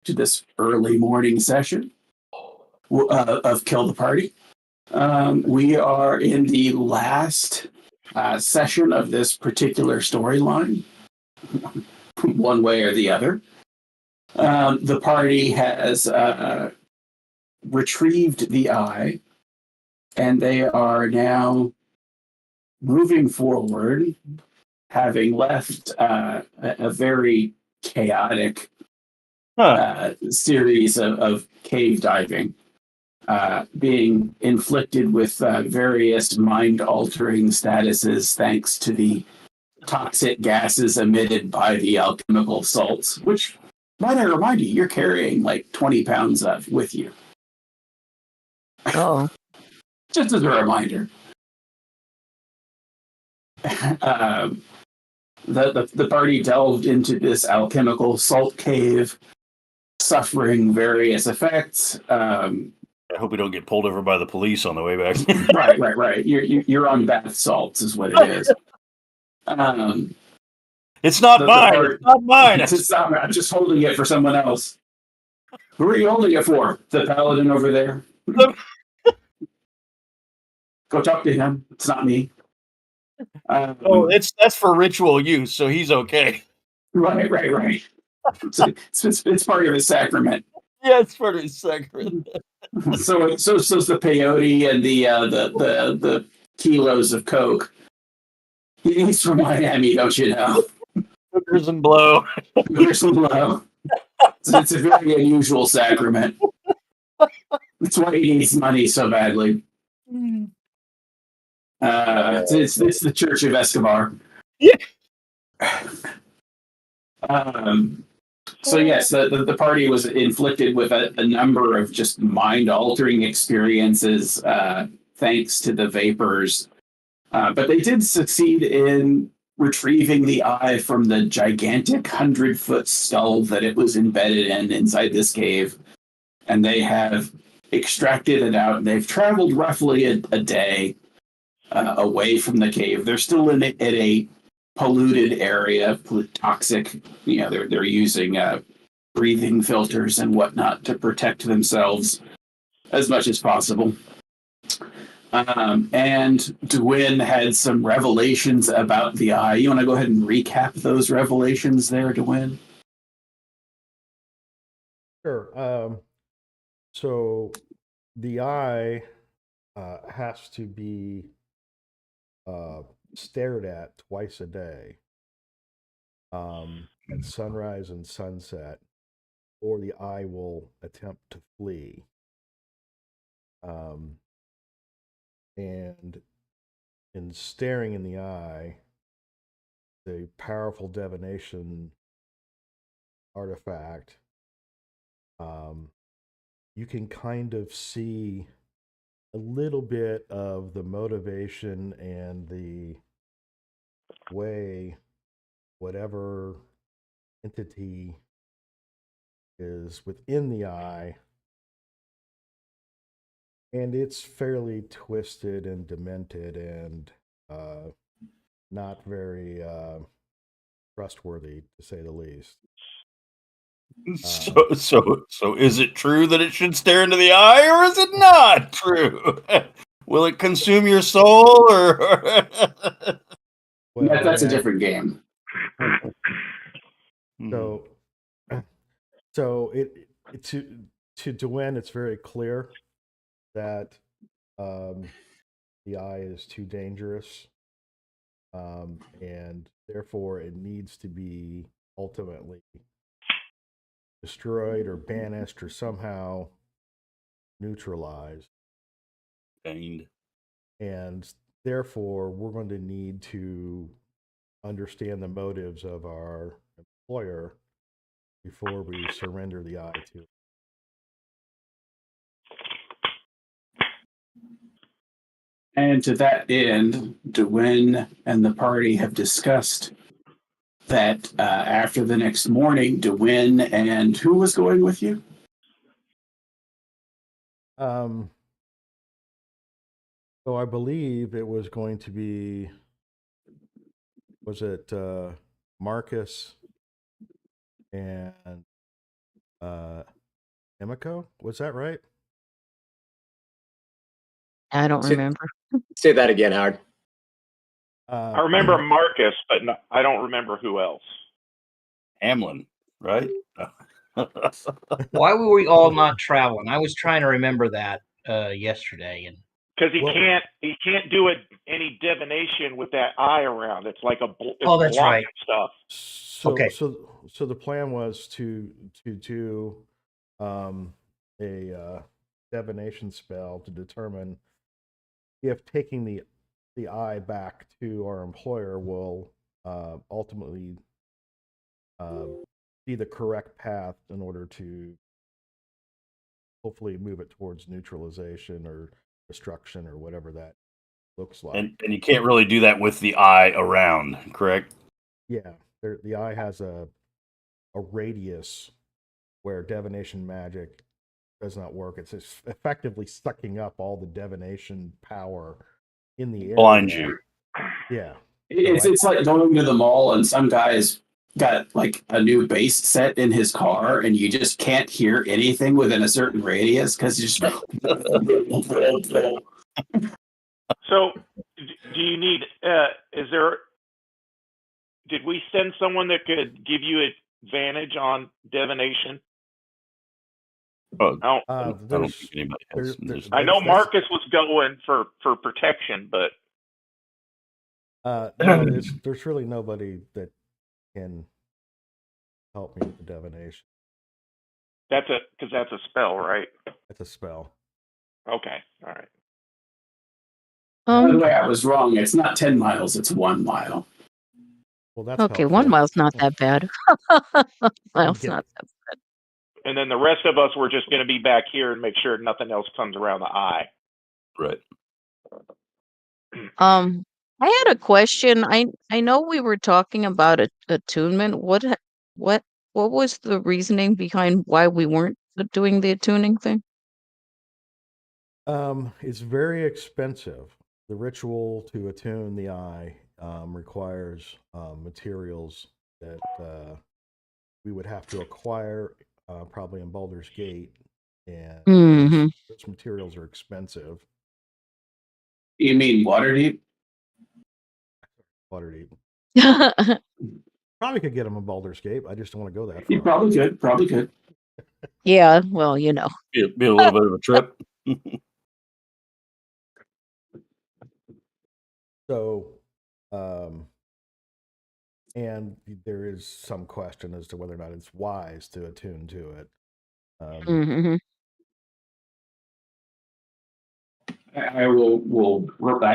to this early morning session of Kill the Party. We are in the last session of this particular storyline, one way or the other. The party has retrieved the eye, and they are now moving forward, having left a very chaotic series of cave diving, being inflicted with various mind-altering statuses thanks to the toxic gases emitted by the alchemical salts, which, might I remind you, you're carrying like 20 pounds of with you. Oh. Just as a reminder. The party delved into this alchemical salt cave, suffering various effects. I hope we don't get pulled over by the police on the way back. Right. You're on bath salts, is what it is. It's not mine. It's not mine. I'm just holding it for someone else. Who are you holding it for? The paladin over there. Go talk to him. It's not me. That's for ritual use, so he's okay. Right. It's part of his sacrament. Yeah, it's part of his sacrament. So it's the peyote and the kilos of coke. He's from Miami, don't you know? Hookers and blow. Hookers and blow. It's a very unusual sacrament. That's why he needs money so badly. It's the Church of Escobar. Yeah. So yes, the party was inflicted with a number of just mind-altering experiences thanks to the vapors. But they did succeed in retrieving the eye from the gigantic 100-foot skull that it was embedded in inside this cave. And they have extracted it out. They've traveled roughly a day away from the cave. They're still in a polluted area, toxic. They're using breathing filters and whatnot to protect themselves as much as possible. And Dwyn had some revelations about the eye. You want to go ahead and recap those revelations there, Dwyn? Sure. So the eye has to be stared at twice a day, at sunrise and sunset, or the eye will attempt to flee. And in staring in the eye, the powerful divination artifact, you can kind of see a little bit of the motivation and the way whatever entity is within the eye, and it's fairly twisted and demented and not very trustworthy, to say the least. So is it true that it should stare into the eye, or is it not true? Will it consume your soul, or? Well, that's a different game. So it to Dwyn, it's very clear that the eye is too dangerous, and therefore it needs to be ultimately destroyed or banished or somehow neutralized. And therefore, we're going to need to understand the motives of our employer before we surrender the eye to it. And to that end, Dwyn and the party have discussed that after the next morning, Dwyn and who was going with you? So I believe it was going to be, was it Marcus and Emiko, was that right? I don't Say- remember. Say that again, Howard. I remember Marcus, but no, I don't remember who else. Hamlin, right? Why were we all not traveling? I was trying to remember that yesterday, and Because Well- he can't do any divination with that eye around. It's like it's that's blocking right. stuff. So, Okay. so the plan was to do a divination spell to determine if taking the eye back to our employer will ultimately be the correct path in order to hopefully move it towards neutralization or destruction or whatever that looks like. And you can't really do that with the eye around, correct? Yeah, the eye has a radius where divination magic does not work. It's just effectively sucking up all the divination power in the area. Blind you. Yeah. It's like going to the mall and some guy's got like a new bass set in his car and you just can't hear anything within a certain radius because you just. So, do you need? Did we send someone that could give you advantage on divination? Oh, I I don't think anybody has. know Marcus was going for protection, but no, there's really nobody that can help me with the divination. that's a spell, right? It's a spell. Okay, all right. By the way, I was wrong. It's not 10 miles, it's 1 mile. Well, that's Okay, helpful. 1 mile's not that bad. Mile's Get- not that bad. And then the rest of us were just going to be back here and make sure nothing else comes around the eye. Right. I had a question. I know we were talking about attunement. What was the reasoning behind why we weren't doing the attuning thing? It's very expensive. The ritual to attune the eye requires materials that we would have to acquire probably in Baldur's Gate, and Mhm. those materials are expensive. You mean Waterdeep? Waterdeep. Probably could get them in Baldur's Gate. I just don't want to go that You far. probably could. Probably could. Yeah, well, you know. Be a little bit of a trip. So, and there is some question as to whether or not it's wise to attune to it. Mhm.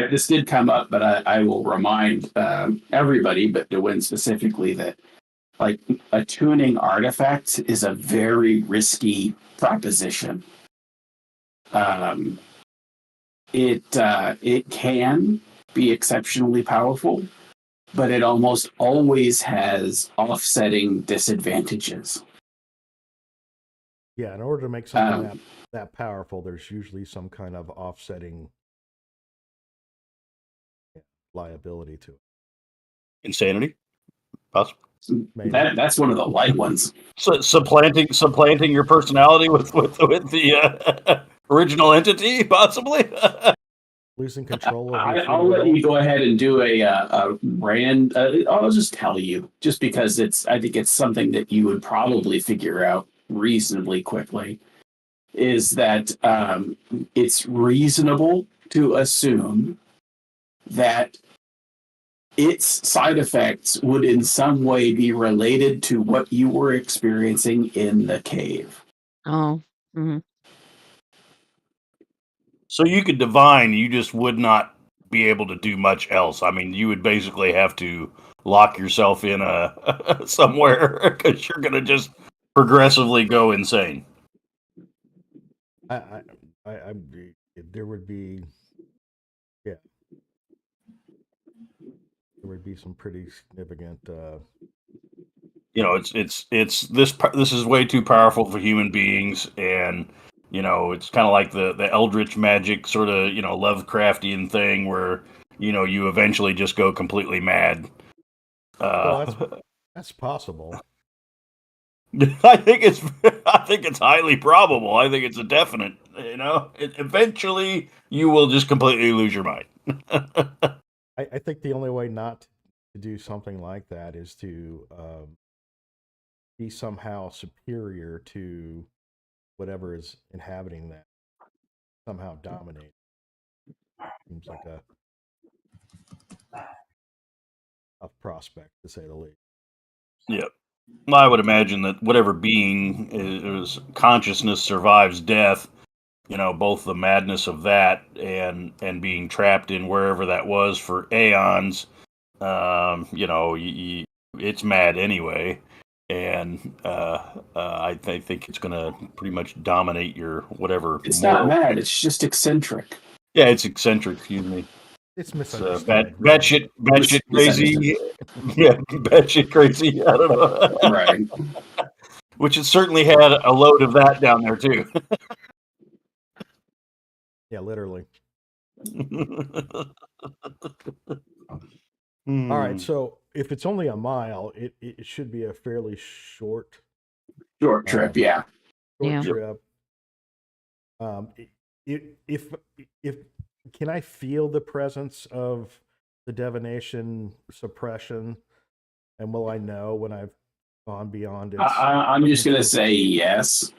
This did come up, but I will remind everybody, but DeWin specifically, that like a tuning artifact is a very risky proposition. It can be exceptionally powerful, but it almost always has offsetting disadvantages. Yeah, in order to make something that powerful, there's usually some kind of offsetting liability to it. Insanity, possible. Maybe. That's one of the light ones. So, supplanting your personality with the original entity, possibly. Losing control of your I'll free let will. you go ahead and do a rand. I'll just tell you, just because I think it's something that you would probably figure out reasonably quickly. Is that it's reasonable to assume that its side effects would in some way be related to what you were experiencing in the cave. Oh. Mhm. So you could divine, you just would not be able to do much else. I mean, you would basically have to lock yourself in somewhere because you're going to just progressively go insane. There would be, yeah, there would be some pretty significant. It's this is way too powerful for human beings, and it's kind of like the eldritch magic sort of Lovecraftian thing where you eventually just go completely mad. Well, that's possible. I think it's highly probable. I think it's a definite. Eventually you will just completely lose your mind. I think the only way not to do something like that is to be somehow superior to whatever is inhabiting that, somehow dominate. Seems like a tough prospect, to say the least. Yep. Well, I would imagine that whatever being is consciousness survives death. Both the madness of that and being trapped in wherever that was for aeons. It's mad anyway, and I think it's going to pretty much dominate your whatever. It's not mad. It's just eccentric. Yeah, it's eccentric. Excuse me. It's It's misunderstood. batshit crazy. Yeah, batshit crazy. I don't know. Right. Which it certainly had a load of that down there too. Yeah, literally. All All right, so if it's only a mile, it should be a fairly short Short trip, yeah. Yeah. trip. If can I feel the presence of the divination suppression, and will I know when I've gone beyond its? I'm just going to say yes.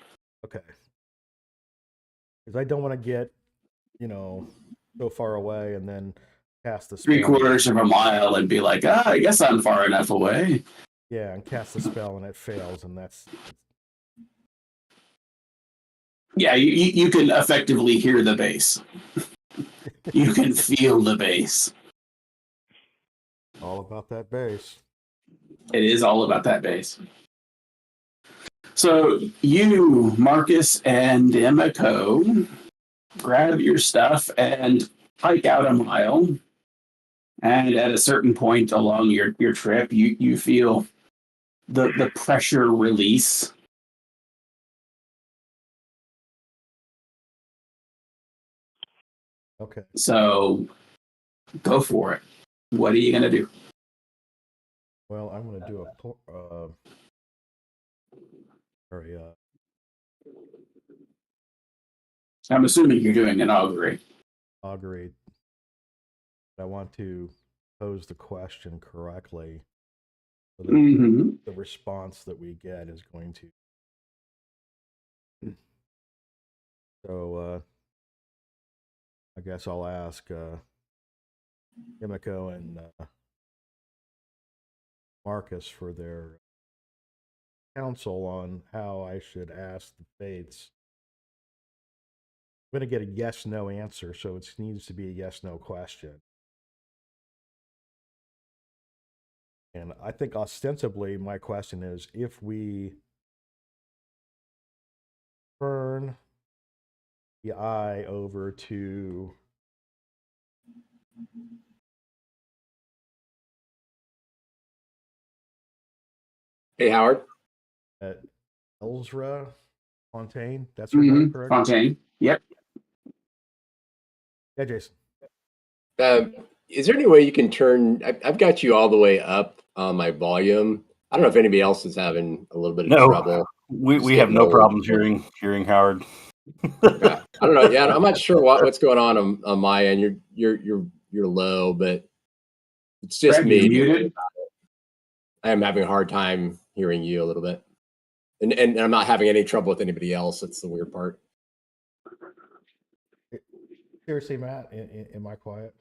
Okay, because I don't want to get so far away and then cast the spell. 3/4 of a mile and be like, I guess I'm far enough away. Yeah, and cast the spell and it fails, and that's Yeah, you can effectively hear the bass. You can feel the bass. all about that base. It is all about that bass. So you, Marcus, and Emiko grab your stuff and hike out a mile. And at a certain point along your trip, you feel the pressure release. Okay. So go for it. What are you going to do? Well, I'm going to do I'm assuming you're doing an augury. augury. I want to pose the question correctly, so that the response that we get is going to. So I guess I'll ask Emiko and Marcus for their counsel on how I should ask the fates. I'm going to get a yes/no answer, so it needs to be a yes/no question. And I think ostensibly my question is, if we turn the eye over to Hey, Howard. Elsra Fontaine, that's her name, correct? Fontaine. Yep. Yeah, Jason. Is there any way you can turn? I've got you all the way up on my volume. I don't know if anybody else is having a little bit of trouble. We have no problems hearing Howard. Okay. I don't know. Yeah, I'm not sure what's going on my end. You're low, but it's just Greg, me. you're muted. I am having a hard time hearing you a little bit, and I'm not having any trouble with anybody else. That's the weird part. Seriously, Matt, am I quiet?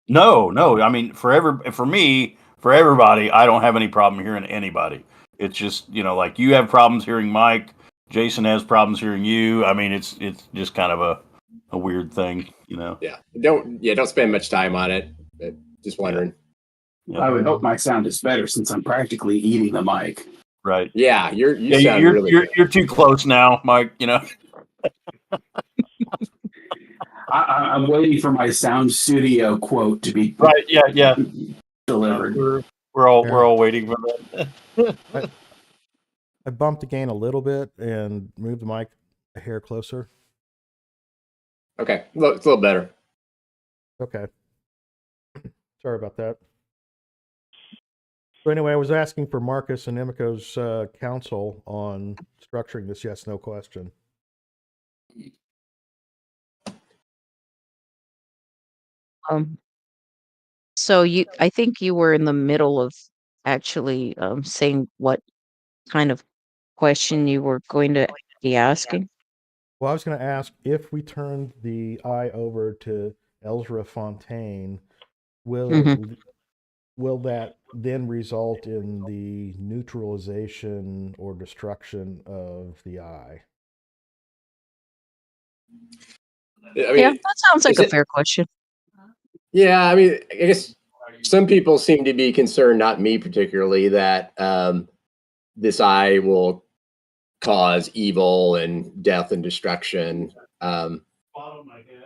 No. I mean, for everybody, I don't have any problem hearing anybody. It's just, like you have problems hearing Mike. Jason has problems hearing you. I mean, it's just kind of a weird thing, Yeah. Don't spend much time on it. But just wondering. Yeah. I would hope my sound is better since I'm practically eating the mic. Right. Yeah, you sound really good. You're too close now, Mike. I'm waiting for my sound studio quote to be Right. Yeah. delivered. We're all waiting for that. I bumped the gain a little bit and moved the mic a hair closer. Okay, look, it's a little better. Okay. Sorry about that. So anyway, I was asking for Marcus and Emiko's counsel on structuring this yes/no question. So I think you were in the middle of actually saying what kind of question you were going to be asking. Well, I was going to ask if we turned the eye over to Elzra Fontaine, will that then result in the neutralization or destruction of the eye? I mean, Yeah, that sounds like is a it- fair question. Yeah, I mean, I guess some people seem to be concerned, not me particularly, that this eye will cause evil and death and destruction.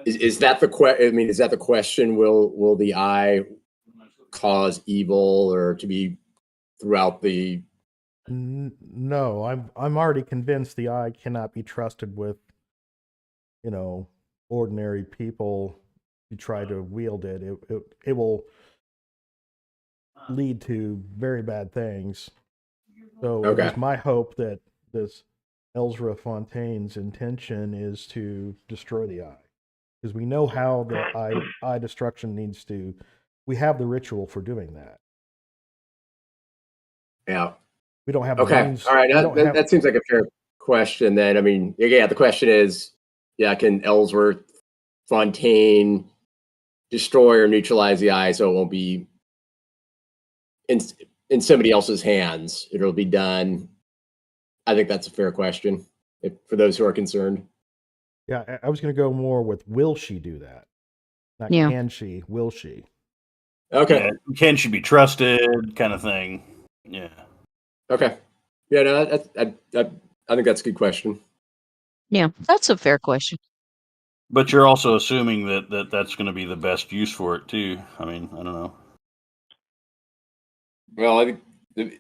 Is that the I mean, is that the question? Will the eye cause evil or to be throughout the? No, I'm already convinced the eye cannot be trusted with, ordinary people who try to wield it. It will lead to very bad things. So it is my hope that this Elzra Fontaine's intention is to destroy the eye, because we know how the eye destruction needs to. We have the ritual for doing that. Yeah. We don't have the Okay. means. All right. That seems like a fair question. Then, I mean, yeah. The question is, can Ellsworth Fontaine destroy or neutralize the eye so it won't be in somebody else's hands? It'll be done. I think that's a fair question for those who are concerned. Yeah, I was going to go more with will she do that? Not can she, will she? Okay. Yeah, can she be trusted kind of thing. Yeah. Okay. Yeah, no, I think that's a good question. Yeah, that's a fair question. But you're also assuming that's going to be the best use for it too. I mean, I don't know. Well, I think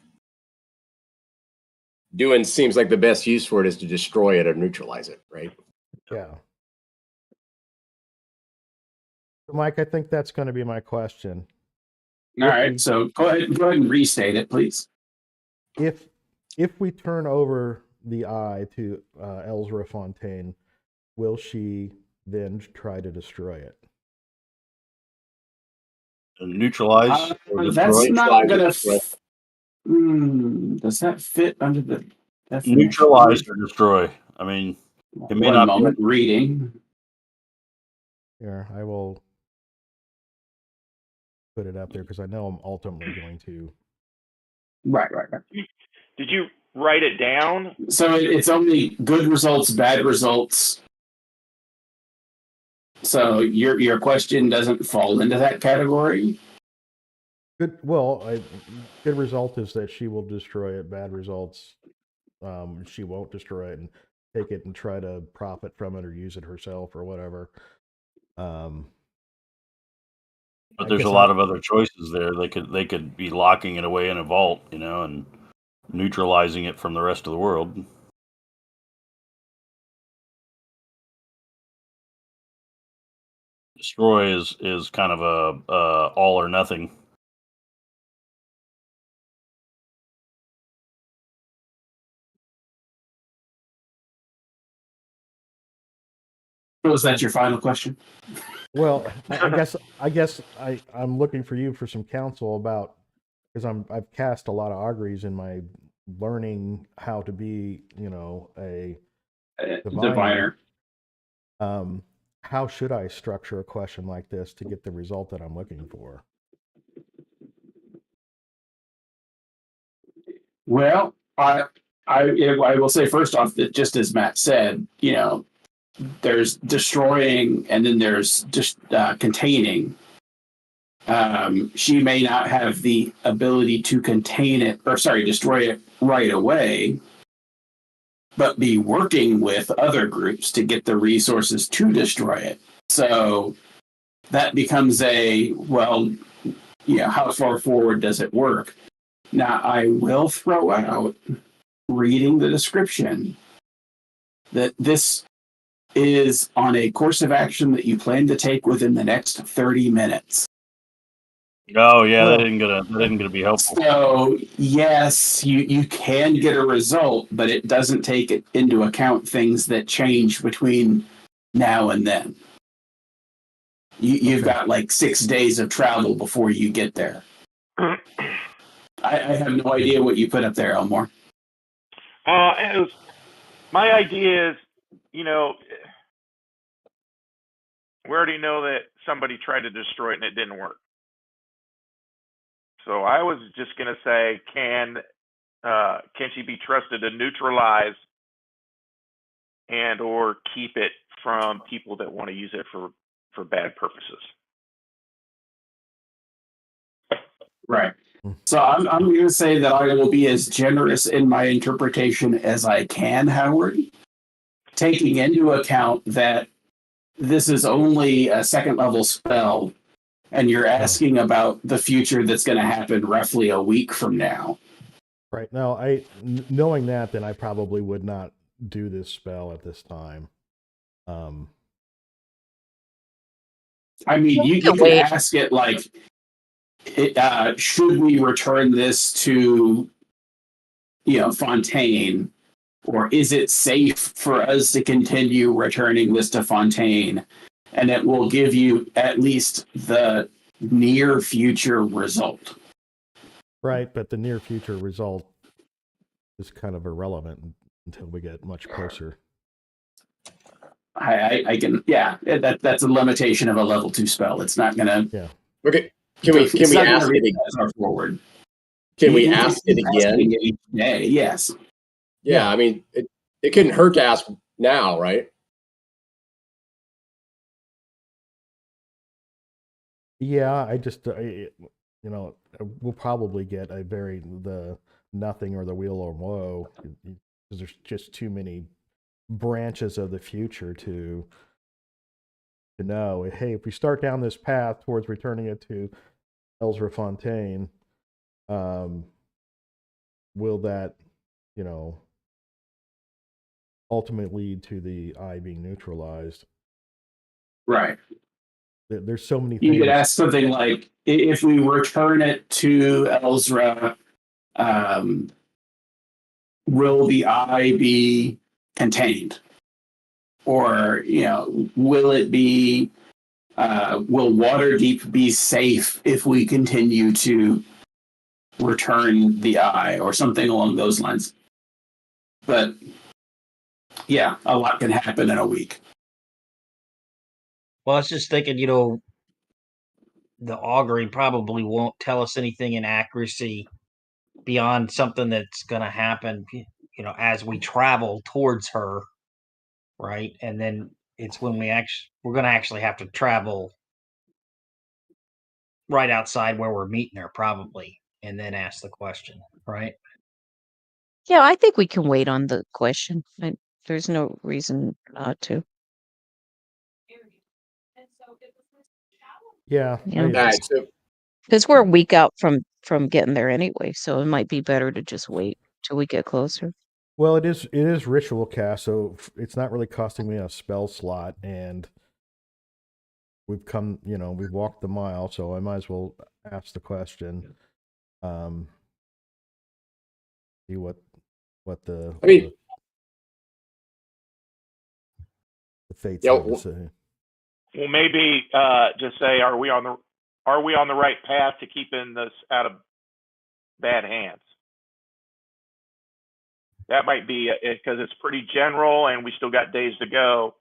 doing seems like the best use for it is to destroy it or neutralize it, right? Yeah. So Mike, I think that's going to be my question. All right, so go ahead and restate it, please. If we turn over the eye to Elzra Fontaine, will she then try to destroy it? Neutralize or That's destroy? not gonna. Does that fit under the definition? Neutralize or destroy. I mean, it may not moment reading. Here, I will put it up there because I know I'm ultimately going to. Right. Did you write it down? So it's only good results, bad results. So your question doesn't fall into that category. Good. Well, good result is that she will destroy it. Bad results, she won't destroy it and take it and try to profit from it or use it herself or whatever. But there's a lot of other choices there. They could be locking it away in a vault, and neutralizing it from the rest of the world. Destroy is kind of a all or nothing. Was that your final question? Well, I guess I'm looking for you for some counsel about, because I've cast a lot of auguries in my learning how to be, a diviner. How should I structure a question like this to get the result that I'm looking for? Well, I will say first off that just as Matt said, there's destroying and then there's just containing. She may not have the ability to destroy it right away, but be working with other groups to get the resources to destroy it. So that becomes how far forward does it work? Now, I will throw out, reading the description, that this is on a course of action that you plan to take within the next 30 minutes. Oh yeah, Well- that isn't gonna be helpful. So yes, you can get a result, but it doesn't take into account things that change between now and then. You've Okay. got like 6 days of travel before you get there. I have no idea what you put up there, Elmore. My idea is, we already know that somebody tried to destroy it and it didn't work. So I was just going to say, can she be trusted to neutralize and or keep it from people that want to use it for bad purposes? Right. So I'm going to say that I will be as generous in my interpretation as I can, Howard, taking into account that this is only a second level spell, and you're asking about the future that's going to happen roughly a week from now. Right. Now, knowing that, then I probably would not do this spell at this time. I mean, you can can wait. ask it like, should we return this to, Fontaine, or is it safe for us to continue returning this to Fontaine? And it will give you at least the near future result. Right, but the near future result is kind of irrelevant until we get much closer. I can, yeah, that's a limitation of a level 2 spell. It's not gonna. Yeah. Okay. Can we ask it again? Forward. Can we You ask keep it again? asking it each day, yes. Yeah, I mean, it couldn't hurt to ask now, right? Yeah, we'll probably get the nothing or the wheel or woe, because there's just too many branches of the future to know. Hey, if we start down this path towards returning it to Elzra Fontaine, will that, ultimately lead to the eye being neutralized? Right. There's so many You things. could ask something like, if we return it to Elzra, will the eye be contained? Or, will it be, will Waterdeep be safe if we continue to return the eye, or something along those lines? But yeah, a lot can happen in a week. Well, I was just thinking, the augury probably won't tell us anything in accuracy beyond something that's going to happen, as we travel towards her, right? And then it's when we're going to actually have to travel right outside where we're meeting her, probably, and then ask the question, right? Yeah, I think we can wait on the question. There's no reason not to. Yeah. Yeah. All right. So Because we're a week out from getting there anyway, so it might be better to just wait till we get closer. Well, it is ritual cast, so it's not really costing me a spell slot, and we've walked the mile, so I might as well ask the question. See what the the fates have to say. Well, maybe just say, are we on the right path to keeping this out of bad hands? That might be because it's pretty general and we still got days to go.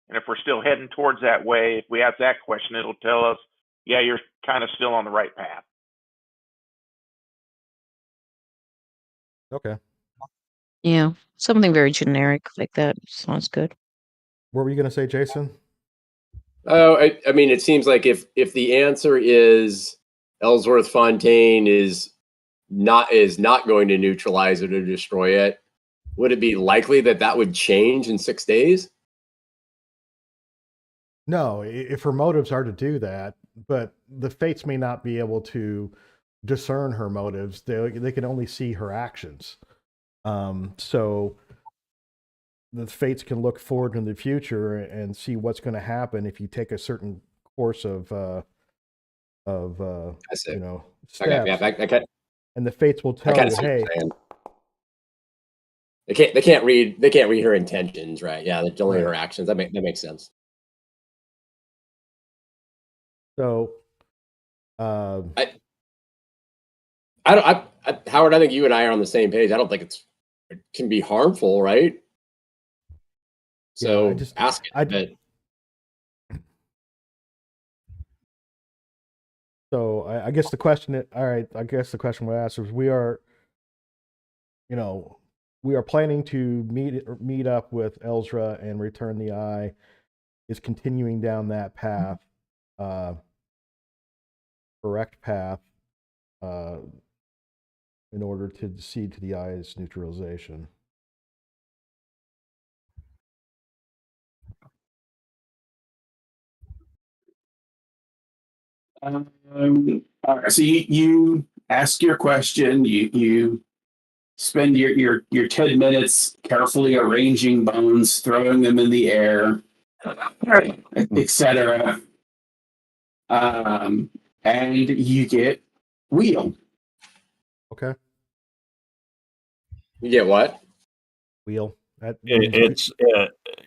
And if we're still heading towards that way, if we ask that question, it'll tell us, yeah, you're kind of still on the right path. Okay. Yeah, something very generic like that sounds good. What were you going to say, Jason? Oh, I mean, it seems like if the answer is Ellsworth Fontaine is not going to neutralize it or destroy it, would it be likely that would change in 6 days? No, if her motives are to do that, but the fates may not be able to discern her motives. They can only see her actions. So the fates can look forward in the future and see what's going to happen if you take a certain course of of I see. steps, Okay, yeah, I kind and the fates will I tell kind you, of see what hey, you're saying. They can't read her intentions, right? Yeah, they're only Right. her actions. That makes sense. so I don't. Howard, I think you and I are on the same page. I don't think it can be harmful, right? So ask it. But So I guess the question, all right, I guess the question we asked is, we are planning to meet up with Elzra and return the eye. Is continuing down that path, correct path, in order to see to the eye's neutralization. All right, so you ask your question. You spend your 10 minutes carefully arranging bones, throwing them in the air, etc. And you get wheel. Okay. you get what? Wheel. That means It's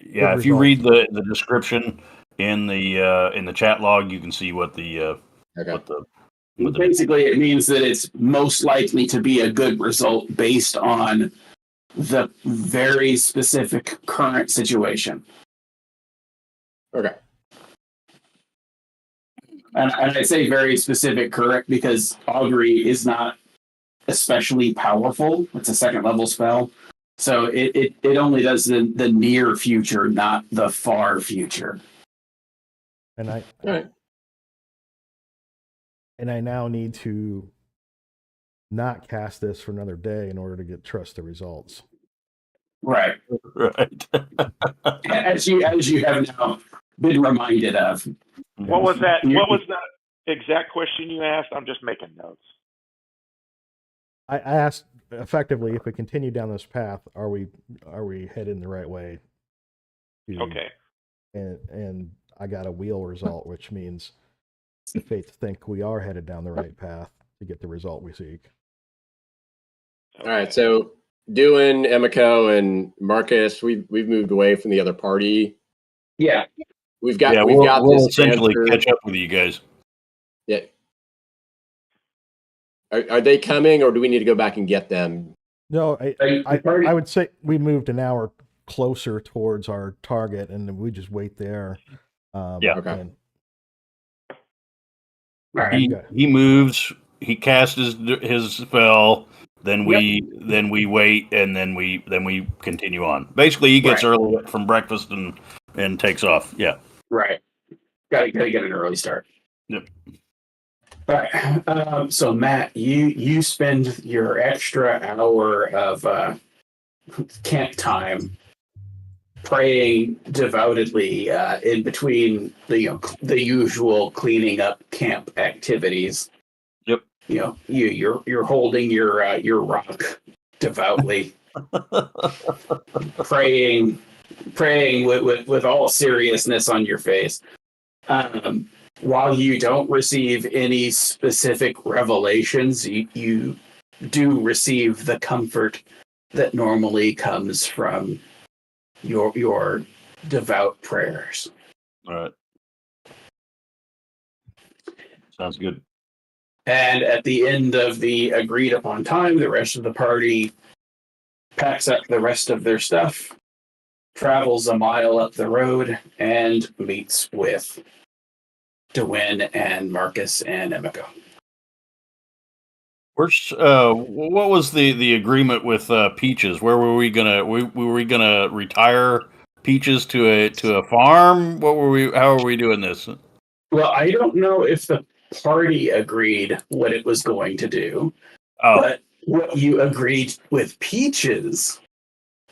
yeah. If you read the description in the chat log, you can see what the Basically, it means that it's most likely to be a good result based on the very specific current situation. Okay. And I say very specific correct because augury is not especially powerful. It's a second level spell. So it only does the near future, not the far future. And All right. And I now need to not cast this for another day in order to trust the results. Right. Right. As you have now been reminded of. What was that? What was the exact question you asked? I'm just making notes. I asked effectively, if we continue down this path, are we heading the right way? Okay. And I got a wheel result, which means the fates think we are headed down the right path to get the result we seek. All right. So Dewin, Emiko, and Marcus, we've moved away from the other party. Yeah. We've got we'll this essentially answer. catch up with you guys. Yeah. Are they coming, or do we need to go back and get them? No, I would say we moved an hour closer towards our target, and we just wait there. Yeah. Okay. He moves. He casts his spell. Then we wait, and then we continue on. Basically, he gets early from breakfast and takes off. Yeah. Right. Gotta get an early start. Yep. All right. So Matt, you spend your extra hour of camp time praying devoutly in between the usual cleaning up camp activities. Yep. You're holding your rock devoutly, praying with all seriousness on your face. While you don't receive any specific revelations, you do receive the comfort that normally comes from your devout prayers. All right. Sounds good. And at the end of the agreed upon time, the rest of the party packs up the rest of their stuff, travels a mile up the road, and meets with Dewin and Marcus and Emiko. What was the agreement with Peaches? Where were we gonna retire Peaches to a farm? How are we doing this? Well, I don't know if the party agreed what it was going to do, but what you agreed with Peaches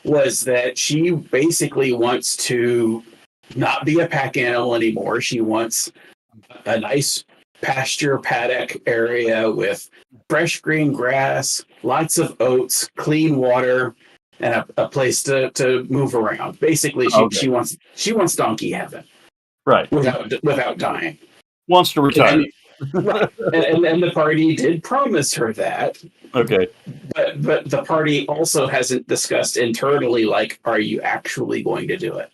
was that she basically wants to not be a pack animal anymore. She wants a nice pasture paddock area with fresh green grass, lots of oats, clean water, and a place to move around. Basically, she wants donkey heaven, right? Without dying. Wants to retire. Right. And the party did promise her that, Okay. but the party also hasn't discussed internally, like, are you actually going to do it?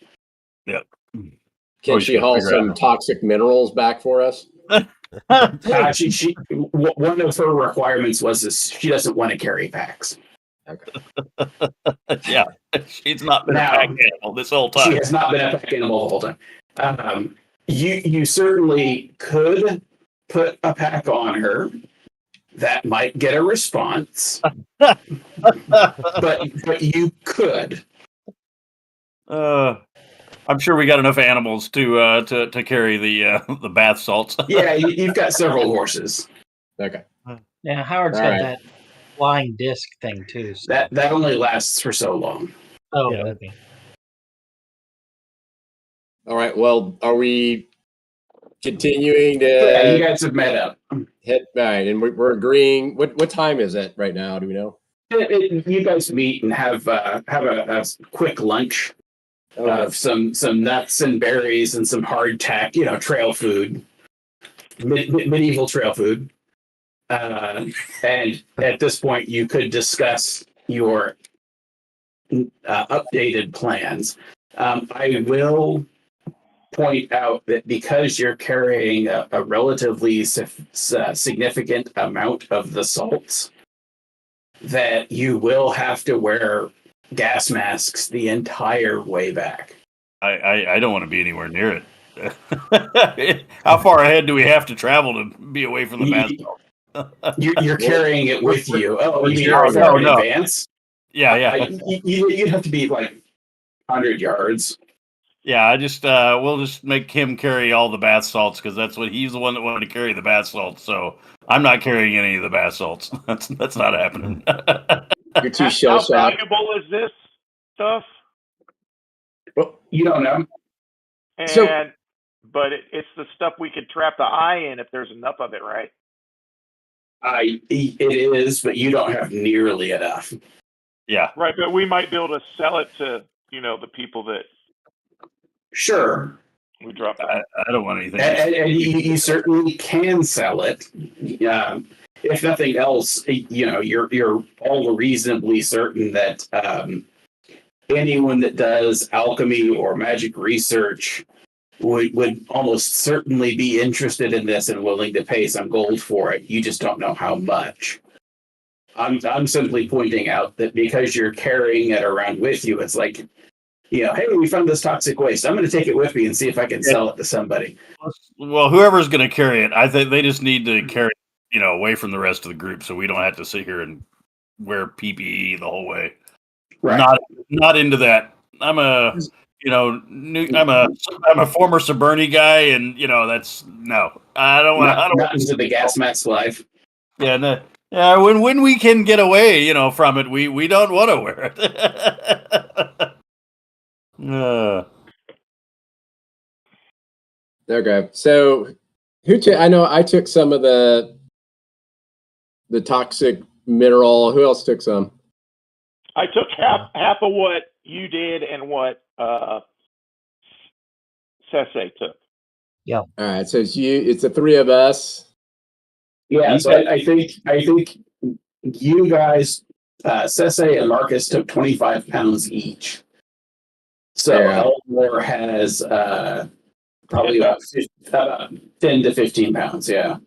Yep. Can Oh, she you gotta haul figure some toxic minerals back for us? One of her requirements was this: she doesn't want to carry packs. Yeah, she's not been Now- a pack animal this whole She time. has not been a pack animal the whole time. You certainly could put a pack on her. That might get a response, but you could. I'm sure we got enough animals to carry the bath salts. Yeah, you've got several horses. Okay. Yeah, Howard's All got right. that flying disc thing too. So. That only lasts for so long. Oh, Yeah. okay. All right. Well, are we continuing Yeah, you to guys have met up. hit? All right, and we're agreeing. What time is it right now? Do we know? You guys meet and have a quick lunch Okay. of some nuts and berries and some hardtack, trail food, medieval trail food. And at this point, you could discuss your updated plans. I will point out that because you're carrying a relatively significant amount of the salts, that you will have to wear gas masks the entire way back. I don't want to be anywhere near it. How far ahead do we have to travel to be away from the bath salt? You're carrying it with you. Oh, you mean sure. how far in No. advance? Yeah. You'd have to be like 100 yards. Yeah, I just we'll just make him carry all the bath salts because he's the one that wanted to carry the bath salts. So I'm not carrying any of the bath salts. That's not happening. You're too How shell-shocked. valuable is this stuff? Well, you don't know. And So- but it's the stuff we could trap the eye in if there's enough of it, right? It is, but you don't have nearly enough. Yeah. Right, but we might be able to sell it to the people that Sure. we drop it. I don't want anything. And you certainly can sell it. If nothing else, you're all reasonably certain that anyone that does alchemy or magic research would almost certainly be interested in this and willing to pay some gold for it. You just don't know how much. I'm simply pointing out that because you're carrying it around with you, it's like, hey, we found this toxic waste. I'm going to take it with me and see if I can sell it to somebody. Well, whoever's going to carry it, I think they just need to carry it, away from the rest of the group, so we don't have to sit here and wear PPE the whole way. Right. Not into that. I'm a former Suburni guy, and that's no. I don't want. Not into the gas mask life. Yeah, no. Yeah, when we can get away, from it, we don't want to wear it. Okay. So I know I took some of the toxic mineral. Who else took some? I took half of what you did and what Sese took. All right. So it's the three of us. Yeah, so I think you guys, Sese and Marcus, took 25 pounds each. So Yeah. Elmore has probably about 10 to 15 pounds. Yeah.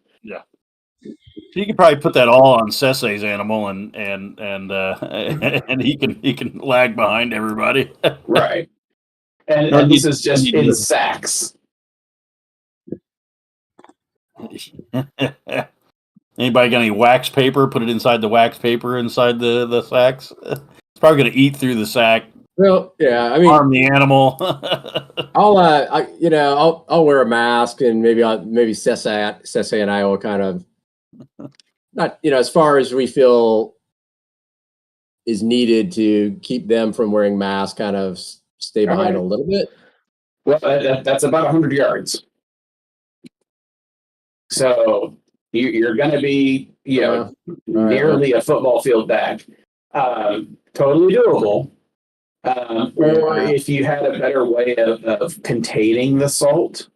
You could probably put that all on Sese's animal, and and he can lag behind everybody. Right. And this is just in sacks. Anybody got any wax paper? Put it inside the wax paper inside the sacks. It's probably going to eat through the sack, Well, yeah. I mean, harm the animal. I'll wear a mask, and maybe Sese and I will kind of not, as far as we feel is needed to keep them from wearing masks, kind of stay behind Alright. a little bit. Well, that's about 100 yards. So you're going to be, nearly a football field back. Totally doable. Or if you had a better way of containing the salt,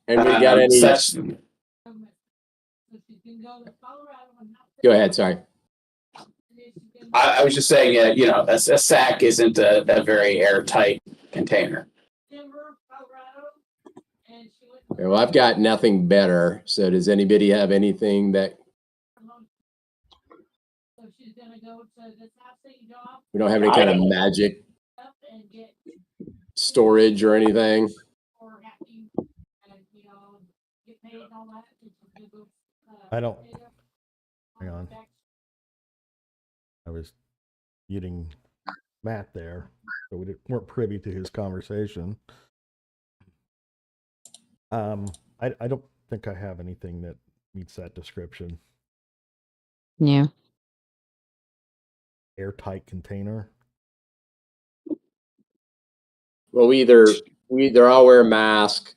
And we got any? Such, Go ahead. Sorry. I was just saying, a sack isn't a very airtight container. Okay, well, I've got nothing better. So does anybody have anything that? We don't have any kind of magic storage or anything. I don't. Hang on. I was muting Matt there, so we weren't privy to his conversation. I don't think I have anything that meets that description. Yeah. Airtight container. Well, we either all wear a mask,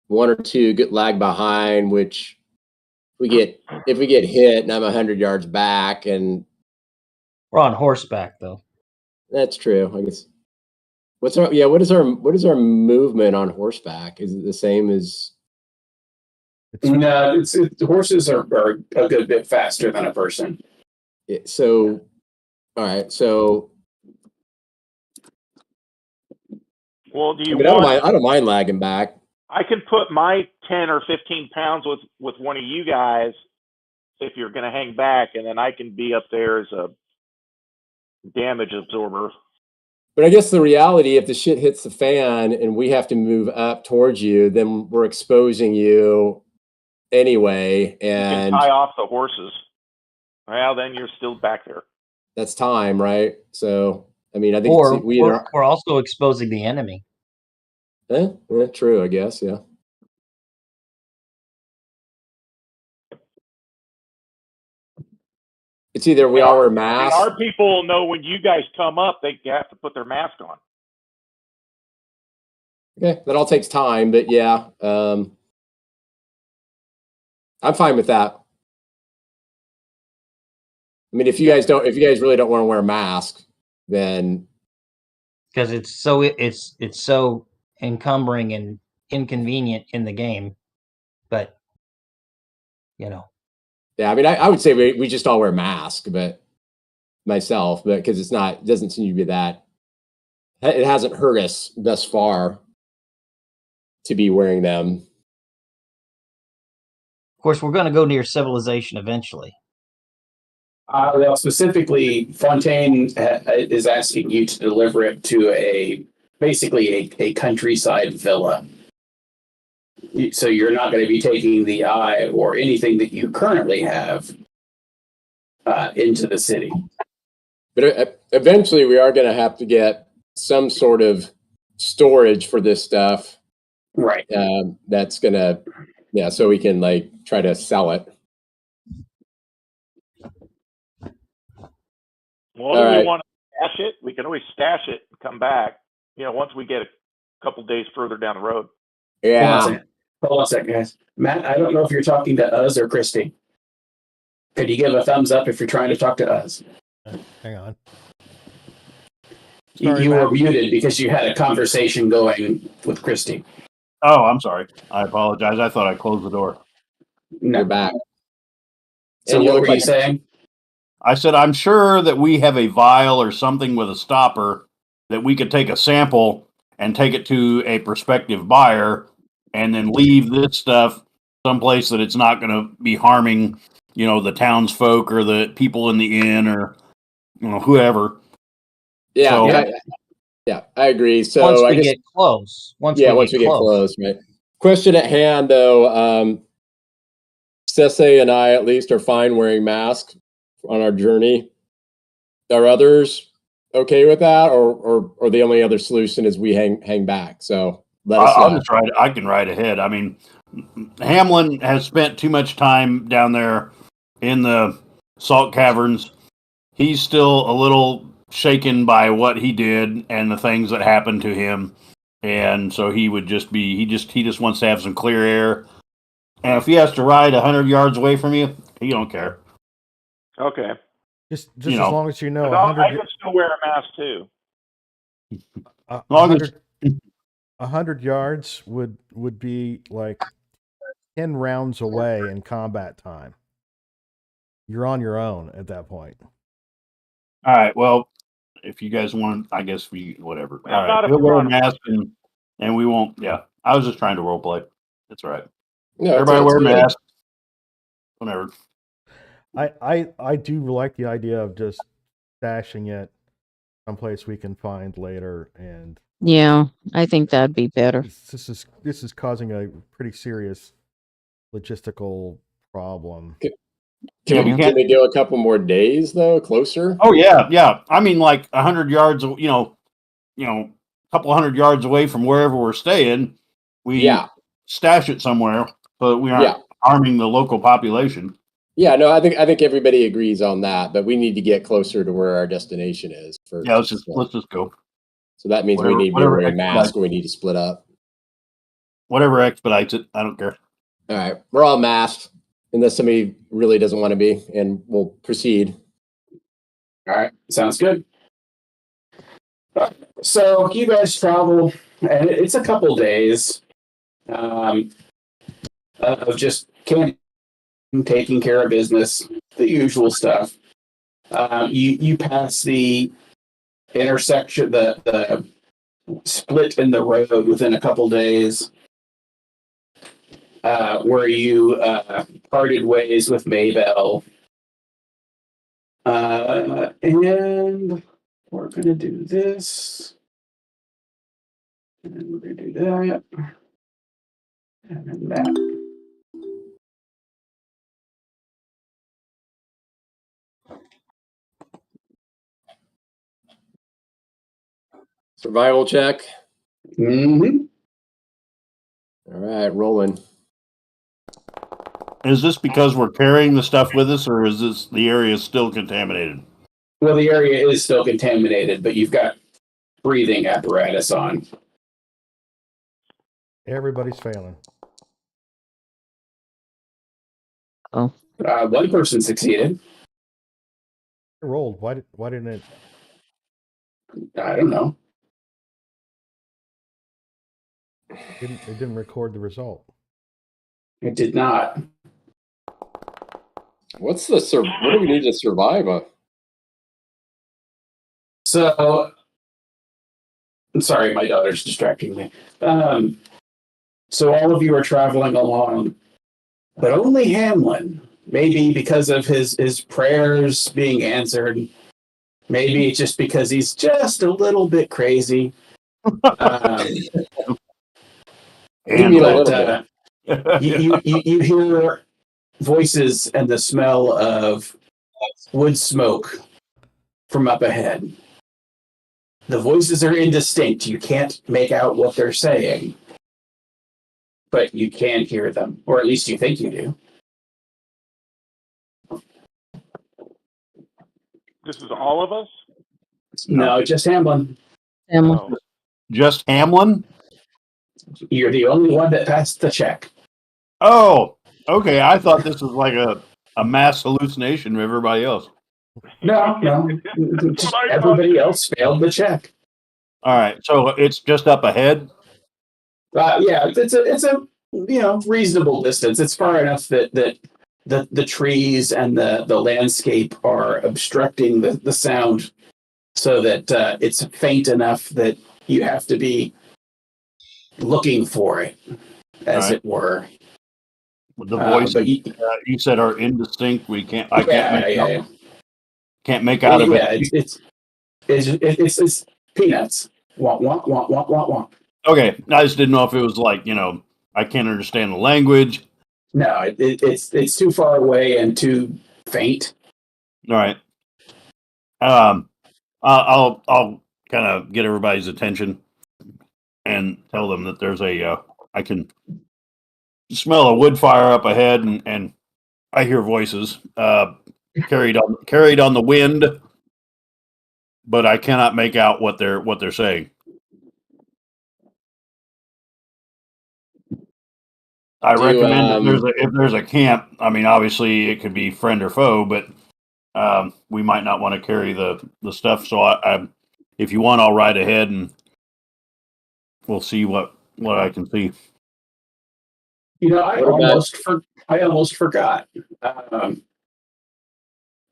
one or two get lag behind, which if we get hit and I'm 100 yards back, and We're on horseback though. that's true. I guess. What is our movement on horseback? Is it the same as? No, horses are a good bit faster than a person. So, all right. So, Well, do I you mean, I don't mind lagging back. I can put my 10 or 15 pounds with one of you guys if you're going to hang back, and then I can be up there as a damage absorber. But I guess the reality, if the shit hits the fan and we have to move up towards you, then we're exposing you anyway, and you can tie off the horses. Well, then you're still back there. that's time, right? So, I mean, I think Or we're also exposing the enemy. True, I guess, yeah. It's either we all wear masks. Our people know when you guys come up, they have to put their mask on. Okay, that all takes time, but yeah, I'm fine with that. I mean, if you guys really don't want to wear a mask, then because it's so encumbering and inconvenient in the game. But yeah, I mean, I would say we just all wear masks, but myself, but because it doesn't seem to be that. It hasn't hurt us thus far to be wearing them. Of course, we're going to go near civilization eventually. Well, specifically, Fontaine is asking you to deliver it to basically a countryside villa. So you're not going to be taking the eye or anything that you currently have into the city. But eventually, we are going to have to get some sort of storage for this stuff. Right. That's going to, so we can try to sell it. Well, if we want to stash it, we can always stash it and come back, once we get a couple days further down the road. Yeah. Hold on a second, guys. Matt, I don't know if you're talking to us or Christy. Could you give a thumbs up if you're trying to talk to us? Hang on. Sorry, you were muted because you had a conversation going with Christy. Oh, I'm sorry. I apologize. I thought I closed the door. No. You're back. So what were you saying? I said, I'm sure that we have a vial or something with a stopper that we could take a sample and take it to a prospective buyer and then leave this stuff someplace that it's not going to be harming, the townsfolk or the people in the inn or, whoever. Yeah. So, I agree. So once we get close. Once we get close, right? Question at hand, though. Cece and I, at least, are fine wearing masks on our journey. Are others okay with that, or the only other solution is we hang back? So I'll just ride. I can ride ahead. I mean, Hamlin has spent too much time down there in the salt caverns. He's still a little shaken by what he did and the things that happened to him, and so he would just be. He just wants to have some clear air. And if he has to ride 100 yards away from you, he don't care. Okay. Just as long as you know, I can still wear a mask too. 100 yards would be like 10 rounds away in combat time. You're on your own at that point. All right. Well, if you guys want, I guess whatever. How All about right. if We'll we're wear on- masks and we won't. Yeah. I was just trying to role play. That's all right. No, Everybody it's wear good. masks. Whatever. I do like the idea of just stashing it someplace we can find later, and Yeah, I think that'd be better. this is causing a pretty serious logistical problem. Yeah, we Can can't. they go a couple more days though, closer? Oh yeah, yeah. I mean, like 100 yards. A couple 100 yards away from wherever we're staying, we Yeah. stash it somewhere, but we aren't Yeah. harming the local population. Yeah, no, I think everybody agrees on that, but we need to get closer to where our destination is first. Yeah, let's just go. So that means we whatever- need to be whatever wearing expedites- masks. We need to split up. Whatever expedites it, I don't care. All right, we're all masked unless somebody really doesn't want to be, and we'll proceed. All right, sounds good. So you guys travel, and it's a couple days of just taking care of business, the usual stuff. You pass the intersection, the split in the road within a couple days, where you parted ways with Maybell. And we're going to do this. And we're going to do that. And then that. Survival check. Mm-hmm. All right, rolling. Is this because we're carrying the stuff with us, or is this the area still contaminated? Well, the area is still contaminated, but you've got breathing apparatus on. Everybody's failing. One person succeeded. I rolled. Why didn't it? I don't know. It didn't record the result. It did not. What do we need to survive? So, I'm sorry, my daughter's distracting me. So all of you are traveling along, but only Hamlin, maybe because of his prayers being answered, maybe just because he's just a little bit crazy. You mean a But little bit? you hear voices and the smell of wood smoke from up ahead. The voices are indistinct. You can't make out what they're saying, but you can hear them, or at least you think you do. This is all of us? No, just Hamlin. Emily. Oh. Just Hamlin? You're the only one that passed the check. Oh, okay. I thought this was like a mass hallucination of everybody else. No. Just everybody else failed the check. All right, so it's just up ahead. Yeah, it's a reasonable distance. It's far enough that the trees and the landscape are obstructing the sound, so that it's faint enough that you have to be looking for it, as Right. it were. The voices But you said are indistinct. I can't make out of yeah, it. it's peanuts. Womp womp womp womp womp womp. Okay, I just didn't know if it was like I can't understand the language. No, it's too far away and too faint. All right. I'll kind of get everybody's attention and tell them that there's I can smell a wood fire up ahead, and I hear voices carried on the wind, but I cannot make out what they're saying. I recommend if there's a camp. I mean, obviously it could be friend or foe, but we might not want to carry the stuff. So if you want, I'll ride ahead and we'll see what I can see. You know, I What about- almost forgot.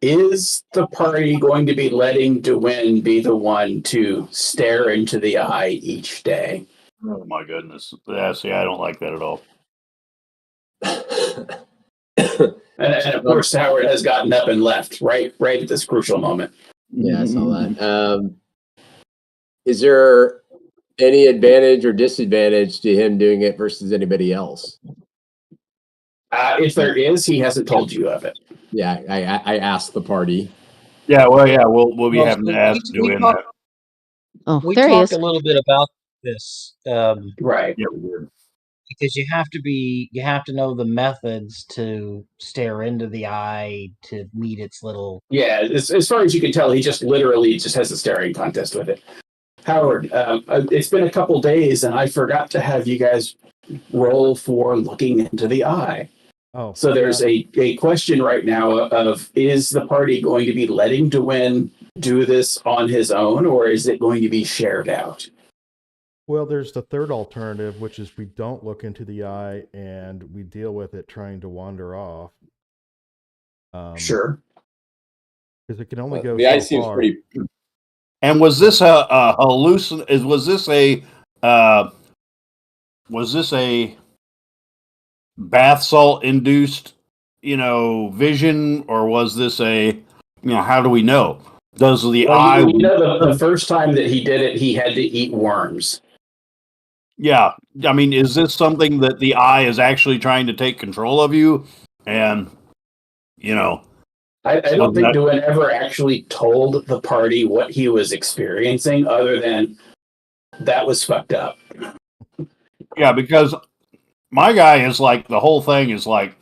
Is the party going to be letting Dwayne be the one to stare into the eye each day? Oh my goodness! Yeah, see, I don't like that at all. And of course, Howard has gotten up and left right at this crucial moment. Yeah, I saw that. Is there any advantage or disadvantage to him doing it versus anybody else? If there is, he hasn't told you of it. Yeah, I asked the party. Yeah, well, yeah, we'll be Well, having to we- ask we Dwayne talked- that. Oh, We there he talked is. a little bit about this Right. Yeah, we did. because you have to know the methods to stare into the eye to meet its little. Yeah, as far as you can tell, he just literally just has a staring contest with it. Howard, it's been a couple days, and I forgot to have you guys roll for looking into the eye. Oh, So there's a question right now of, is the party going to be letting Dwayne do this on his own, or is it going to be shared out? well, there's the third alternative, which is we don't look into the eye and we deal with it trying to wander off. Sure. Because it can only go The eye so seems far. pretty. And was this a hallucin? Was this a bath salt induced, vision, or was this how do we know? Does the Well, eye? the first time that he did it, he had to eat worms. Yeah, I mean, is this something that the eye is actually trying to take control of you? And I don't think Dwayne ever actually told the party what he was experiencing, other than that was fucked up. yeah, because my guy is like, the whole thing is like,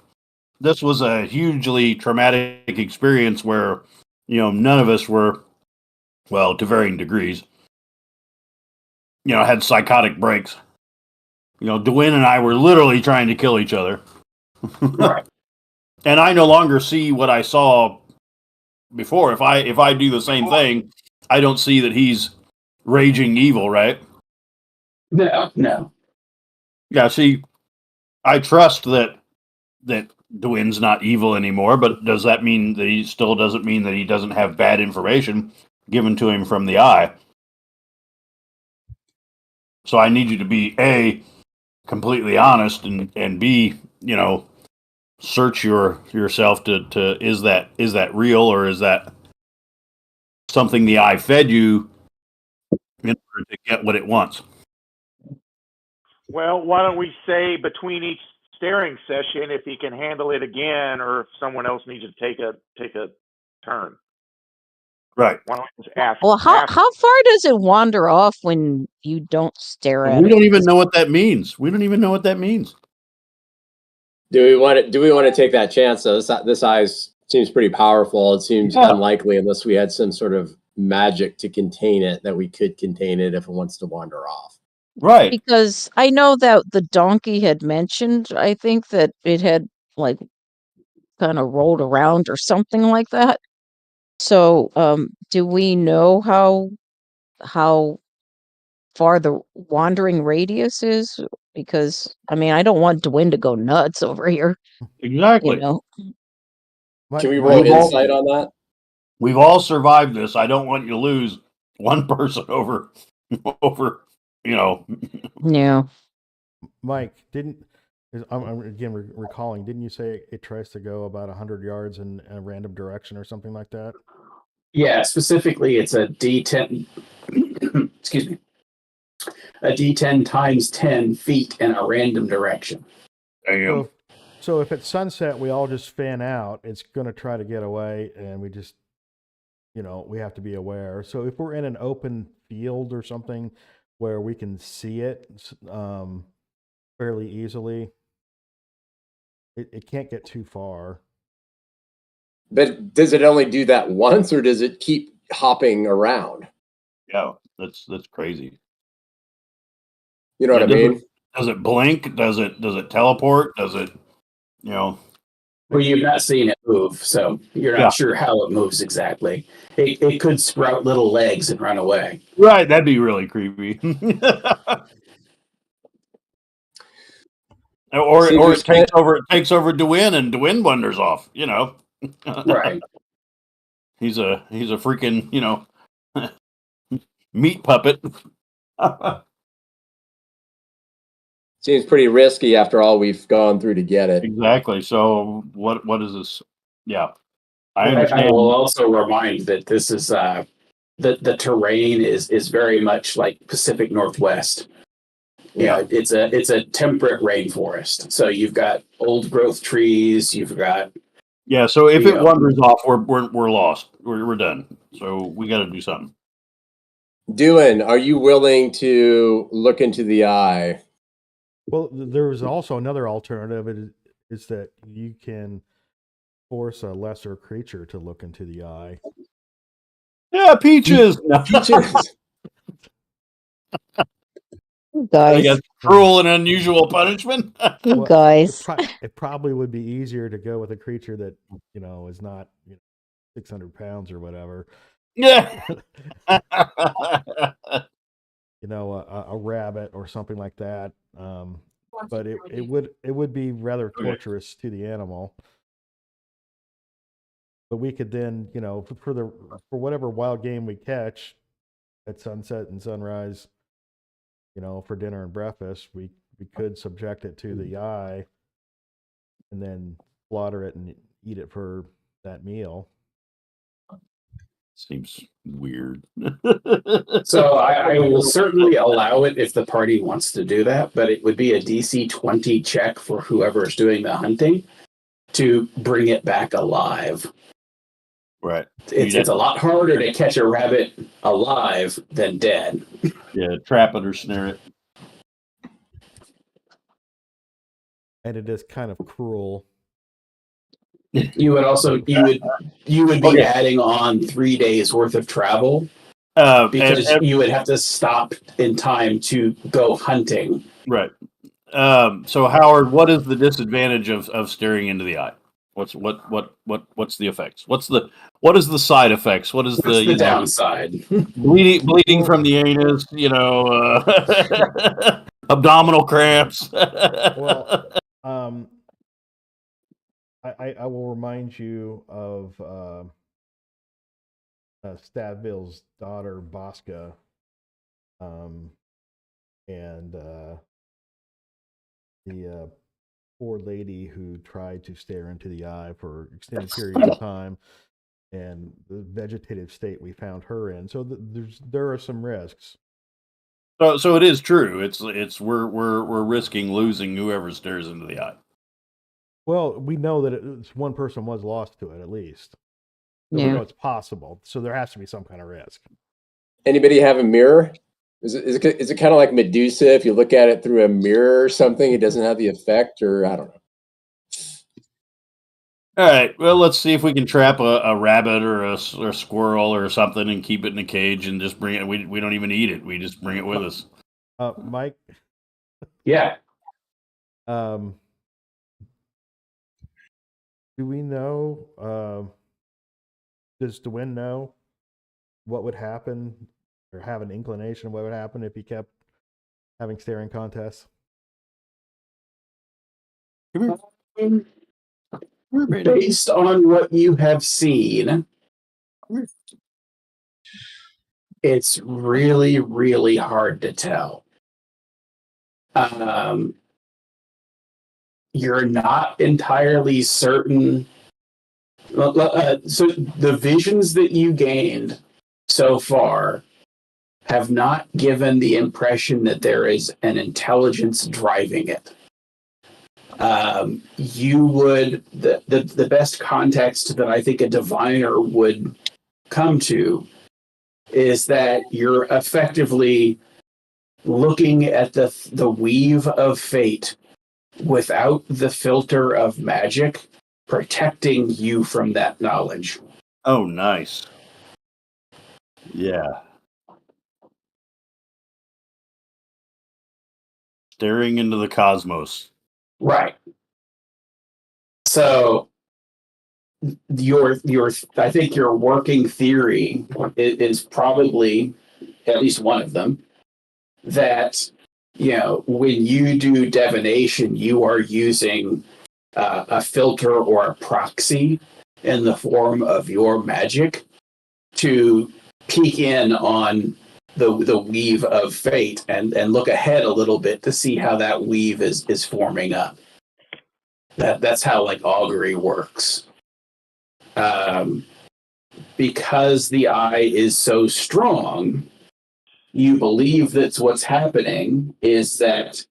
this was a hugely traumatic experience where none of us were, well, to varying degrees, had psychotic breaks. Dwayne and I were literally trying to kill each other. Right. And I no longer see what I saw before. If I do the same thing, I don't see that he's raging evil, right? No. Yeah, see, I trust that Dwayne's not evil anymore, but does that mean that he still doesn't mean that he doesn't have bad information given to him from the eye? So I need you to be A, completely honest, and B, search yourself to is that real, or is that something the eye fed you in order to get what it wants? Well, why don't we say between each staring session if he can handle it again, or if someone else needs to take a turn. Right. Why don't we just ask? Well, how ask- far does it wander off when you don't stare at We it? don't even know what that means. We don't even know what that means. Do we want to take that chance? Though this eye seems pretty powerful. It seems unlikely unless we had some sort of magic to contain it, that we could contain it if it wants to wander off. Right. Because I know that the donkey had mentioned, I think that it had like kind of rolled around or something like that. So, do we know how far the wandering radius is? Because I mean, I don't want Dwayne to go nuts over here. Exactly. Can we roll insight on that? We've all survived this. I don't want you to lose one person over. Yeah. Mike, I'm again recalling, didn't you say it tries to go about 100 yards in a random direction or something like that? Yeah, specifically, it's a D10. Excuse me. A D10 times 10 feet in a random direction. Damn. So if it's sunset, we all just fan out, it's going to try to get away, and we just, we have to be aware. So if we're in an open field or something where we can see it fairly easily, it can't get too far. But does it only do that once, or does it keep hopping around? Yeah, that's crazy. You know what I mean? Does it blink? Does it teleport? Does it, Well, you've not seen it move, so you're not sure how it moves exactly. It could sprout little legs and run away. Right, that'd be really creepy. Or See, or there's kind it takes over Dwyn, and Dwyn wanders off. Right. He's a freaking meat puppet. seems pretty risky after all we've gone through to get it. Exactly. So what is this? Yeah, I I understand. will also remind that this is the terrain is very much like Pacific Northwest. Yeah. It's a temperate rainforest. So you've got old growth trees. You've got Yeah. So if it Yeah. wanders off, we're lost. We're done. So we got to do something. Dewin, are you willing to look into the eye? Well, there's also another alternative. Is that you can force a lesser creature to look into the eye. Yeah, peaches. Peaches. You I guys, guess cruel and unusual punishment. you Well, guys. It probably would be easier to go with a creature that is not 600 pounds or whatever. Yeah. A rabbit or something like that. But it would be rather torturous to the animal. But we could then, for whatever wild game we catch at sunset and sunrise, for dinner and breakfast, we could subject it to the eye and then slaughter it and eat it for that meal. Seems weird. So I will certainly allow it if the party wants to do that, but it would be a DC 20 check for whoever's doing the hunting to bring it back alive. Right. It's a lot harder to catch a rabbit alive than dead. Yeah, trap it or snare it. And it is kind of cruel. You would be Okay. adding on 3 days worth of travel because you would have to stop in time to go hunting. Right. So Howard, what is the disadvantage of staring into the eye? What's the effects? What is the side effects? What is What's the downside? bleeding from the anus? Abdominal cramps. Well, I will remind you of Stavbill's daughter Bosca, and the poor lady who tried to stare into the eye for extended periods of time, and the vegetative state we found her in. So there are some risks. So it is true. It's we're risking losing whoever stares into the eye. Well, we know that one person was lost to it at least. So we Yeah. know it's possible. So there has to be some kind of risk. Anybody have a mirror? Is it kind of like Medusa? If you look at it through a mirror or something, it doesn't have the effect, or I don't know. All right. Well, let's see if we can trap a rabbit or a squirrel or something and keep it in a cage and just bring it. We don't even eat it. We just bring it with us. Mike? Yeah. Do we know, does Dwyn know what would happen or have an inclination of what would happen if he kept having staring contests? Based on what you have seen, it's really, really hard to tell. You're not entirely certain. So the visions that you gained so far have not given the impression that there is an intelligence driving it. You would the best context that I think a diviner would come to is that you're effectively looking at the weave of fate without the filter of magic protecting you from that knowledge. Oh, nice. Yeah. Staring into the cosmos. Right. So your I think your working theory is probably, at least one of them, that when you do divination, you are using a filter or a proxy in the form of your magic to peek in on the weave of fate and look ahead a little bit to see how that weave is forming up. That's how like augury works. Because the eye is so strong, you believe that what's happening is that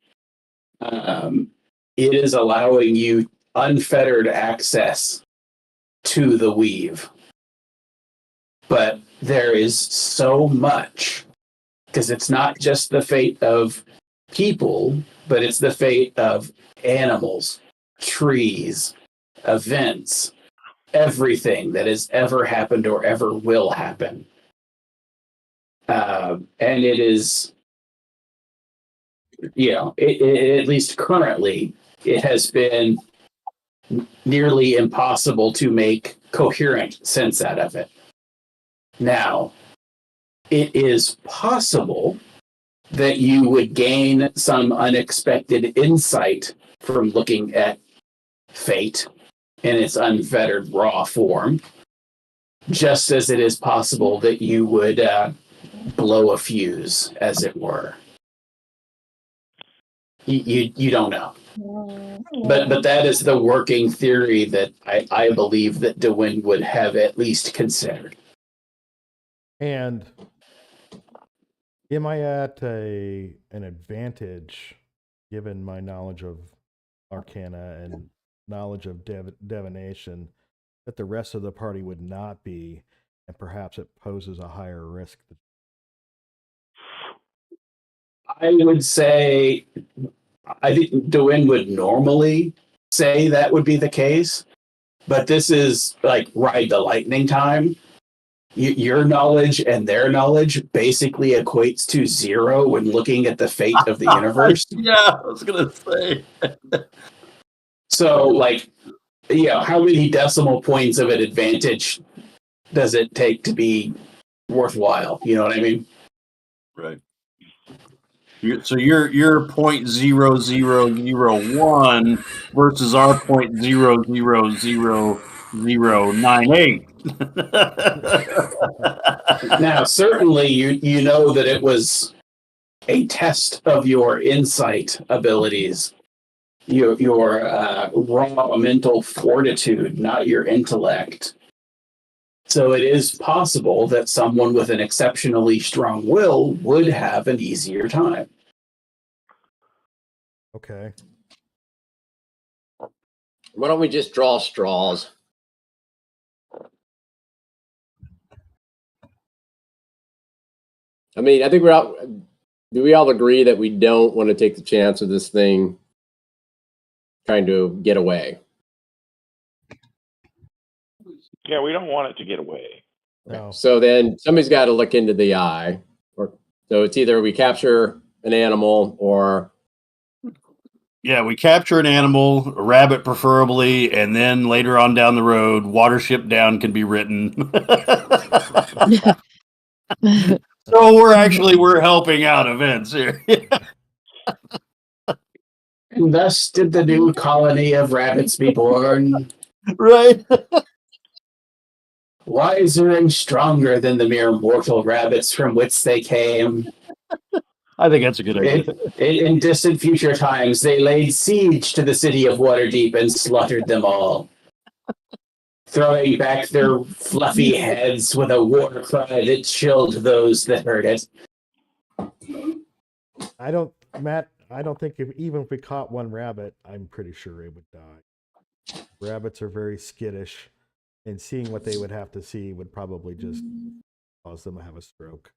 it is allowing you unfettered access to the weave. But there is so much, because it's not just the fate of people, but it's the fate of animals, trees, events, everything that has ever happened or ever will happen. And it is, at least currently, it has been nearly impossible to make coherent sense out of it. Now, it is possible that you would gain some unexpected insight from looking at fate in its unfettered raw form, just as it is possible that you would blow a fuse, as it were. You don't know. But that is the working theory that I believe that DeWind would have at least considered. And am I at an advantage, given my knowledge of Arcana and knowledge of divination, that the rest of the party would not be, and perhaps it poses a higher risk? I would say, I think DeWind would normally say that would be the case, but this is like ride the lightning time. Your knowledge and their knowledge basically equates to zero when looking at the fate of the universe. Yeah, I was gonna say. So, like, how many decimal points of an advantage does it take to be worthwhile? You know what I mean? Right. So you're 0.0001 versus our 0.000098. Now, certainly, you know that it was a test of your insight abilities, your raw mental fortitude, not your intellect. So it is possible that someone with an exceptionally strong will would have an easier time. Okay. Why don't we just draw straws? I mean, I think do we all agree that we don't want to take the chance of this thing trying to get away? Yeah, we don't want it to get away. No. So then somebody's got to look into the eye. So it's either we capture an animal or... Yeah, we capture an animal, a rabbit preferably, and then later on down the road, Watership Down can be written. So we're helping out events here. And thus did the new colony of rabbits be born, Right? wiser and stronger than the mere mortal rabbits from whence they came. I think that's a good idea. In distant future times, they laid siege to the city of Waterdeep and slaughtered them all, throwing back their fluffy heads with a war cry that chilled those that heard it. Matt, I don't think even if we caught one rabbit, I'm pretty sure it would die. Rabbits are very skittish, and seeing what they would have to see would probably just cause them to have a stroke.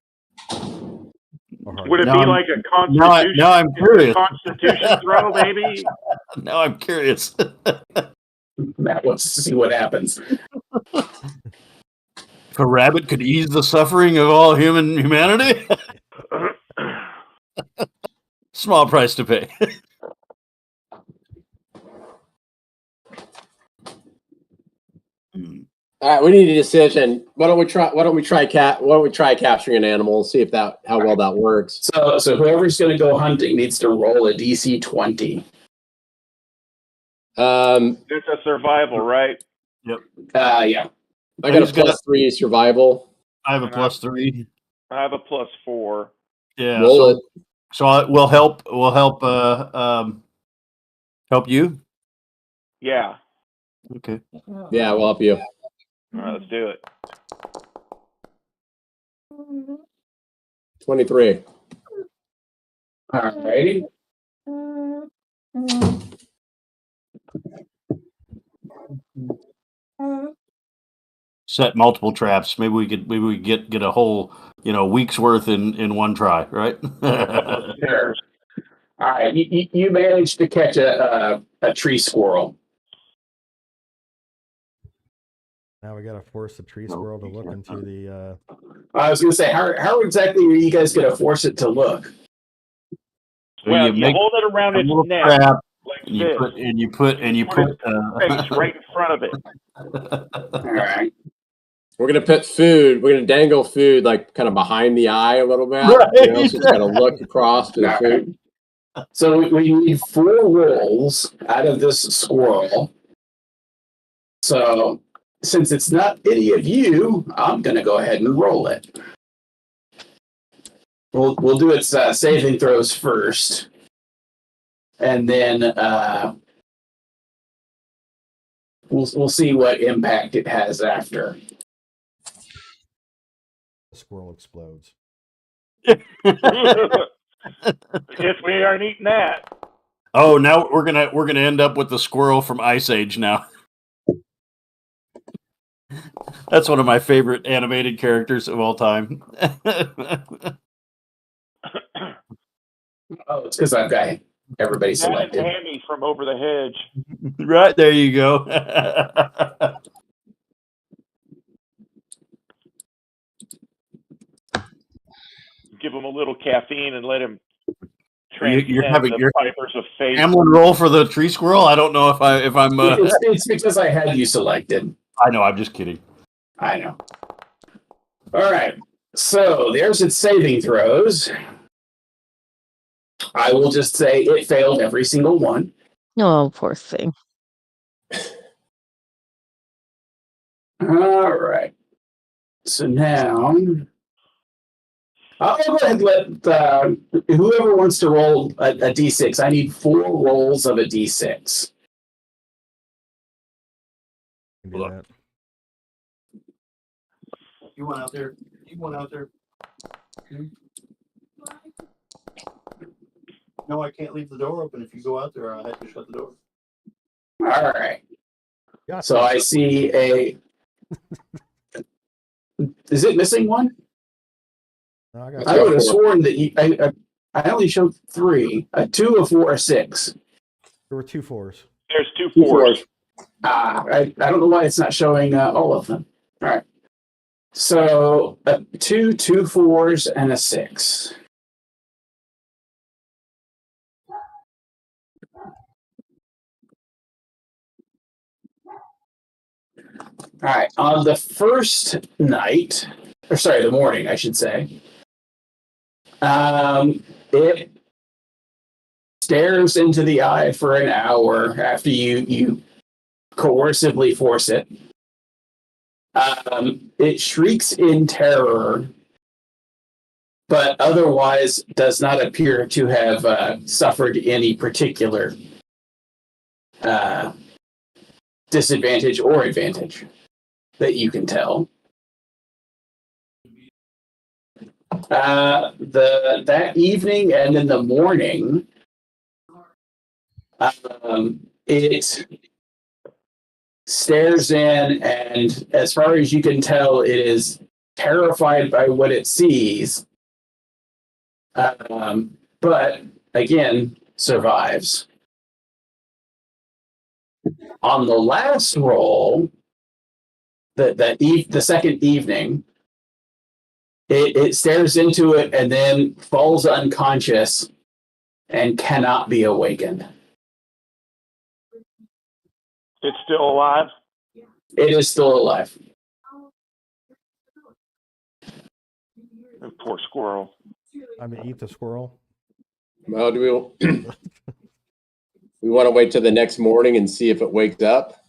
Would it Now be I'm- like a constitution? now I'm curious. Constitution throw, maybe? Now I'm curious. Matt wants to see what happens. If a rabbit could ease the suffering of all humanity, small price to pay. All right, we need a decision. Why don't we try capturing an animal and see if how well that works. So whoever's going to go hunting needs to roll a DC 20. It's a survival, right? Yeah. I got a +3 survival. I have a +3. I have a +4. Yeah. Roll it. So we'll help. We'll help. Help you. Yeah. Okay. Yeah, we'll help you. All right, let's do it. 23. All righty. Set multiple traps. Maybe we could get a whole week's worth in one try, right? Sure. All right. You managed to catch a tree squirrel. Now we got to force the tree squirrel to look into the. I was going to say, how exactly are you guys going to force it to look? Well, you hold it around its neck, trap, like and you this. put Face right in front of it. All right. We're gonna put food. We're gonna dangle food like kind of behind the eye a little bit. Right. So it's gotta look across to the food. So we need 4 rolls out of this squirrel. So since it's not any of you, I'm going to go ahead and roll it. We'll do its saving throws first, and then we'll see what impact it has after. The squirrel explodes. If we aren't eating that. Oh, now we're gonna end up with the squirrel from Ice Age now. That's one of my favorite animated characters of all time. Oh, it's because I've got everybody That is selected. Hammy from over the hedge. Right, there you go. Give him a little caffeine and let him You're transcend having the your fibers of fate. Hamlin roll for the tree squirrel. I don't know if I'm. It's because I had you selected. I know. I'm just kidding. I know. All right. So there's its saving throws. I will just say it failed every single one. Oh, poor thing. All right. So now I'll go ahead and let whoever wants to roll a d6. I need 4 rolls of a d6. Can do that. You went out there. No, I can't leave the door open. If you go out there, I have to shut the door. All right. Yeah. So I see a. Is it missing one? No, I got I would have sworn that I only showed 3. A 2, a 4, a 6. There were 2 4s. There's 2 4s. I don't know why it's not showing all of them. All right. So 2 4s, and a 6. All right. On the first night, or sorry, the morning, I should say, it stares into the eye for an hour after you coercively force it. It shrieks in terror, but otherwise does not appear to have suffered any particular disadvantage or advantage that you can tell. That evening and in the morning, it stares in, and as far as you can tell, it is terrified by what it sees. But again, survives. On the last roll, the second evening, it stares into it and then falls unconscious and cannot be awakened. It's still alive? It is still alive. Poor squirrel. I'm gonna eat the squirrel. Well, do we want to wait till the next morning and see if it wakes up?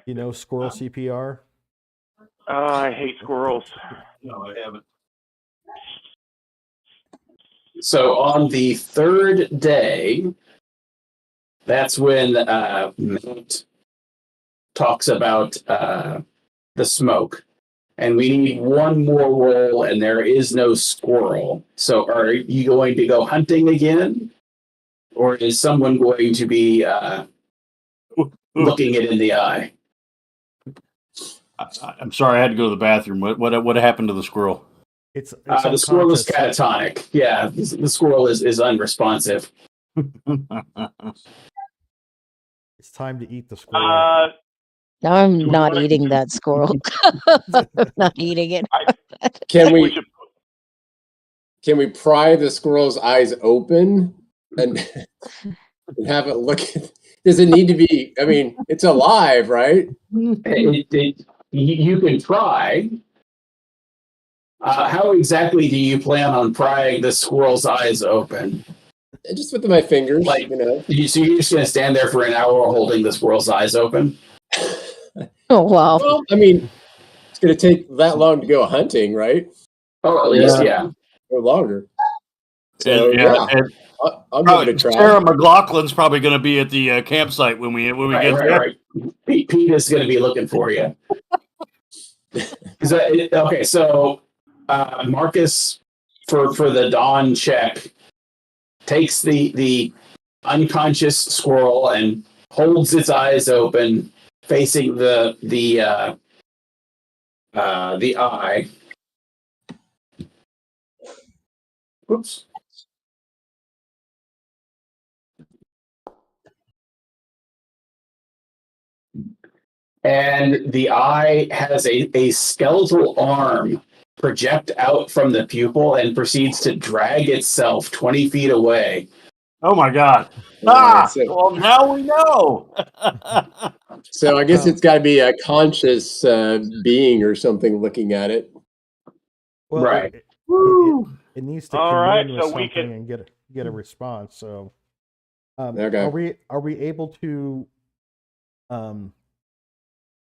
You know squirrel CPR? Oh, I hate squirrels. No, I haven't. So on the third day, that's when Matt talks about the smoke. And we need one more roll, and there is no squirrel. So are you going to go hunting again? Or is someone going to be looking it in the eye? I'm sorry, I had to go to the bathroom. What happened to the squirrel? It's The squirrel is unconscious. catatonic. Yeah, the squirrel is unresponsive. It's time to eat the squirrel. I'm Do we not wanna- eating that squirrel. I'm not eating it. Can we we should can we pry the squirrel's eyes open and have it look? Does it need to be? I mean, it's alive, right? You can try. How exactly do you plan on prying the squirrel's eyes open? Just with my fingers, Like- you know. So you're just going to stand there for an hour holding the squirrel's eyes open? Oh, wow. Well, I mean, it's going to take that long to go hunting, right? Oh, at least, yeah. Or longer. So And, yeah, and I'll give it a try. Sarah McLaughlin's probably going to be at the campsite when we get there. Right. Pete is going to be looking for you. Okay, so Marcus, for the dawn check, takes the unconscious squirrel and holds its eyes open, facing the eye. Oops. And the eye has a skeletal arm project out from the pupil and proceeds to drag itself 20 feet away. Oh my God! So, Well, now we know. so I guess it's got to be a conscious being or something looking at it. Well, Right. it needs to All commune right, with so we something can- and get a response. So, Okay. are we able to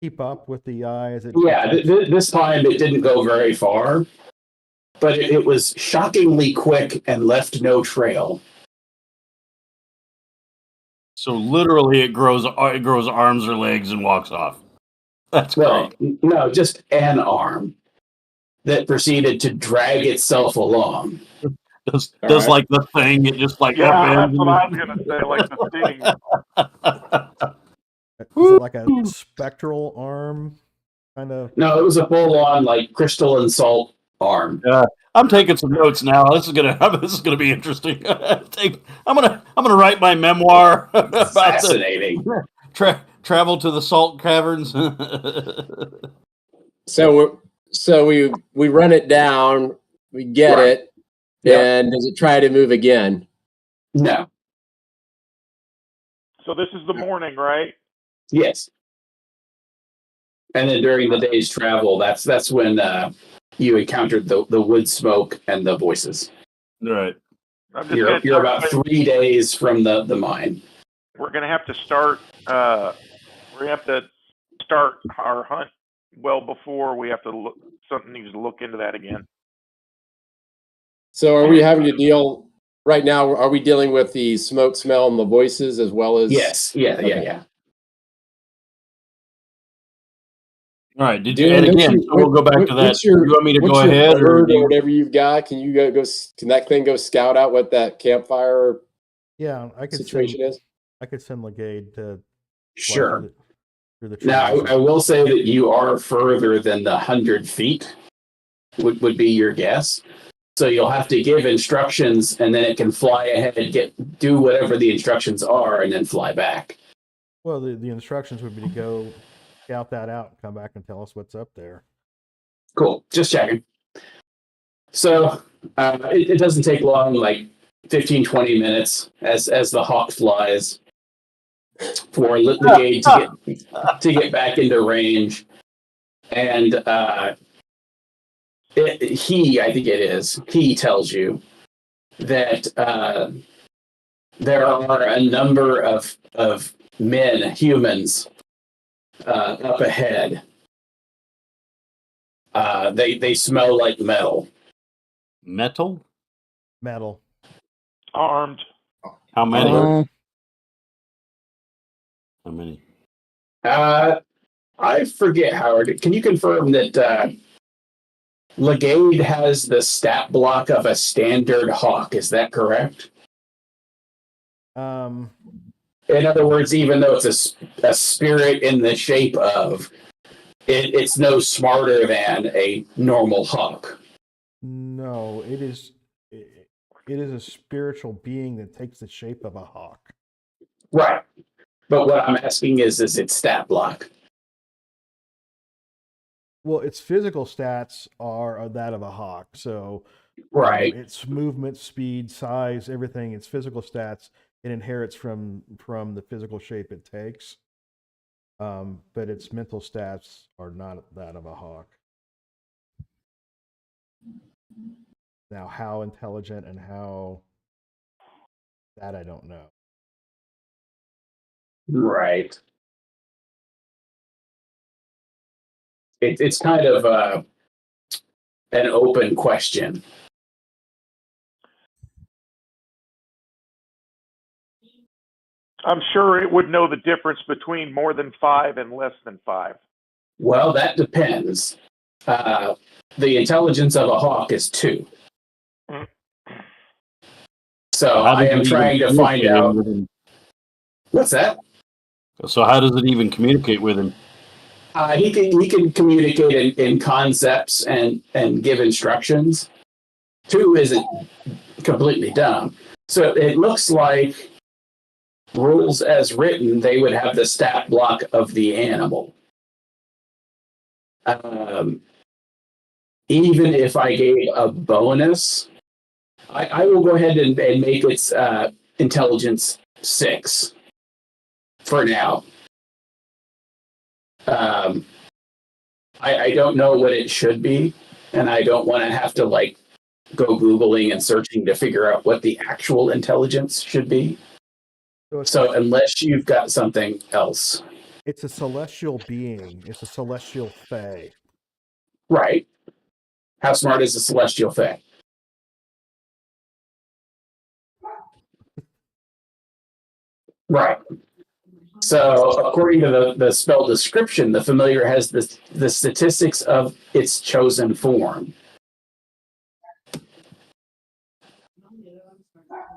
keep up with the eye as it? Yeah, this time it didn't go very far, but it was shockingly quick and left no trail. So literally, it grows arms or legs and walks off. That's Well, great. no, just an arm that proceeded to drag itself along. Does right. like the thing? It just like Yeah, upends that's what I was gonna say. Like the thing. Is it like a spectral arm, kind of? No, it was a full-on like crystal and salt arm. I'm taking some notes now. This is gonna be interesting. I'm gonna write my memoir about the Fascinating. travel to the salt caverns. So we run it down, we get Right. it, Yep. and does it try to move again? No. So this is the morning, right? Yes. And then during the day's travel, that's when you encountered the wood smoke and the voices. Right. I'm just You're gonna about 3 days from the mine. We're gonna have to start. We're gonna have to start our hunt well before we have to look. Something needs to look into that again. So are we having to deal right now? Are we dealing with the smoke smell and the voices as well as? Yes. Yeah. Okay. Yeah. All right. Did Dan, you? And don't again, you- so we'll go back to that. what's your- You want me to what's go your ahead, or bird do you, whatever you've got? Can you go? Can that thing go scout out what that campfire Yeah, I could situation is? I could send Legade to fly Sure. through the Now, trees. I will say that you are further than the 100 feet, would be your guess. So you'll have to give instructions, and then it can fly ahead and do whatever the instructions are, and then fly back. Well, the instructions would be to go scout that out and come back and tell us what's up there. Cool. Just checking. So it doesn't take long, like 15, 20 minutes as the hawk flies for the gate to get back into range. And he tells you that there are a number of humans up ahead. They smell like metal. Metal? Metal. Armed. How many? Oh, How many? I forget, Howard. Can you confirm that Legade has the stat block of a standard hawk? Is that correct? Um, In other words, even though it's a spirit in the shape of, it's no smarter than a normal hawk. no, it is a spiritual being that takes the shape of a hawk. Right. But what I'm asking is its stat block? Well, its physical stats are that of a hawk. So, Right. its movement, speed, size, everything. Its physical stats it inherits from the physical shape it takes. But its mental stats are not that of a hawk. Now, how intelligent and how that I don't know. Right. It's kind of an open question. I'm sure it would know the difference between more than 5 and less than 5. Well, that depends. The intelligence of a hawk is 2. So How I does am it trying even to find communicate out. with him? What's that? So how does it even communicate with him? He can communicate in concepts and give instructions. 2 isn't completely dumb. So it looks like rules as written, they would have the stat block of the animal. Even if I gave a bonus, I will go ahead and make its intelligence 6 for now. I don't know what it should be, and I don't want to have to like go Googling and searching to figure out what the actual intelligence should be. So unless you've got something else. It's a celestial being. It's a celestial fae. Right. How smart is a celestial fae? Right. So according to the spell description, the familiar has the statistics of its chosen form.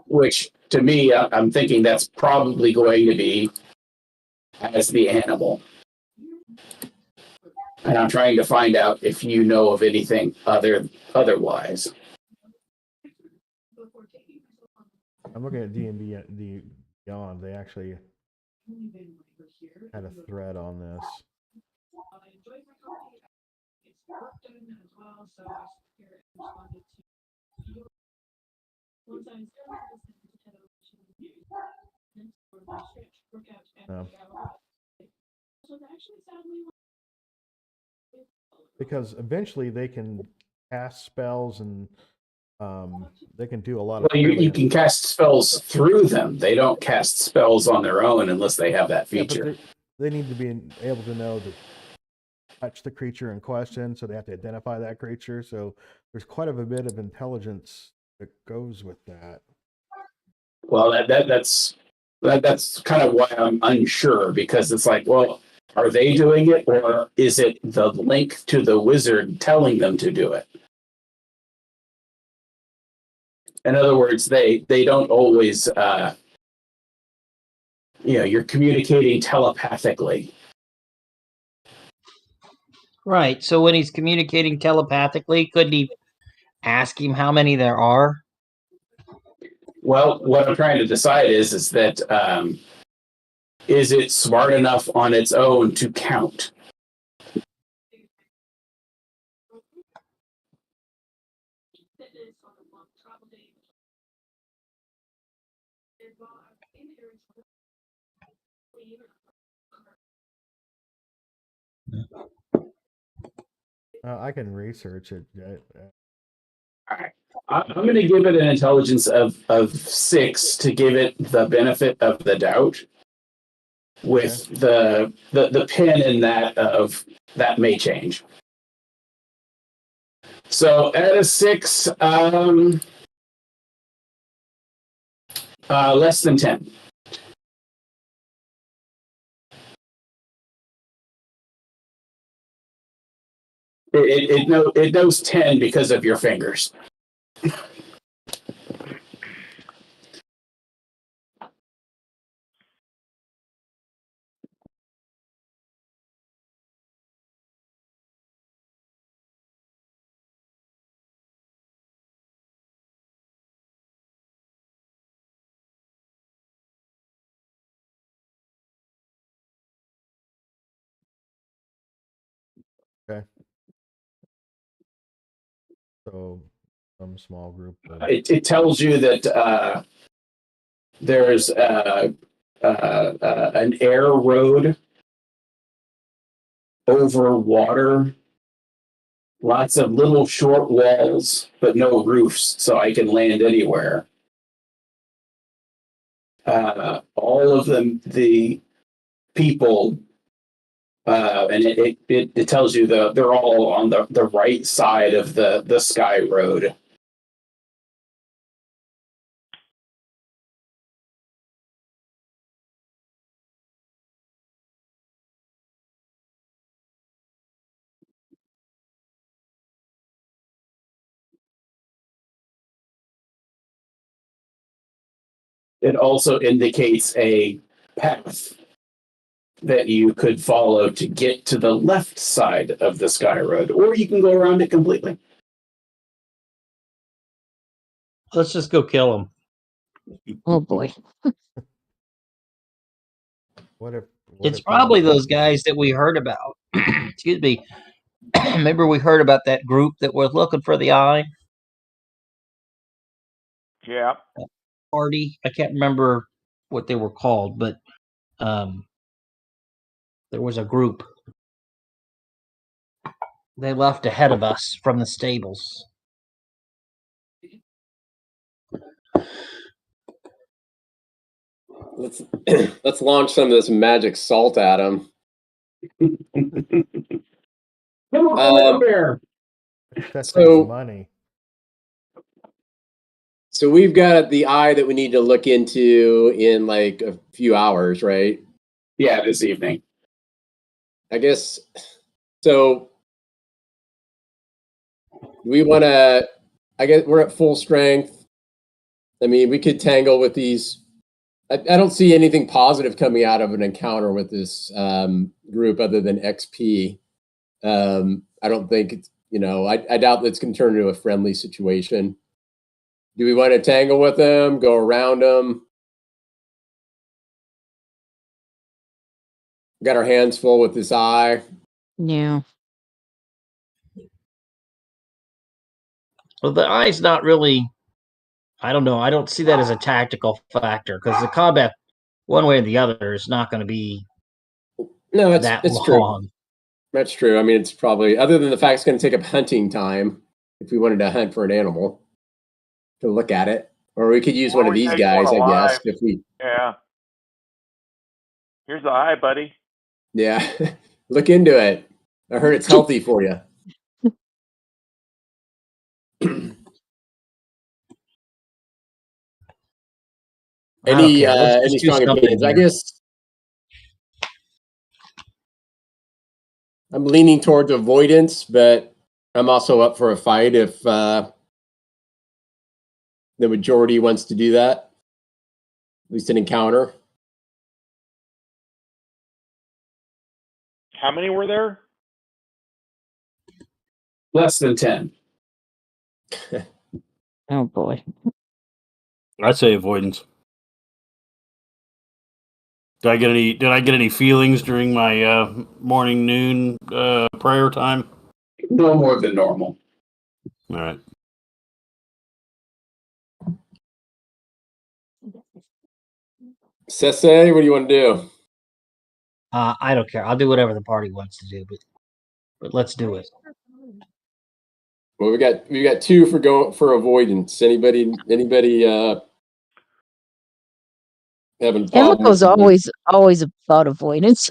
Which to me, I'm thinking that's probably going to be as the animal. And I'm trying to find out if you know of anything otherwise. I'm looking at D&D Beyond. They actually had a thread on this. Because eventually they can cast spells and they can do a lot of. Well, you can cast spells through them. They don't cast spells on their own unless they have that feature. Yeah, but they need to be able to know to touch the creature in question, so they have to identify that creature. So there's quite a bit of intelligence that goes with that. Well, that's kind of why I'm unsure, because it's like, well, are they doing it, or is it the link to the wizard telling them to do it? In other words, they don't always, you're communicating telepathically. Right. So when he's communicating telepathically, couldn't he ask him how many there are? Well, what I'm trying to decide is that is it smart enough on its own to count? I can research it. I'm going to give it an intelligence of 6 to give it the benefit of the doubt. With the pin in that of that may change. So at a 6, less than 10. It knows 10 because of your fingers. Okay. So some small group. It tells you that there's an air road over water, lots of little short walls, but no roofs, so I can land anywhere. All of them, the people, and it tells you they're all on the right side of the sky road. It also indicates a path that you could follow to get to the left side of the sky road, or you can go around it completely. Let's just go kill him. Oh boy. What if It's probably those guys that we heard about. Excuse me. Remember we heard about that group that was looking for the eye? Yeah. Party. I can't remember what they were called, but there was a group. They left ahead of us from the stables. Let's launch some of this magic salt at them. Come on, bear. That So- takes money. So we've got the eye that we need to look into in like a few hours, right? Yeah, this evening. I guess. So we want to. I guess we're at full strength. I mean, we could tangle with these. I don't see anything positive coming out of an encounter with this group other than XP. I don't think it's, I doubt that's going to turn into a friendly situation. Do we want to tangle with them, go around them? Got our hands full with this eye. Yeah. Well, the eye's not really. I don't know. I don't see that as a tactical factor because the combat, one way or the other, is not going to be No, that that's true. long. That's true. I mean, it's probably, other than the fact it's going to take up hunting time if we wanted to hunt for an animal to look at it. Or we could use Or one of we these take guys, one I guess. alive. If we, Yeah. Here's the eye, buddy. yeah, look into it. I heard it's healthy for you. Any Let's do strong something opinions? I here. guess I'm leaning towards avoidance, but I'm also up for a fight if the majority wants to do that. At least an encounter. How many were there? Less than 10. Oh boy. I'd say avoidance. Did I get any feelings during my morning noon prayer time? No more than normal. All right. Sese, what do you want to do? I don't care. I'll do whatever the party wants to do, but let's do it. Well, we got 2 for avoidance. Anybody having a problem Emiko's with always about avoidance.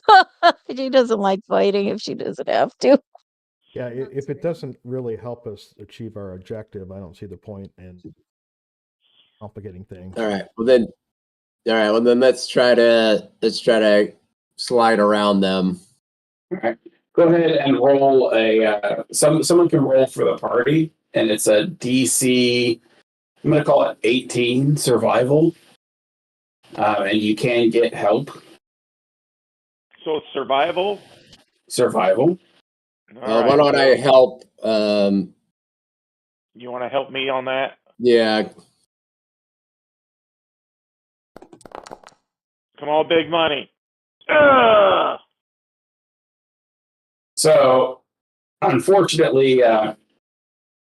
She doesn't like fighting if she doesn't have to. Yeah, if it doesn't really help us achieve our objective, I don't see the point in complicating things. All right. Well then let's try to slide around them. All right. Go ahead and roll a. Someone can roll for the party, and it's a DC. I'm going to call it 18 survival, and you can get help. So it's survival. Survival. All Why right, don't I so help? you want to help me on that? Yeah. Come on, big money. Ugh! So, unfortunately,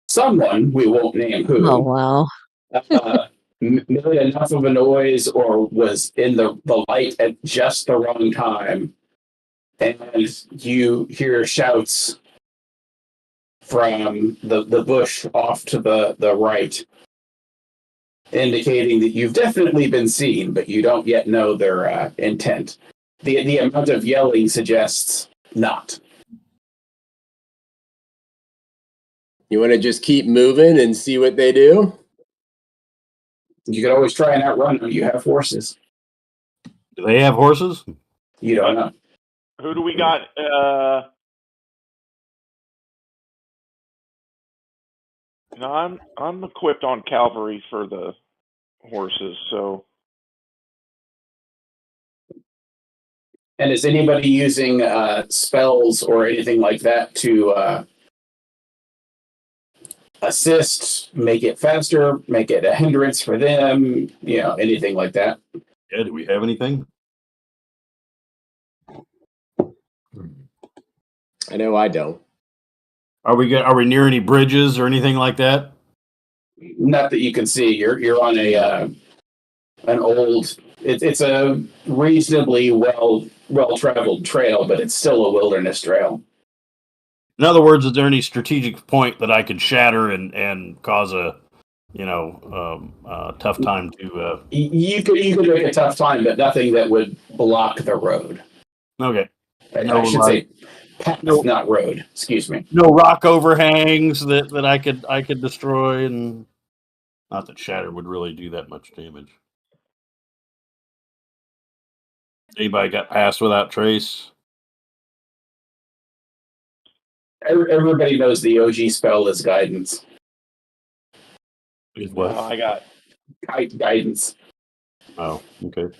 someone we won't name who. Oh wow. Made enough of a noise or was in the light at just the wrong time. And you hear shouts from the bush off to the right, indicating that you've definitely been seen, but you don't yet know their intent. The amount of yelling suggests not. You want to just keep moving and see what they do? You could always try and outrun them. You have horses. Do they have horses? You don't know. Who do we got? No, I'm equipped on cavalry for the horses, so And is anybody using spells or anything like that to assist, make it faster, make it a hindrance for them, anything like that? Yeah, do we have anything? I know I don't. Are we near any bridges or anything like that? Not that you can see. You're on an old. It's a reasonably well traveled trail, but it's still a wilderness trail. In other words, is there any strategic point that I could shatter and cause a tough time to? You could make a tough time, but nothing that would block the road. Okay. I should say path, not road. Excuse me. No rock overhangs that I could destroy, and not that shatter would really do that much damage. Anybody got past without trace? Everybody knows the OG spell is guidance. Is what? I got. Guidance. Oh, okay.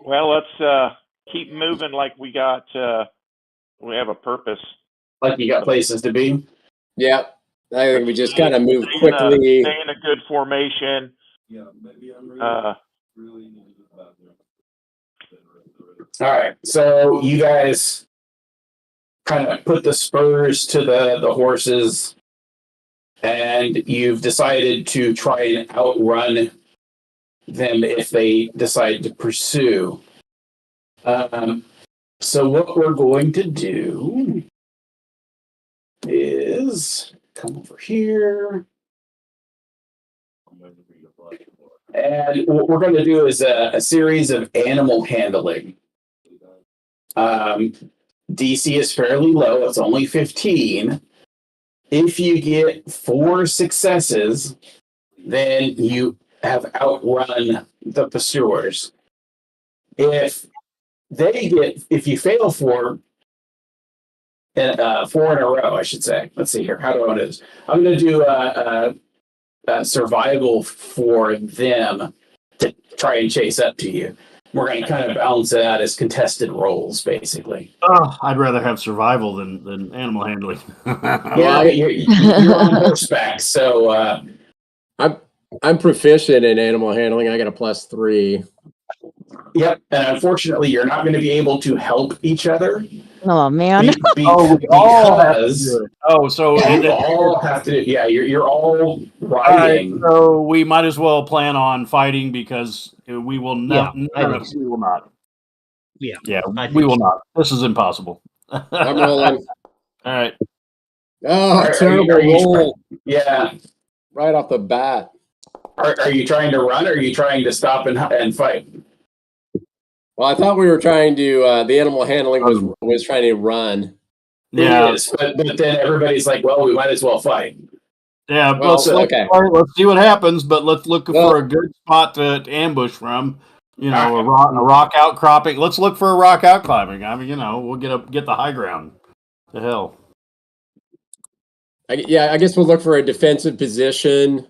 Well, let's keep moving like we got. We have a purpose. Like you got places to be. Yeah. I think we just kind of move Stay quickly. in a good formation. Yeah, maybe I'm really all right, so you guys kind of put the spurs to the horses, and you've decided to try and outrun them if they decide to pursue. So what we're going to do is come over here. And what we're going to do is a series of animal handling. DC is fairly low. It's only 15. If you get 4 successes, then you have outrun the pursuers. If you fail 4 in a row, I should say. Let's see here. How do I want to do this? I'm going to do a survival for them to try and chase up to you. We're going to kind of balance it out as contested roles, basically. Oh, I'd rather have survival than animal handling. Yeah, you're on horseback, so I'm proficient in animal handling. I got a +3. Yep, and unfortunately, you're not going to be able to help each other. Oh man. we all have to do it. Oh, so you all have to. Yeah, you're all right, riding. so we might as well plan on fighting because we will not. Yeah, None of us will not. Yeah, I we think will so. not. This is impossible. I'm rolling. All right. Oh, Are terrible you roll yeah. right off the bat. Are you trying to run or are you trying to stop and fight? Well, I thought we were trying to. The animal handling was trying to run. Yeah. It is, but then everybody's like, well, we might as well fight. Yeah. Well, let's see what happens, but let's look for a good spot to ambush from. You know, a rock outcropping. Let's look for a rock outcropping. I mean, we'll get the high ground. The hell. I guess we'll look for a defensive position.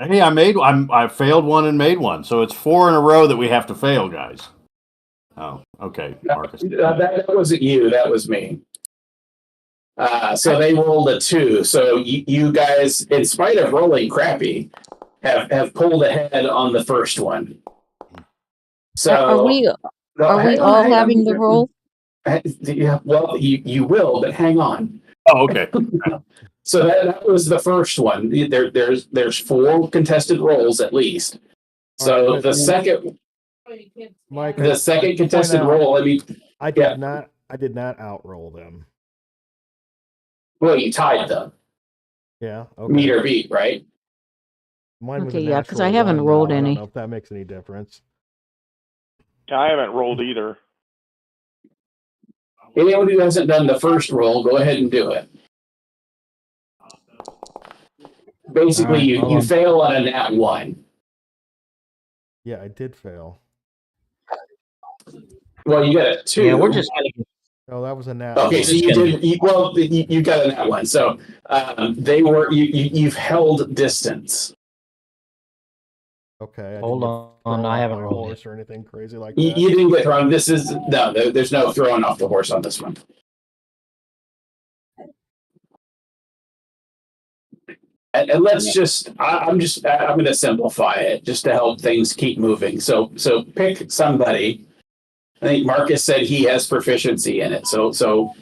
Hey, I failed one and made one, so it's 4 in a row that we have to fail, guys. Oh, okay, Marcus. That wasn't you. That was me. So they rolled a 2. So you guys, in spite of rolling crappy, have pulled ahead on the first one. So Are we all having the roll? Yeah, well, you will, but hang on. Oh, okay. So that was the first one. There's 4 contested rolls at least. So Right, the second Mike, the second contested out, roll, I did not outroll them. well, you tied them. Yeah. Okay. Meet or beat, right? Mine was Okay, a yeah, because I natural haven't one rolled now. I any. don't know if that makes any difference. I haven't rolled either. Anyone who hasn't done the first roll, go ahead and do it. Basically, you fail on a nat 1. Yeah, I did fail. Well, you got a 2. Yeah, we're just gonna. Oh, that was a nat. Okay, one. so you did. You got a nat 1. So they were you've held distance. Okay. I Hold didn't get on, thrown I off haven't my rolled horse or anything crazy like You, that. you didn't get thrown. This is no. There's no throwing off the horse on this one. And let's just. I'm going to simplify it just to help things keep moving. So pick somebody. I think Marcus said he has proficiency in it. So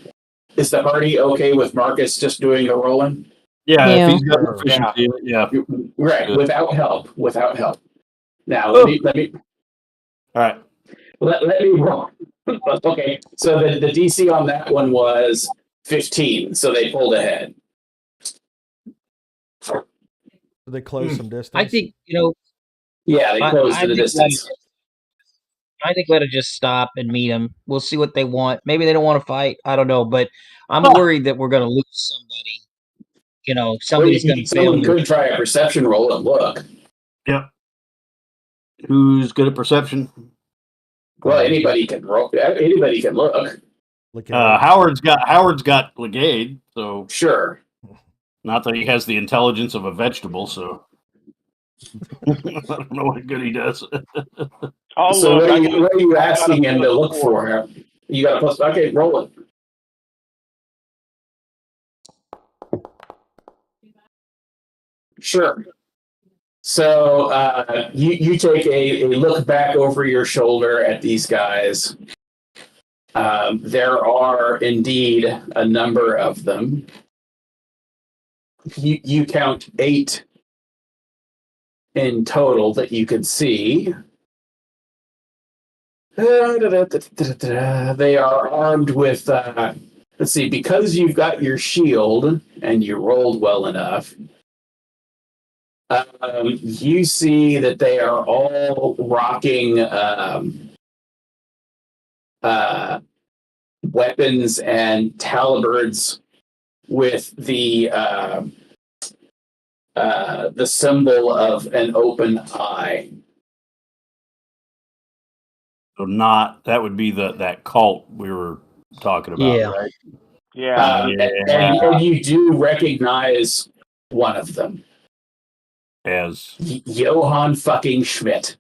is the party okay with Marcus just doing the rolling? Yeah, Yeah. if he's got Sure. proficiency, yeah. Right, Good. without help. Now let me All right. let me roll. Okay, so the DC on that one was 15, so they pulled ahead. Did they close some distance? I think Yeah, they closed to the distance. I think let it just stop and meet them. We'll see what they want. Maybe they don't want to fight. I don't know, but I'm worried that we're going to lose somebody. Somebody's going to fail. Someone could try a perception roll and look. Yep. Who's good at perception? Well, anybody can roll. Anybody can look. Howard's got Legade, so Sure. not that he has the intelligence of a vegetable, so I don't know what good he does. So what are you asking him to look for? You got a plus. Okay, roll it. Sure. So you take a look back over your shoulder at these guys. There are indeed a number of them. You count 8 in total that you could see. They are armed with, let's see, because you've got your shield and you rolled well enough, you see that they are all rocking weapons and talabards with the symbol of an open eye. So that would be that cult we were talking about, Yeah. right? Yeah. And you do recognize one of them. As Johann fucking Schmidt.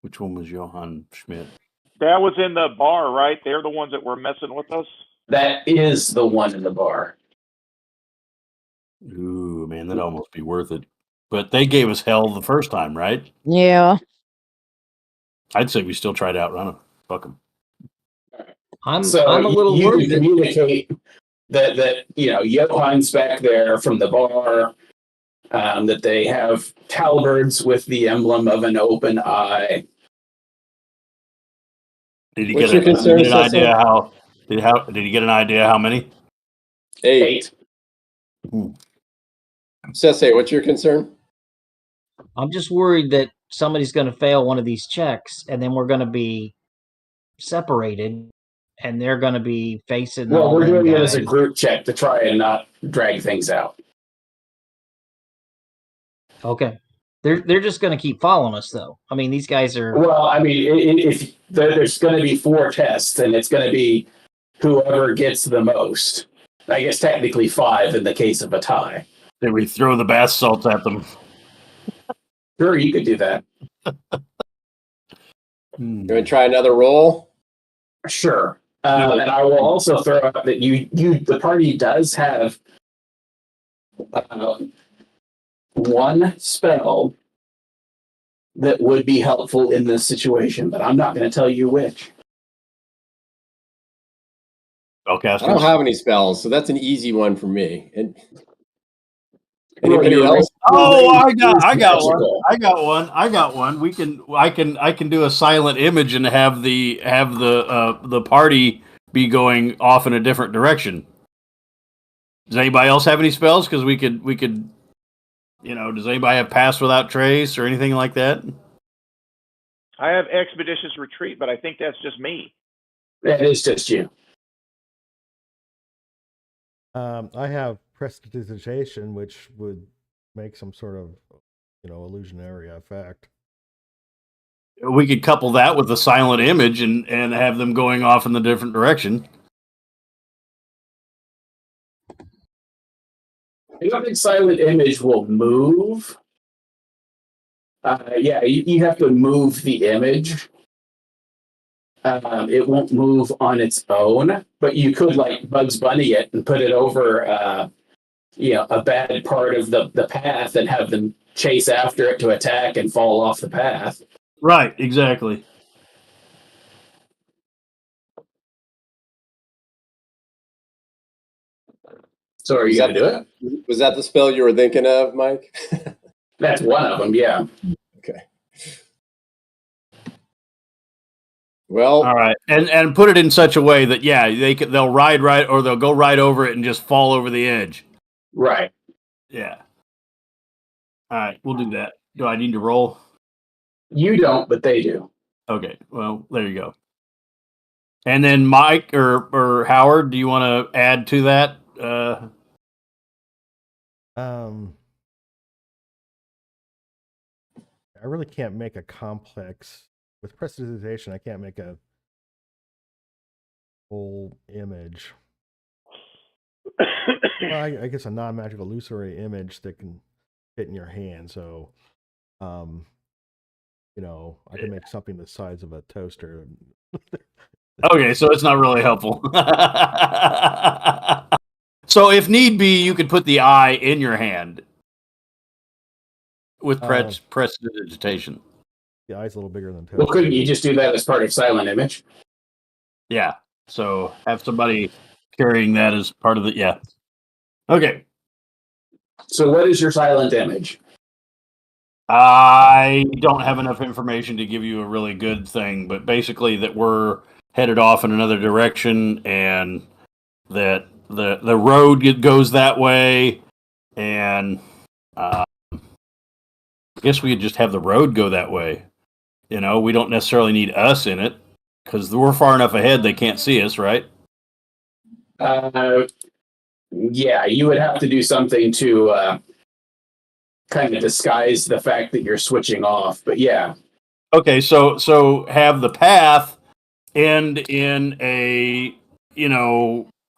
which one was Johann Schmidt? That was in the bar, right? They're the ones that were messing with us. That is the one in the bar. Ooh, man, that'd almost be worth it. But they gave us hell the first time, right? Yeah. I'd say we still try to outrun them. Fuck them. I'm a little you worried. can communicate that Johann's back there from the bar. That they have talabards with the emblem of an open eye. Did he What's get your concern, an idea Cecil? how? Did he get an idea how many? 8. Sese, what's your concern? I'm just worried that somebody's going to fail one of these checks, and then we're going to be separated, and they're going to be facing Well, all we're them doing it as a guys. group check to try and not drag things out. Okay, they're just going to keep following us, though. I mean, these guys are. Well, I mean, if there's going to be 4 tests, and it's going to be whoever gets the most. I guess technically 5 in the case of a tie. Did we throw the bath salts at them? Sure, you could do that. You want to try another roll? Sure. And I will also throw out that the party does have one spell that would be helpful in this situation, but I'm not going to tell you which. Spellcasters. I don't have any spells, so that's an easy one for me. And Well, anybody you're else? Oh, I got magical. one. I got one. I can do a silent image and have the party be going off in a different direction. Does anybody else have any spells? Because we could, does anybody have pass without trace or anything like that? I have expeditious retreat, but I think that's just me. That is just you. I have prestidigitation, which would make some sort of, illusionary effect. We could couple that with a silent image and have them going off in the different direction. I don't think silent image will move. Yeah, you have to move the image. It won't move on its own, but you could like Bugs Bunny it and put it over, a bad part of the path and have them chase after it to attack and fall off the path. Right, exactly. So are you going to do it? Was that the spell you were thinking of, Mike? That's one of them, yeah. Okay. Well, all right, and put it in such a way that they'll ride right or they'll go right over it and just fall over the edge. Right. Yeah. All right, we'll do that. Do I need to roll? You don't, but they do. Okay, well, there you go. And then Mike or Howard, do you want to add to that? I really can't make a complex with prestidigitation. I can't make a whole image. Well, I guess a non-magical illusory image that can fit in your hand. So, I can make something the size of a toaster. Okay, so it's not really helpful. So if need be, you could put the eye in your hand with prestidigitation. The eye's a little bigger than toaster. Well, couldn't you just do that as part of silent image? Yeah. So have somebody carrying that as part of the Okay. So what is your silent image? I don't have enough information to give you a really good thing, but basically that we're headed off in another direction and that the road goes that way, and I guess we could just have the road go that way. We don't necessarily need us in it because we're far enough ahead they can't see us, right? Yeah, you would have to do something to kind of disguise the fact that you're switching off, but yeah. Okay, so have the path end in a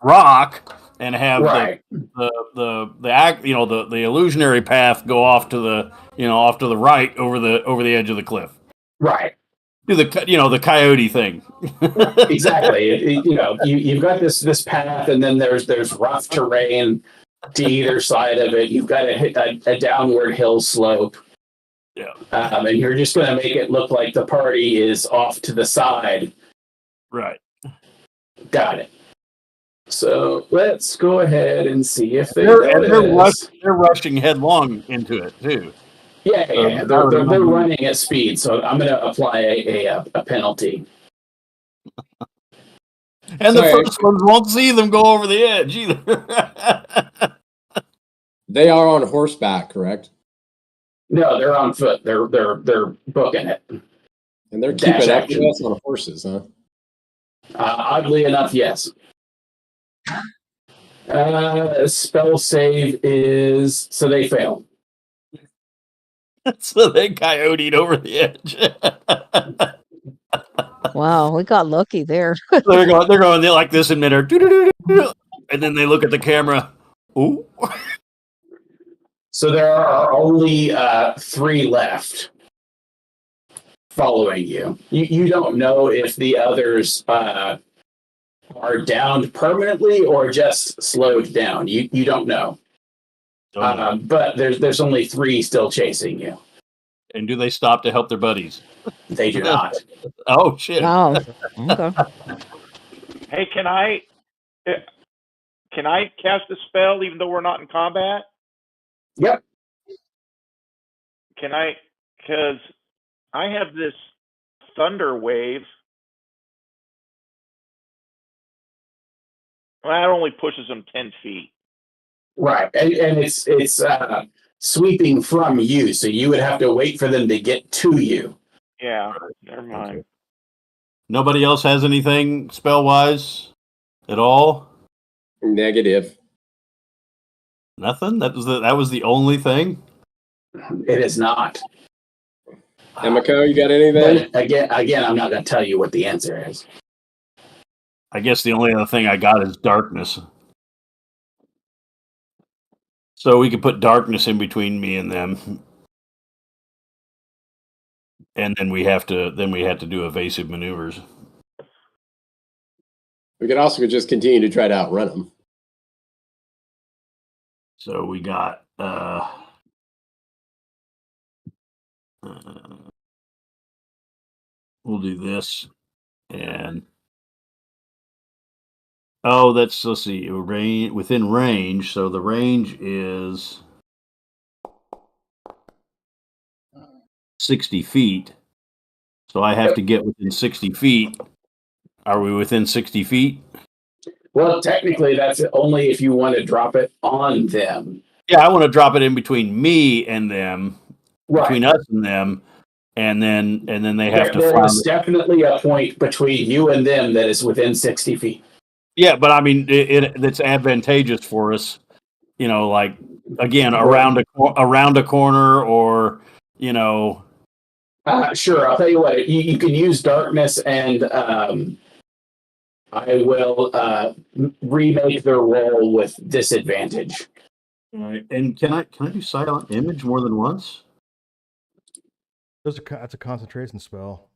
rock and have right. the illusionary path go off to the right over the edge of the cliff. Right. Do the coyote thing. Exactly. You've got this path, and then there's rough terrain to either side of it. You've got a downward hill slope. Yeah. And you're just going to make it look like the party is off to the side. Right. Got it. So let's go ahead and see if they're rushing headlong into it too. Yeah. They're running at speed, so I'm going to apply a penalty. And Sorry. the first ones won't see them go over the edge either. They are on horseback, correct? No, they're on foot. They're booking it. And they're Dash keeping up action. with us on horses, huh? Oddly enough, yes. Spell save is so they fail. So they coyoted over the edge. Wow, we got lucky there. they're going like this in midair, and then they look at the camera. Ooh. So there are only 3 left following you. You don't know if the others are downed permanently or just slowed down. You don't know. But there's only 3 still chasing you. And do they stop to help their buddies? They do not. Oh shit! Oh, okay. Hey, can I cast a spell even though we're not in combat? Yep. Can I? Because I have this thunder wave. Well, that only pushes them 10 feet. Right, and it's sweeping from you, so you would have to wait for them to get to you. Yeah, never mind. Okay. Nobody else has anything spell wise at all. Negative. Nothing. That was the only thing. It is not. Emiko, you got anything? But again, I'm not going to tell you what the answer is. I guess the only other thing I got is darkness. So we could put darkness in between me and them. And then we have to do evasive maneuvers. We could also just continue to try to outrun them. So we got we'll do this and let's see, within range. So the range is 60 feet. So I have to get within 60 feet. Are we within 60 feet? Well, technically, that's only if you want to drop it on them. Yeah, I want to drop it in between me and them, between Right. us and them, and then they have to There find is definitely a point between you and them that is within 60 feet. Yeah, but I mean, it's advantageous for us, like again around a corner, or Sure, I'll tell you what. You can use darkness, and I will remake their roll with disadvantage. Right. And can I do silent image more than once? That's a concentration spell.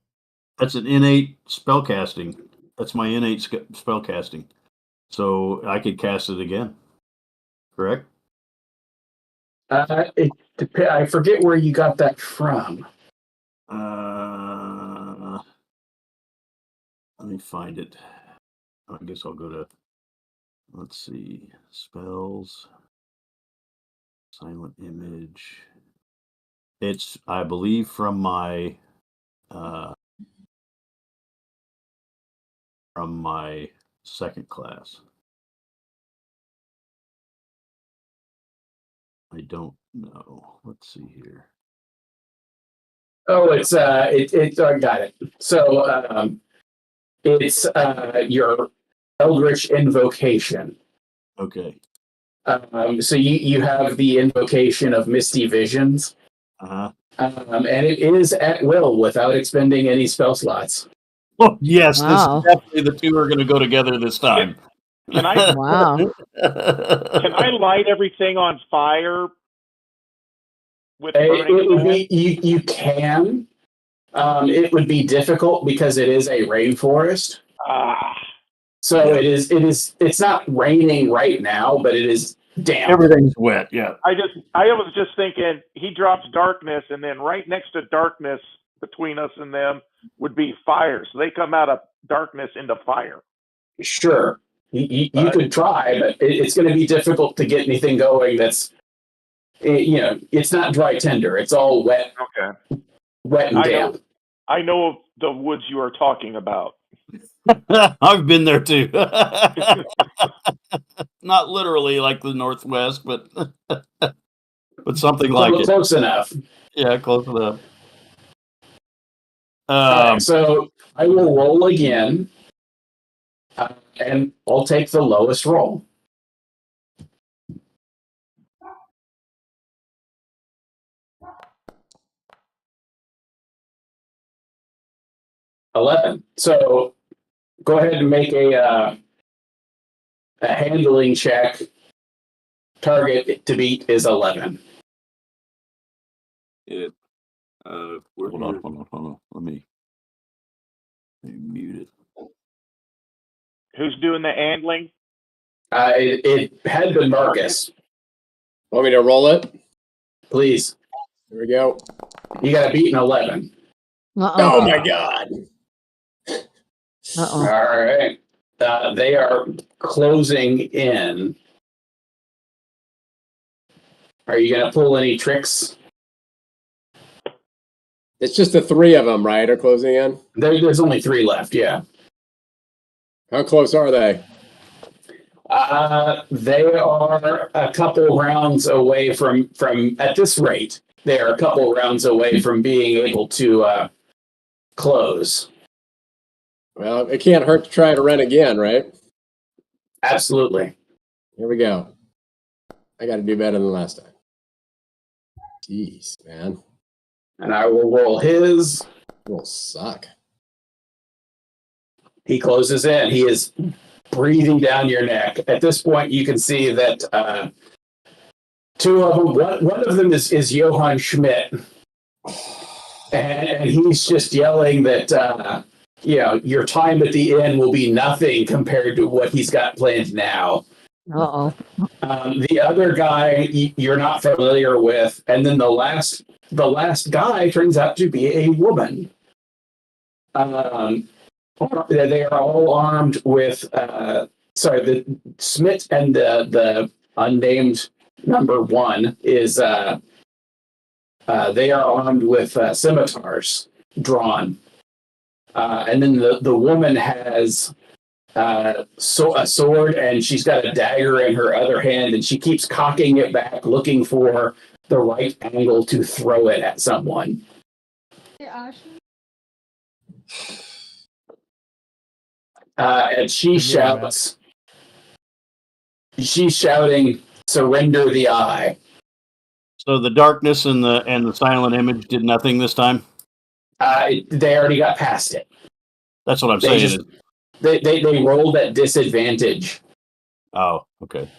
That's an innate spell casting. That's my innate spell casting. So I could cast it again. Correct? I forget where you got that from. Let me find it. I guess I'll go to, let's see, spells, silent image. It's, I believe, from my second class. I don't know. Let's see here. Oh, it's I got it. So it's your Eldritch Invocation. Okay. So you have the invocation of Misty Visions. Uh-huh. And it is at will without expending any spell slots. Oh, yes, Wow. this is definitely the two are going to go together this time. Can I Wow. can I light everything on fire with It burning would sand? be you can. It would be difficult because it is a rainforest. So Yeah. it's not raining right now, but it is damp. Everything's wet, yeah. I was just thinking he drops darkness, and then right next to darkness between us and them would be fire. So they come out of darkness into fire. Sure. You could try, but it's going to be difficult to get anything going that's, it's not dry tinder. It's all wet. Okay. Wet and damp. I know the woods you are talking about. I've been there too. Not literally like the Northwest, but something like it. Close enough. Yeah, close enough. All right, so I will roll again, and I'll take the lowest roll. $11. So go ahead and make a handling check. Target to beat is 11. Hold on. Let me mute it. Who's doing the handling? It had been Marcus. Want me to roll it? Please. Here we go. You got to beat an 11. Uh-oh. Oh my god. Uh-oh. All right. They are closing in. Are you going to pull any tricks? It's just the three of them, right? Are closing in. There's only 3 left. Yeah. How close are they? They are a couple rounds away from at this rate. They are a couple rounds away from being able to close. Well, it can't hurt to try to run again, right? Absolutely. Here we go. I got to do better than last time. Jeez, man. And I will roll his. Will suck. He closes in. He is breathing down your neck. At this point, you can see that 2 of them, one of them is Johann Schmidt. And he's just yelling that, your time at the end will be nothing compared to what he's got planned now. Uh-oh. The other guy you're not familiar with. And then the last guy turns out to be a woman. They are all armed with, the Smith and the unnamed number 1 is, they are armed with scimitars drawn. And then the woman has a sword, and she's got a dagger in her other hand, and she keeps cocking it back, looking for the right angle to throw it at someone. And she's shouting, "Surrender the eye." So the darkness and the silent image did nothing this time. They already got past it. That's what I'm saying. They rolled at disadvantage. Oh, okay.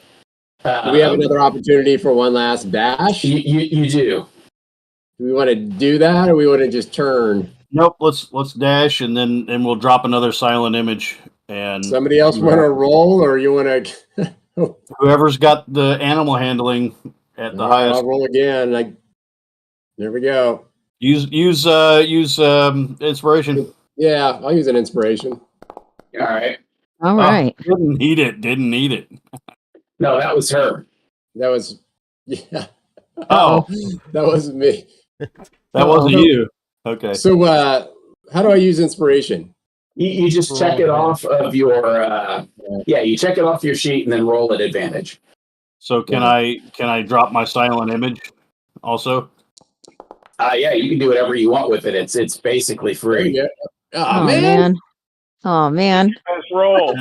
Do we have another opportunity for one last dash? You do. Do we want to do that, or we want to just turn? Nope. Let's dash, and then we'll drop another silent image. And somebody else want to roll, or you want to? Whoever's got the animal handling at the highest. I'll roll again. There we go. Use inspiration. Yeah, I'll use an inspiration. All right. All right. Didn't need it. No, that was her. That was, yeah. Oh, that wasn't me. That wasn't you. Okay. So, how do I use inspiration? You just check it off of your. You check it off your sheet and then roll at advantage. So can I drop my silent image also? You can do whatever you want with it. It's basically free. Yeah. Oh man. Oh man. Let's roll.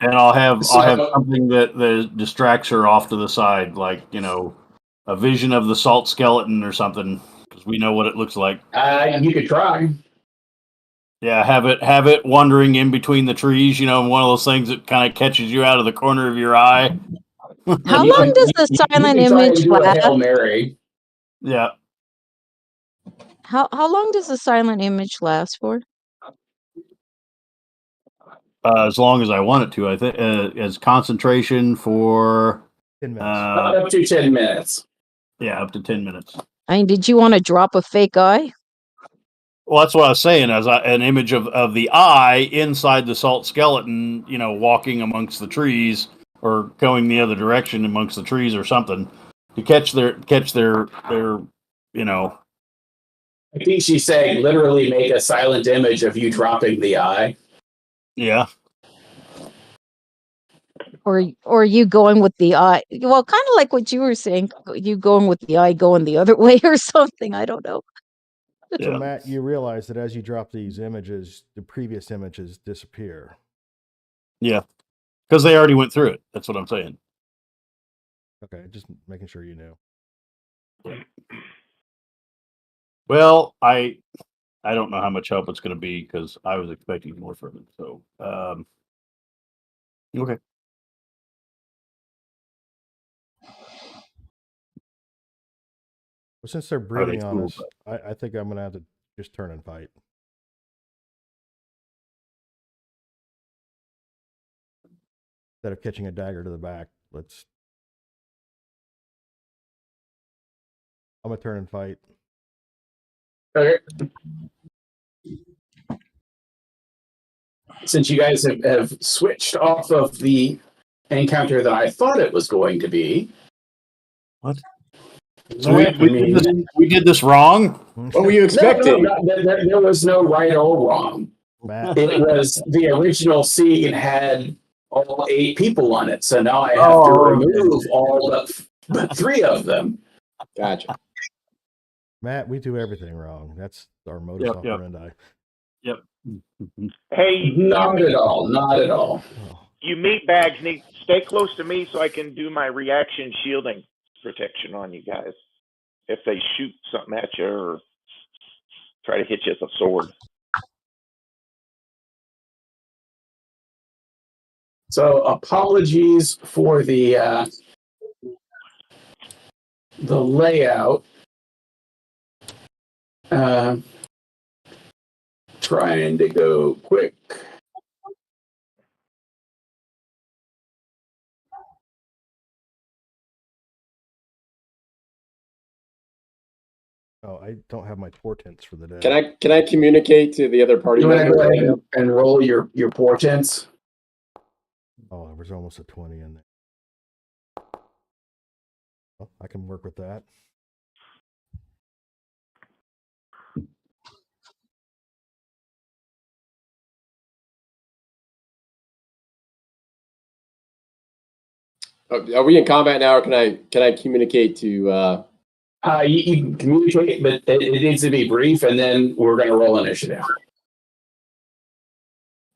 And I'll have something that distracts her off to the side, like a vision of the salt skeleton or something, because we know what it looks like. You could try. Yeah, have it wandering in between the trees. One of those things that kind of catches you out of the corner of your eye. How long does the silent image last? Hail Mary. Yeah. How long does the silent image last for? As long as I want it to, I think. As concentration for 10 minutes. Up to 10 minutes. Yeah, up to 10 minutes. I mean, did you want to drop a fake eye? Well, that's what I was saying. As an image of the eye inside the salt skeleton, walking amongst the trees or going the other direction amongst the trees or something to catch their. I think she's saying literally make a silent image of you dropping the eye. Yeah. Or are you going with the eye? Well, kind of like what you were saying, you going with the eye going the other way or something. I don't know. So Yeah. Matt, you realize that as you drop these images, the previous images disappear. Yeah. Because they already went through it. That's what I'm saying. Okay, just making sure you knew. Well, I don't know how much help it's going to be because I was expecting more from it. So, okay. Well, since they're Are they breathing on cool? us, I think I'm gonna have to just turn and fight. Instead of catching a dagger to the back, I'm gonna turn and fight. Okay. Since you guys have switched off of the encounter that I thought it was going to be. What? So we did this wrong? What were you expecting? No, there was no right or wrong. Matt, It was the original scene had all 8 people on it, so now I have to remove all but 3 of them. Gotcha. Matt, we do everything wrong. That's our modus Yep. operandi. Yep. Hey, Not at all. Not at all. Oh, you meat bags need stay close to me so I can do my reaction shielding protection on you guys if they shoot something at you or try to hit you with a sword. So apologies for the layout. Trying to go quick. oh, I don't have my portents for the day. Can I communicate to the other party You want to members? go ahead and roll your portents? Oh, there was almost a 20 in there. Well, I can work with that. Are we in combat now, or can I communicate to? You can communicate, but it needs to be brief, and then we're going to roll initiative.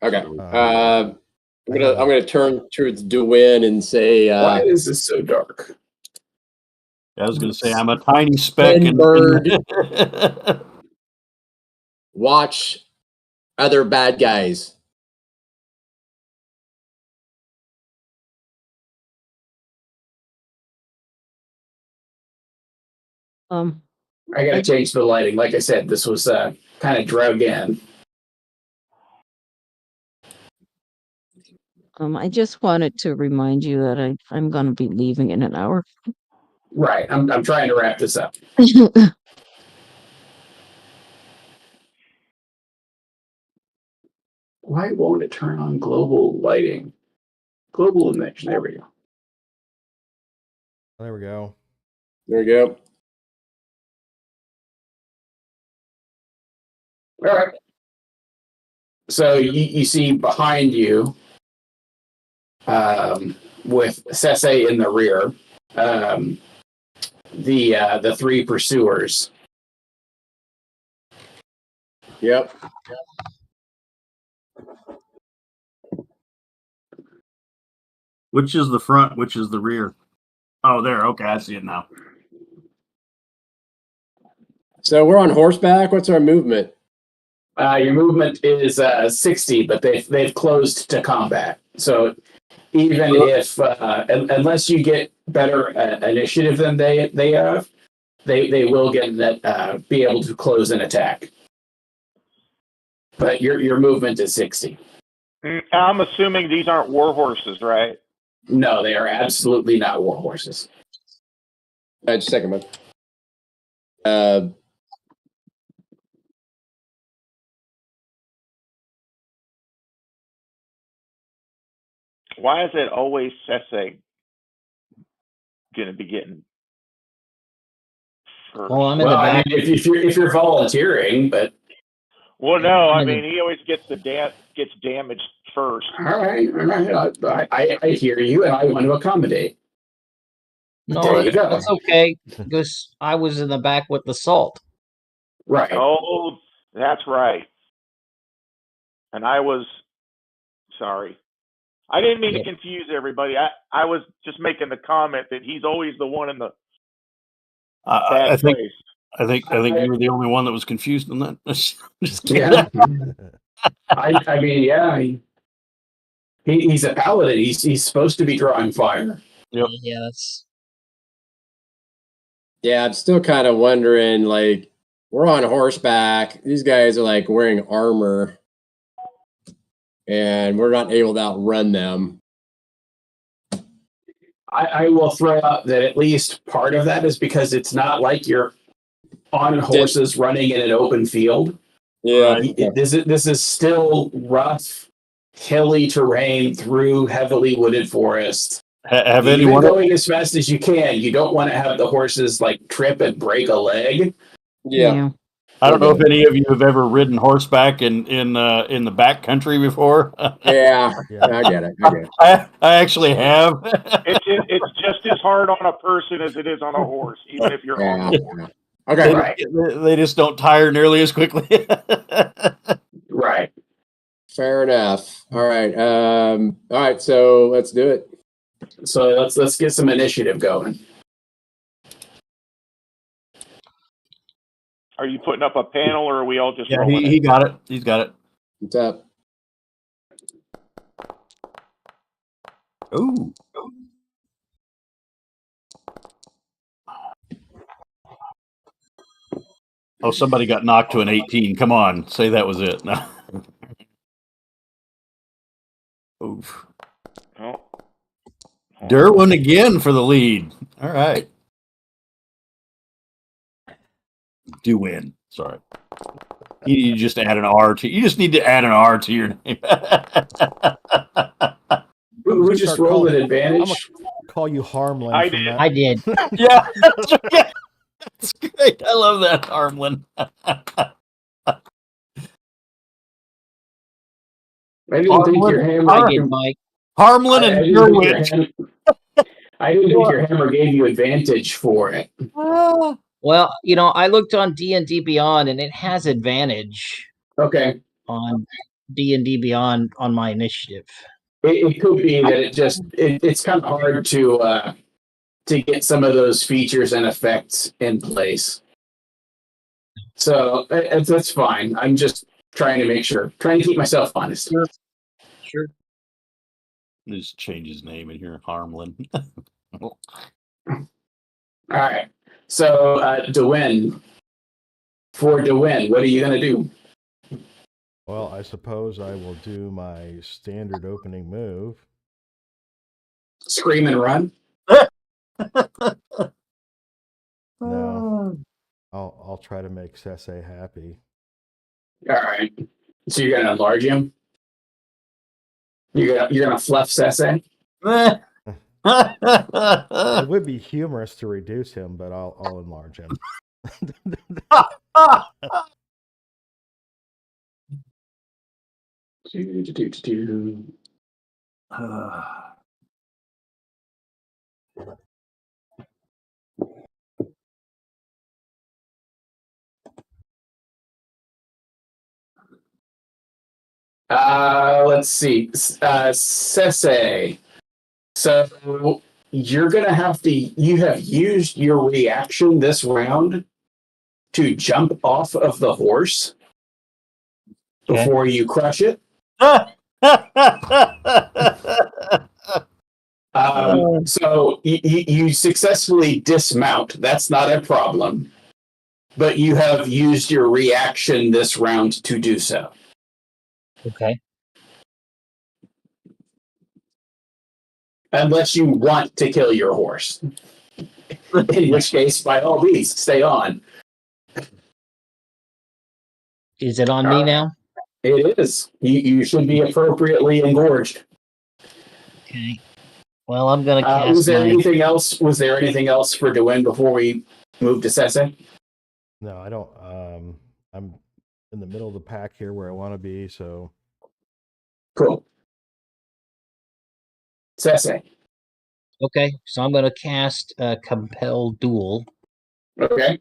Okay. I'm gonna turn towards Dewin and say, Why is this so dark? I was going to say I'm a tiny speck. Bird, watch other bad guys. I got to change the lighting. Like I said, this was kind of drug in. I just wanted to remind you that I'm going to be leaving in an hour. Right. I'm trying to wrap this up. Why won't it turn on global lighting? Global illumination. There we go. There we go. There we go. All right. So you see behind you, with Sese in the rear, the 3 pursuers. Yep. Which is the front? Which is the rear? Oh, there. Okay, I see it now. So we're on horseback. What's our movement? Your movement is 60, but they've closed to combat. So even if unless you get better initiative than they have, they will get that be able to close an attack. But your movement is 60. I'm assuming these aren't war horses, right? No, they are absolutely not war horses. Just a second, man. Why is it always Sese going to be getting first? Well, I'm in the I back. mean, if you're volunteering, but Well, no, I mean he always gets gets damaged first. All right. I hear you, and I want to accommodate. No, There you go. that's okay because I was in the back with the salt. Right. Oh, that's right. And I was sorry. I didn't mean to confuse everybody. I was just making the comment that he's always the one in the I bad think place. I think you were the only one that was confused on that. Just kidding. Yeah. I mean, yeah. He's a paladin. He's supposed to be drawing fire. Yep. Yeah, that's Yeah, I'm still kind of wondering, like, we're on horseback. These guys are like wearing armor, and we're not able to outrun them. I will throw out that at least part of that is because it's not like you're on horses running in an open field. Yeah. This is still rough, hilly terrain through heavily wooded forest. Have Even anyone? going as fast as you can, you don't want to have the horses like trip and break a leg. Yeah. I don't know if any of you have ever ridden horseback in the back country before. Yeah. I get it. I actually have. It's just as hard on a person as it is on a horse, even if you're on the horse. Okay. They just don't tire nearly as quickly. Right. Fair enough. All right. All right. So let's do it. So let's get some initiative going. Are you putting up a panel, or are we all just Yeah, rolling he it? got it. He's got it. What's up? Ooh. Oh, somebody got knocked to an 18. Come on, say that was it. No. Oof. Oh. Derwin again for the lead. All right. Do win. Sorry. You just add an R to. You just need to add an R to your name. Who just rolled an advantage? I'm gonna call you Harmlin. I from did. that. I did. Yeah, that's great. I love that, Harmlin. I didn't think your hammer. I did, Mike. Harmlin and Derwin. I didn't think your hammer gave you advantage for it. Well, I looked on D&D Beyond, and it has advantage Okay. on D&D Beyond on my initiative. It could be that it's kind of hard to get some of those features and effects in place. So that's fine. I'm just trying to keep myself honest. Sure. Just change his name in here, Harmlin. All right. So Dwayne, what are you gonna do? Well, I suppose I will do my standard opening move. Scream and run? No, I'll try to make Sese happy. All right. So you're gonna enlarge him? You're gonna fluff Sese? It would be humorous to reduce him, but I'll enlarge him. Let's see. Sese. So you're gonna you have used your reaction this round to jump off of the horse before you crush it. So you successfully dismount. That's not a problem. But you have used your reaction this round to do so. Okay. Unless you want to kill your horse. In which case, by all means, stay on. Is it on me now? It is. You should be appropriately engorged. Okay. Well, I'm gonna cast. Was there anything else? Was there anything else for Dwayne before we move to Sese? No, I don't. I'm in the middle of the pack here where I want to be. So Cool. Sese. Okay, so I'm going to cast Compel Duel. Okay.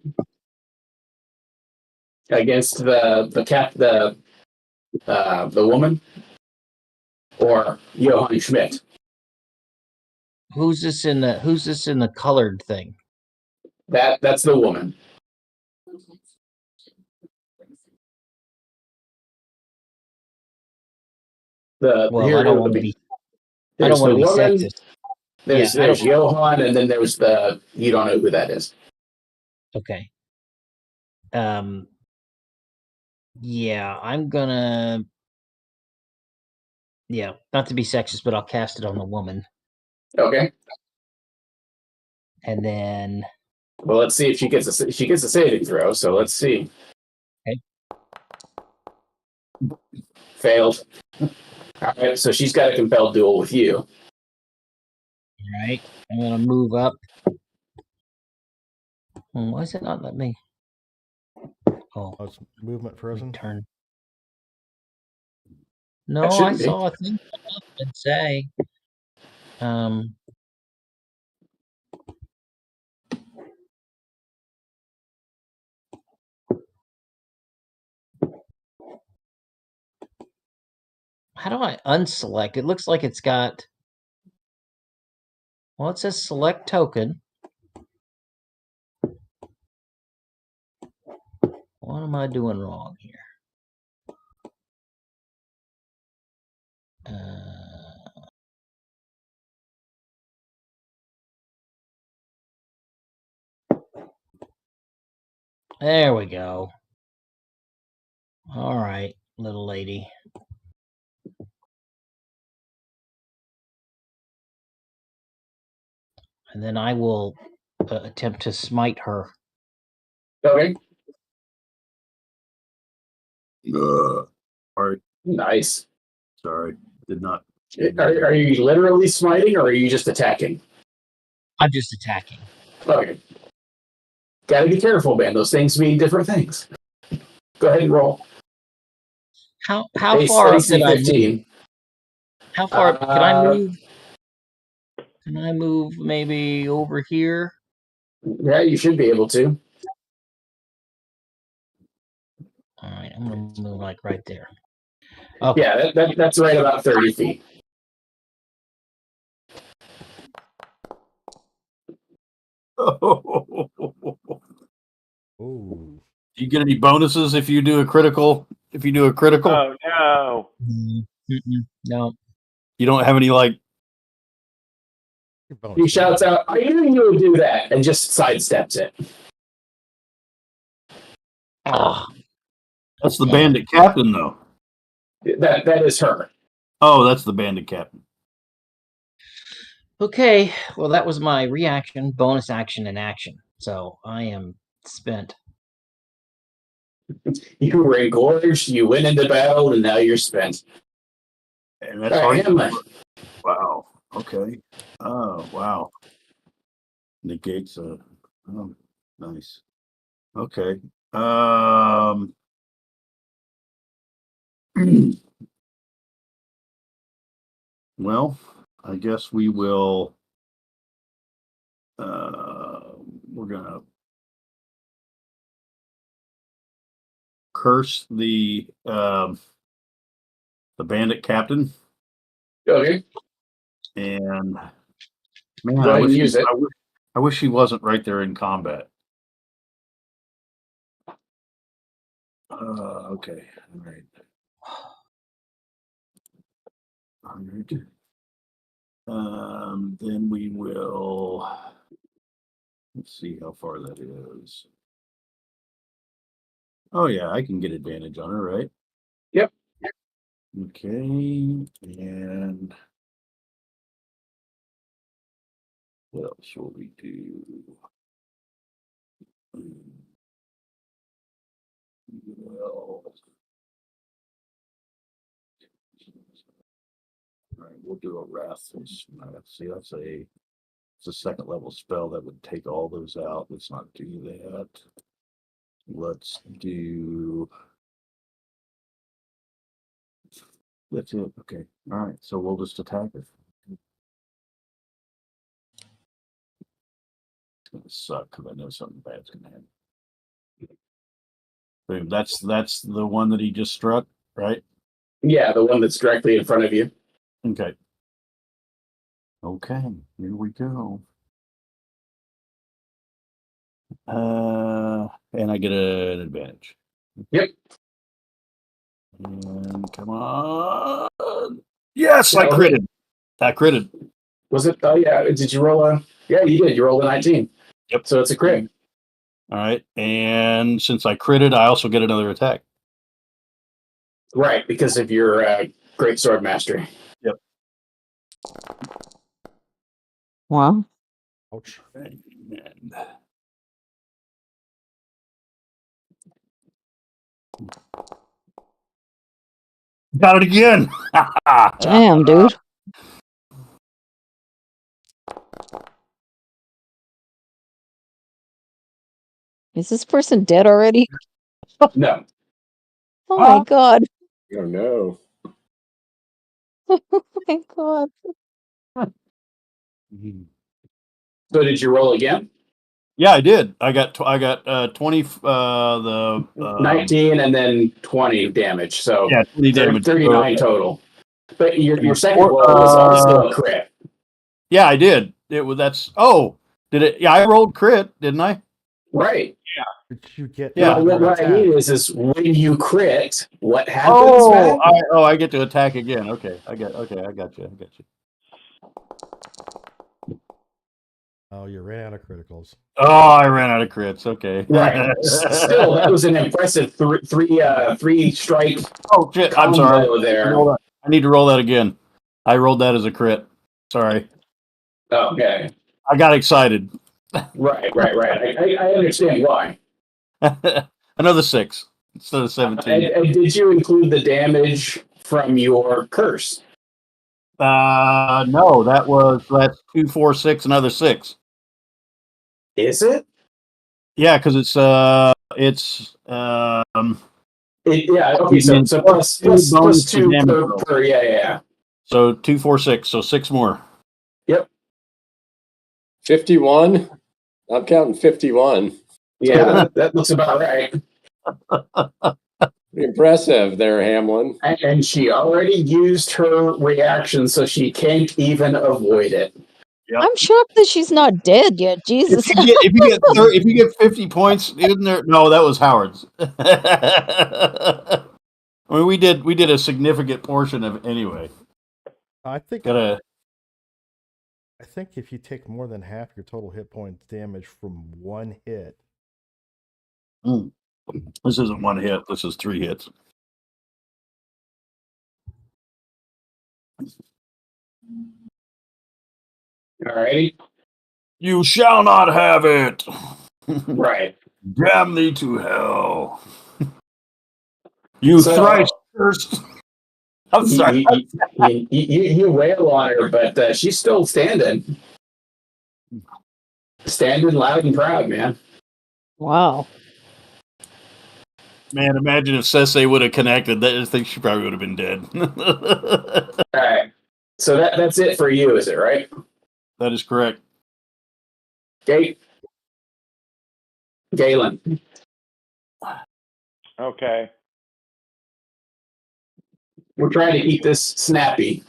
Against the woman, or Johann Schmidt. Who's this in the colored thing? That's the woman. Well, I don't want to be. I don't want to be sexist. There's Johann, and then there's you don't know who that is. Okay. Yeah, I'm gonna. Yeah, not to be sexist, but I'll cast it on the woman. Okay. And then. Well, let's see if she gets a saving throw. So let's see. Okay. Failed. All right. So she's got a compelled duel with you. All right. I'm gonna move up. Why is it not letting me? Oh, it's movement frozen. Turn. No, I saw a thing come up and say. How do I unselect? It looks like it's got. Well, it says select token. What am I doing wrong here? There we go. All right, little lady. And then I will attempt to smite her. Okay. All right. Nice. Sorry, did not. Are you literally smiting, or are you just attacking? I'm just attacking. Okay. Gotta be careful, man. Those things mean different things. Go ahead and roll. How far up did I move? How far up can I move? Can I move maybe over here? Yeah, you should be able to. All right, I'm gonna move like right there. Okay. Yeah, that's right about 30 feet. Oh. Ooh. Do you get any bonuses if you do a critical? If you do a critical, Oh no! No. You don't have any like. He shouts out, "I knew you would do that," and just sidesteps it. Oh, That's the bandit captain, though. That is her. Oh, that's the bandit captain. okay. Well, that was my reaction, bonus action, and action. So I am spent. You were engorged, you went into battle, and now you're spent. And that's All right, right. Wow. Okay. Oh, wow. Negates a. Oh, nice. Okay. Well, I guess we will. We're gonna curse the bandit captain. Okay. And man, Go ahead and use it. I wish he wasn't right there in combat. Okay. All right. 100. Then we will. Let's see how far that is. Oh yeah, I can get advantage on her, right? Yep. Okay, and what else will we do? Well, all right, we'll do a wrath. See, it's a second level spell that would take all those out. Let's not do that. Let's do. That's it. Okay. All right. So we'll just attack her. It's gonna suck because I know something bad's gonna happen. Boom. That's the one that he just struck, right? Yeah, the one that's directly in front of you. Okay. Okay, here we go. And I get an advantage. Yep. And come on. Yes, I That'll hit. critted. I critted. Was it? Oh yeah. Did you roll a? Yeah, you did. You rolled a 19. Yep. So it's a crit. All right. And since I critted, I also get another attack. Right, because of your great sword mastery. Yep. Wow. Ouch. And got it again. Damn, dude. Is this person dead already? No. Oh my god. Oh no. Oh my god. So did you roll again? Yeah, I did. I got 20 19 and then 20 damage. So yeah, 20 damage. 39 So, total. But your second roll was also a crit. yeah, I did. That's did it? Yeah, I rolled crit, didn't I? Right. Did you get Yeah. Well, what I attack? mean is when you crit, what happens, man? I get to attack again. Okay, I got you. Oh, you ran out of criticals. Oh, I ran out of crits. Okay. Right. Still, that was an impressive three strike Oh shit! I'm sorry. combo there. I need to roll that again. I rolled that as a crit. Sorry. Okay. I got excited. Right. I understand why. Another 6 instead of 17. And did you include the damage from your curse? No, that's 2, 4, 6, another 6. Is it? Yeah, because it's yeah. Okay. So plus bonus to 2 damage roll. per. Yeah. So 2, 4, 6. So 6 more. Yep. 51. I'm counting 51. Yeah, that looks about right. Pretty impressive there, Hamlin. And she already used her reaction, so she can't even avoid it. Yep. I'm shocked that she's not dead yet. Jesus. If you get 50 points, isn't there? No, that was Howard's. I mean, we did a significant portion of it anyway. I think if you take more than half your total hit points damage from one hit. This isn't one hit. This is 3 hits. Alrighty. You shall not have it. Right. Damn thee to hell. You thrice cursed. I'm sorry. You wail on her, but she's still standing. Standing loud and proud, man. Wow. Man, imagine if Sese would have connected. I think she probably would have been dead. All right. So that's it for you, is it right? That is correct. Galen. Okay. We're trying to keep this snappy.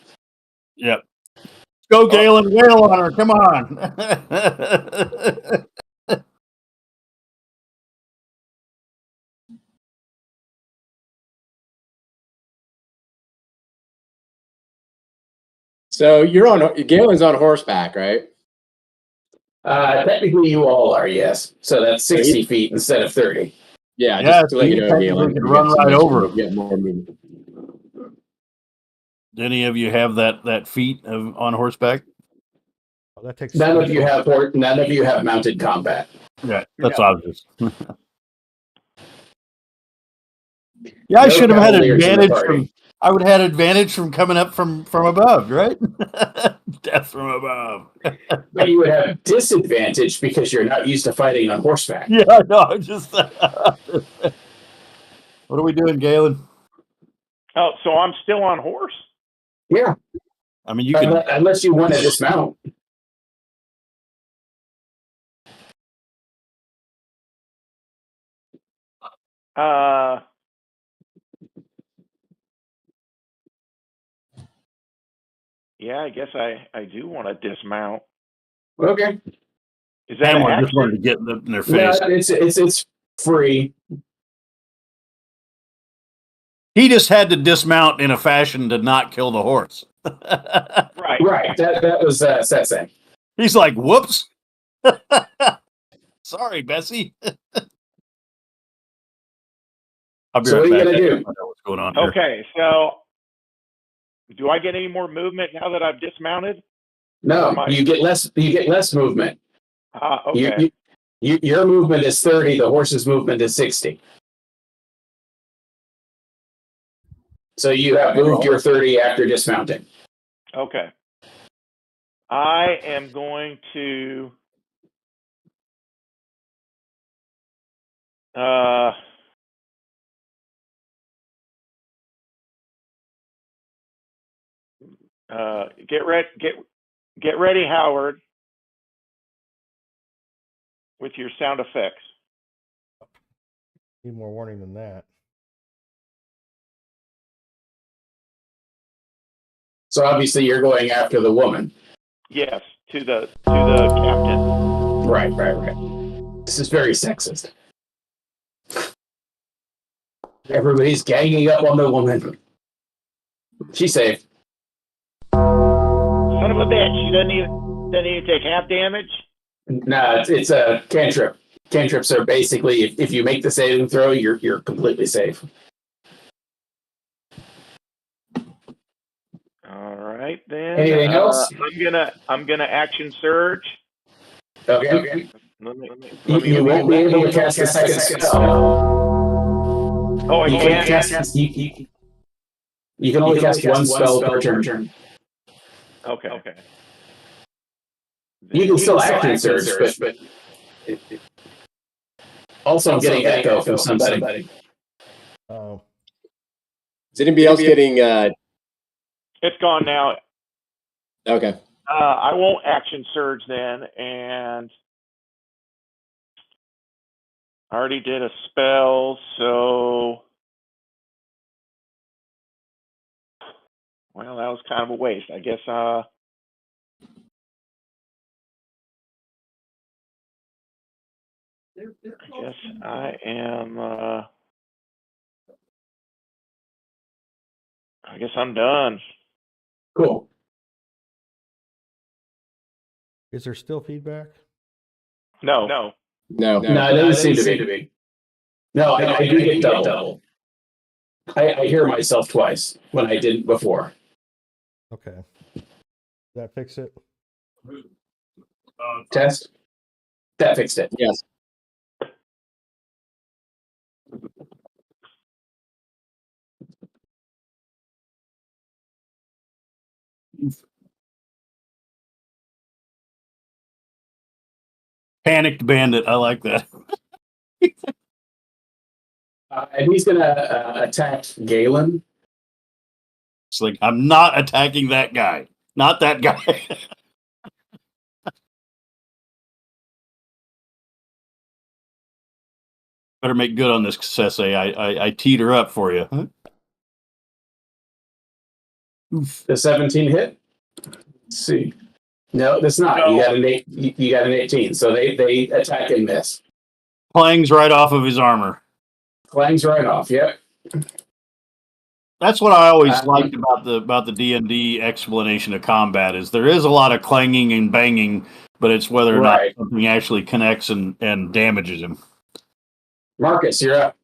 Yep. Go, Galen. Wail on her. Come on. So Galen's on horseback, right? Technically, you all are, yes. So that's 60 feet instead of 30. Yeah, just to let you know, Galen. Could run right over him. Get more movement. Do any of you have that feat on horseback? Oh, that takes none of you have mounted combat. Yeah, that's obvious. Yeah, I should have had advantage from. I would have had advantage from coming up from above, right? Death from above. But you would have disadvantage because you're not used to fighting on horseback. Yeah, no, I'm just. What are we doing, Galen? Oh, so I'm still on horse? Yeah. I mean, you can unless you want to dismount. Yeah, I guess I do want to dismount. Okay. Is that an Hamler just wanted to action? get in their No, face. it's free. He just had to dismount in a fashion to not kill the horse. Right. Right. That was Sensei. He's like, whoops. Sorry, Bessie. I'll be So right what are you back. gonna do? I don't know what's going on here. Okay, so do I get any more movement now that I've dismounted? No, you get less. You get less movement. Okay. Your movement is 30. The horse's movement is 60. So you have moved your 30 after dismounting. Okay. I am going to get ready, Howard, with your sound effects. Need more warning than that. So obviously you're going after the woman. Yes, to the captain. Right. This is very sexist. Everybody's ganging up on the woman. She's safe. Son of a bitch! She doesn't even take half damage. No, it's a cantrip. Cantrips are basically if you make the saving throw, you're completely safe. All right then. Anything else? I'm gonna action surge. Okay. Let me You won't be able to cast a second spell. Oh, I You can't can't. cast. You can only cast one spell per turn. Okay. You can still action surge, but also I'm getting echo from somebody. Oh, Is anybody else getting? It's gone now. Okay. I won't action surge then, and I already did a spell, so well, that was kind of a waste. I guess I am. I guess I'm done. Cool. is there still feedback? No. No. No, it doesn't seem to be. No, I do get double. I hear myself twice when I didn't before. Okay. Does that fix it? Test. That fixed it. Yes. Panicked bandit. I like that. And he's gonna attack Galen. It's like, I'm not attacking that guy. Not that guy. Better make good on this, Sensei. I teed her up for you. Huh? The 17 hit. Let's see. No, that's not. No. You got an 8. You got an 18. So they attack and miss. Clangs right off of his armor. Clangs right off. Yep. That's what I always liked about the D&D explanation of combat is there is a lot of clanging and banging, but it's whether or not something actually connects and damages him. Marcus, you're up.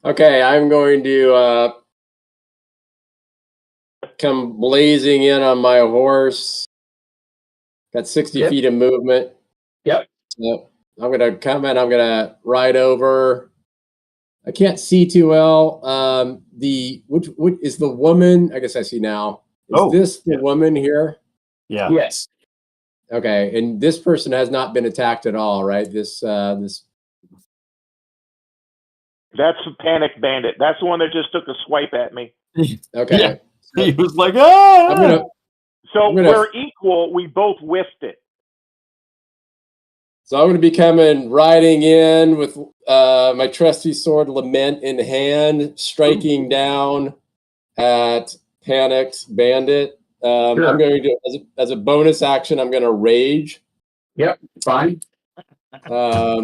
Okay, I'm going to come blazing in on my horse. Got 60 feet of movement. Yep. So I'm going to come and I'm going to ride over. I can't see too well. Which is the woman? I guess I see now. Is this the woman here? Yeah. Yes. Okay, and this person has not been attacked at all, right? This. That's a panic bandit. That's the one that just took a swipe at me. Okay. Yeah. He was like, ah! We're equal. We both whiffed it. So I'm going to be riding in with my trusty sword Lament in hand, striking down at Panicked Bandit. Sure. I'm going to, as a bonus action, I'm going to rage. Yep, fine. Let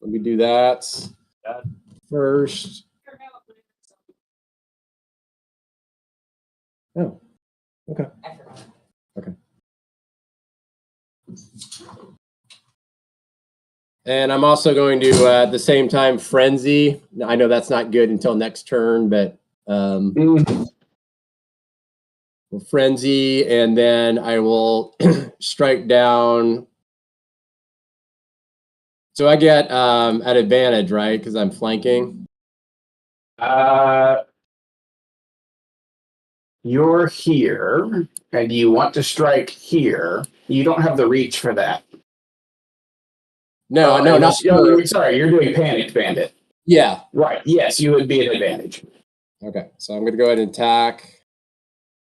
me do that first. Oh, okay. Okay. And I'm also going to, at the same time, Frenzy. I know that's not good until next turn, but Frenzy, and then I will strike down. So I get at advantage, right? Because I'm flanking. You're here, and you want to strike here. You don't have the reach for that. No, not sorry, you're doing Panicked Bandit. Yeah. Right. Yes, you would be at advantage. Okay, so I'm going to go ahead and attack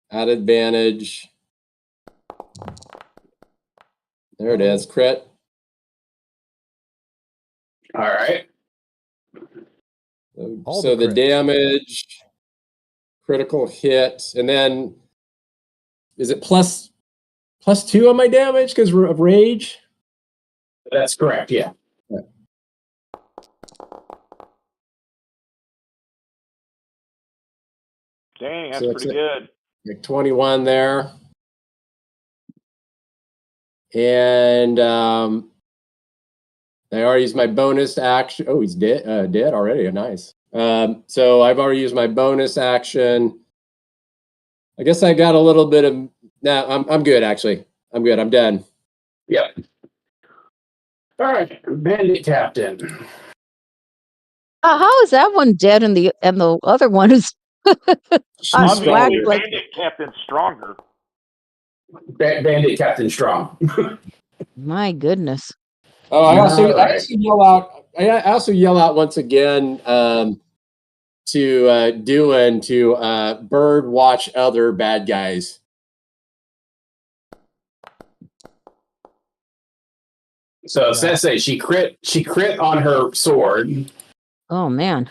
at advantage. There it is, crit. All right. So the damage, critical hit, and then is it plus 2 on my damage because of rage? That's correct. Yeah. Dang, that's pretty good. Like 21 there. And I already used my bonus action. Oh, he's dead. Dead already. Nice. So I've already used my bonus action. I guess I got a little bit of. Nah, I'm good actually. I'm good. I'm done. Yep. All right, Bandit Captain. How is that one dead and the other one is Obviously, like Bandit Captain's stronger. Bandit Captain Strong. my goodness. Oh, I also yell out. I also yell out once again to Duan to bird watch other bad guys. So Sensei, she crit on her sword. Oh man.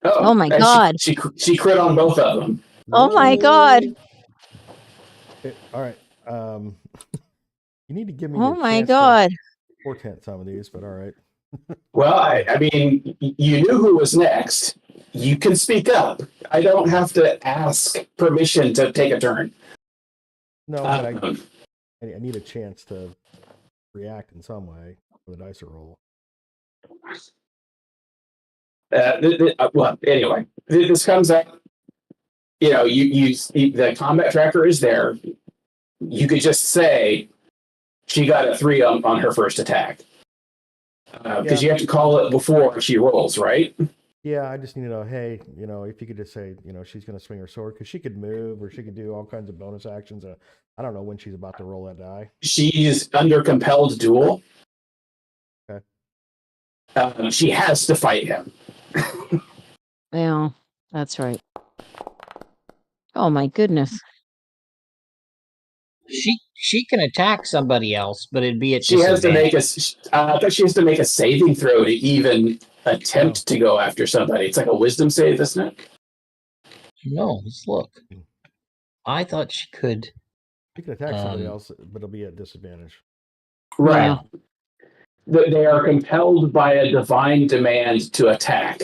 Oh, Oh my god. She crit on both of them. Oh my god. All right. You need to give me Oh a my chance god. to portent some of these, but all right. Well, I mean, you knew who was next. You can speak up. I don't have to ask permission to take a turn. No, but I need a chance to react in some way for the dice to roll. Well, anyway, this comes up. You know, the combat tracker is there. You could just say she got a 3 on her first attack because you have to call it before she rolls, right? Yeah, I just need to know, hey, if you could just say, she's going to swing her sword, because she could move or she could do all kinds of bonus actions. I don't know when she's about to roll that die. She's under compelled duel. Okay. She has to fight him. Yeah, that's right. Oh my goodness. She can attack somebody else, but it'd be at She has to make disadvantage. I thought she has to make a saving throw to even attempt to go after somebody. It's like a wisdom save, isn't it? No, let's look. I thought she could. She can attack somebody else, but it'll be at disadvantage. Right. Yeah. They are compelled by a divine demand to attack.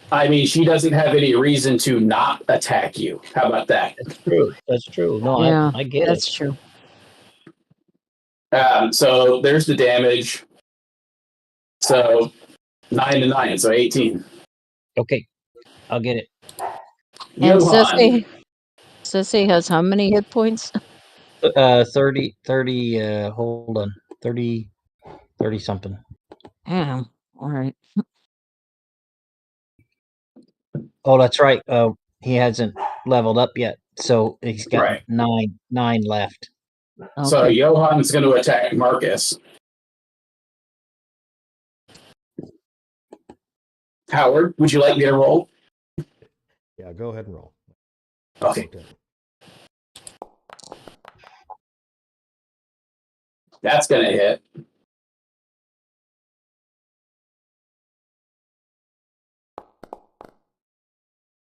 I mean, she doesn't have any reason to not attack you. How about that? That's true. That's true. No, yeah, I get that's it. true. So there's the damage. So 9 to 9, so 18. Okay, I'll get it. And Johan. Sissy has how many hit points? 30, hold on. 30 something. Yeah. All right. Oh, that's right. He hasn't leveled up yet, so he's got nine left. Okay. So Johan's going to attack Marcus. Howard, would you like me to roll? Yeah, go ahead and roll. Okay. That's going to hit.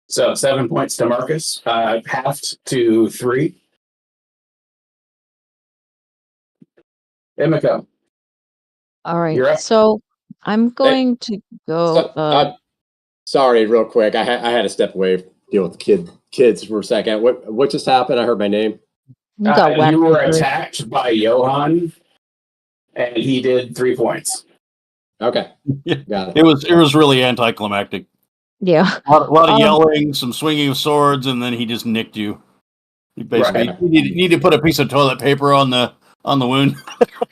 So 7 points to Marcus, halved to 3. Emiko, All right. you're up. So I'm going to go. Sorry, real quick. I had to step away, deal with the kids for a second. What just happened? I heard my name. You got whacked. You were with the- attacked by Johan, and he did 3 points. Okay, got it. It was really anticlimactic. Yeah. A lot of yelling, some swinging of swords, and then he just nicked you. He basically Right. you need to put a piece of toilet paper on the wound.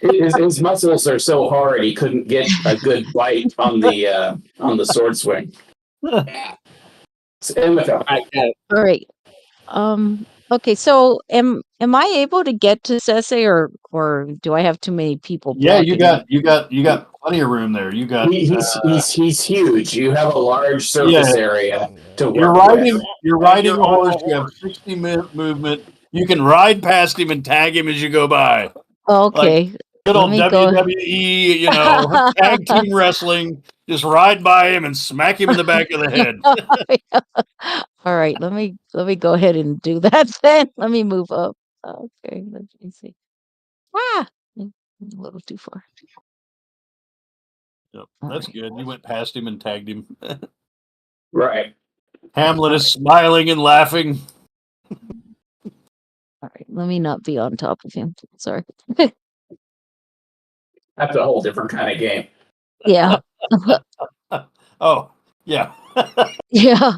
His muscles are so hard he couldn't get a good bite on the sword swing. So, Emiko, I got it. All right. Okay. So am I able to get to Sese, or do I have too many people? Yeah, you blocking got plenty of room there. You got he's huge. You have a large surface area to work you're riding a horse. You have 60 movement. You can ride past him and tag him as you go by. Okay. Good Let old me go. WWE, tag team wrestling. Just ride by him and smack him in the back of the head. All right. Let me go ahead and do that then. Let me move up. Okay. Let me see. A little too far. Yep, All that's right. good. You went past him and tagged him. Right. Hamlet is smiling and laughing. All right. Let me not be on top of him. Sorry. That's a whole different kind of game. Yeah. Oh, yeah. Yeah.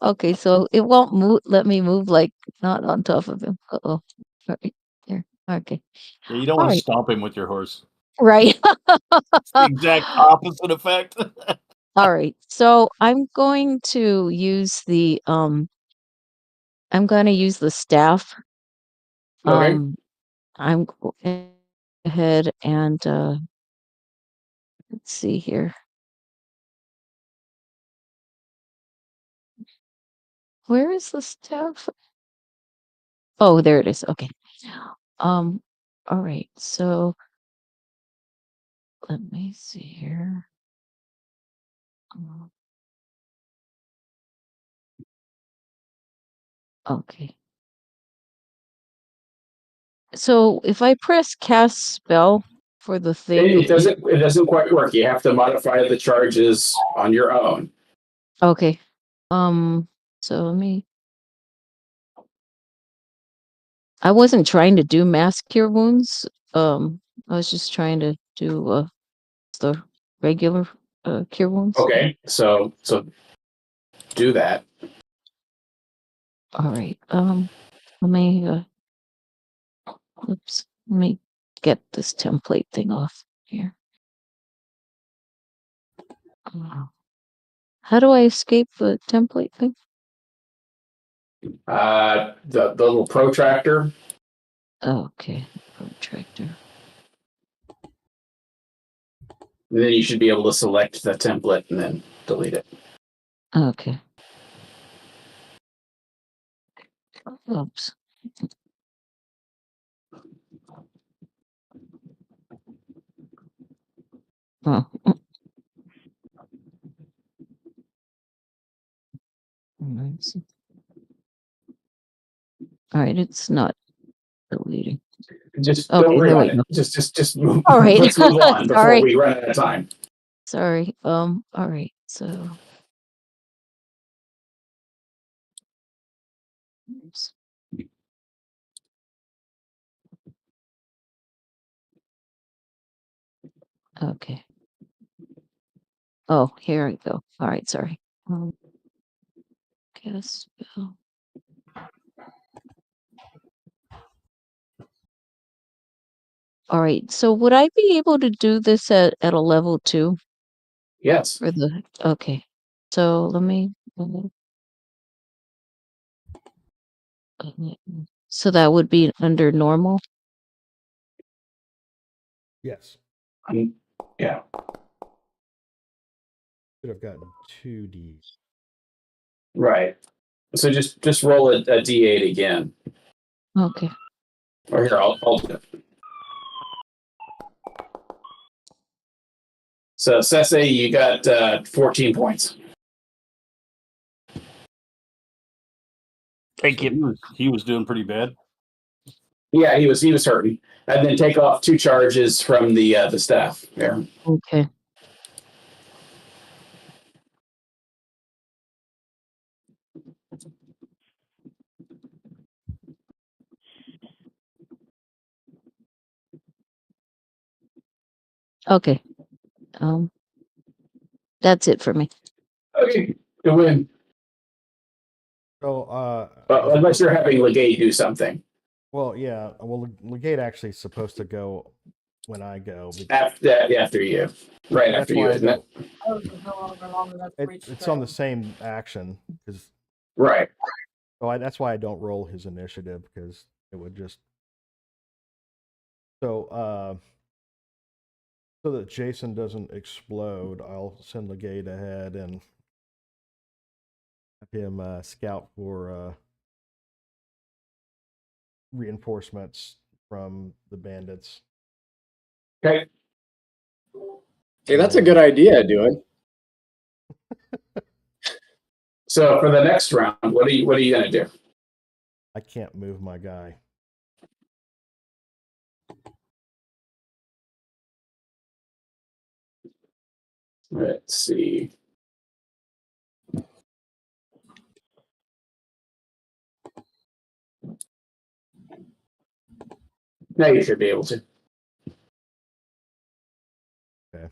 Okay. So it won't let me move like not on top of him. Uh-oh. All right. There. Okay. Yeah, you don't All want to right. stomp him with your horse. Right. It's the exact opposite effect. All right. So I'm going to use the staff. Okay. I'm going ahead and let's see here. Where is the staff? Oh, there it is. Okay. All right. So let me see here. Okay. So if I press cast spell for the thing, It doesn't quite work. You have to modify the charges on your own. okay. So I wasn't trying to do mass cure wounds. I was just trying to do the regular cure wounds. Okay. So do that. All right. Let me oops. Let me get this template thing off here. How do I escape the template thing? The little protractor. Okay, protractor. And then you should be able to select the template and then delete it. Okay. Oops. Oh. All right, it's not deleting. Just don't worry about it. No. Just move. All right. Let's move on before Sorry. we run out of time. Sorry. All right. So. Oops. Okay. Oh, here I go. All right. Sorry. Cast spell. All right. So would I be able to do this at a level 2? Yes. For the okay. So let me. So that would be under normal. Yes. Yeah. Should have gotten 2D. Right. So just roll a d8 again. Okay. Or here, I'll do it. So Sese, you got 14 points. Thank you. He was doing pretty bad. Yeah, he was hurting. And then take off 2 charges from the staff there. Okay. Okay. That's it for me. Okay, good win. So, Unless you're having Legate do something. well, yeah. Well, Legate actually is supposed to go when I go. After you. Right That's after you, why I isn't it? It's on the same action because Right. that's why I don't roll his initiative because it would just so that Jason doesn't explode. I'll send Legate ahead and have him scout for reinforcements from the bandits. Okay. Hey, that's a good idea, doing. So for the next round, what are you gonna do? I can't move my guy. Let's see. Now you should be able to. Okay.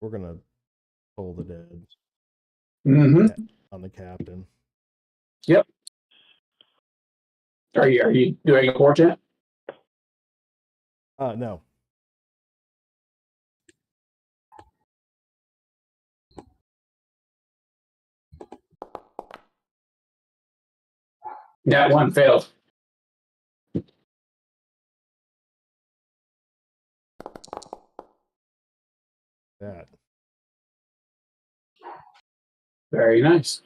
We're gonna pull the dead Mm-hmm. on the captain. Yep. Are you doing a portent? No. That one failed. That. Very nice.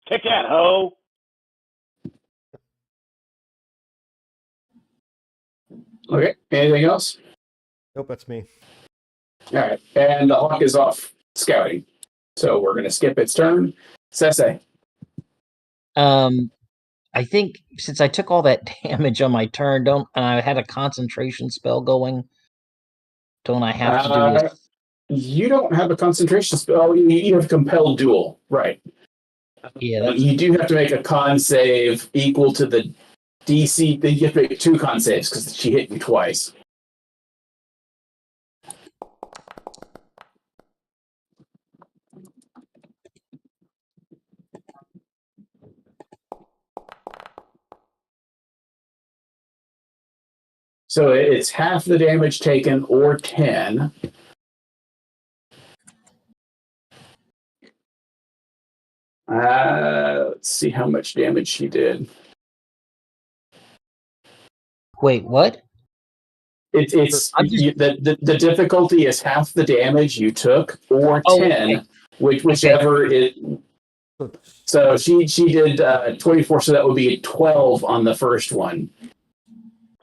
Take that, ho! Okay. Anything else? Nope, that's me. All right. And the hawk is off scouting. So we're gonna skip its turn. Sese. I think since I took all that damage on my turn, and I had a concentration spell going, don't I have to do this? You don't have a concentration spell. You have compelled duel, right? Yeah, that's You do have to make a con save equal to the DC. You have to make 2 con saves because she hit you twice. So it's half the damage taken or 10. Let's see how much damage she did. wait, what? It's I'm just the difficulty is half the damage you took or 10, okay. whichever it. So she did 24, so that would be 12 on the first one.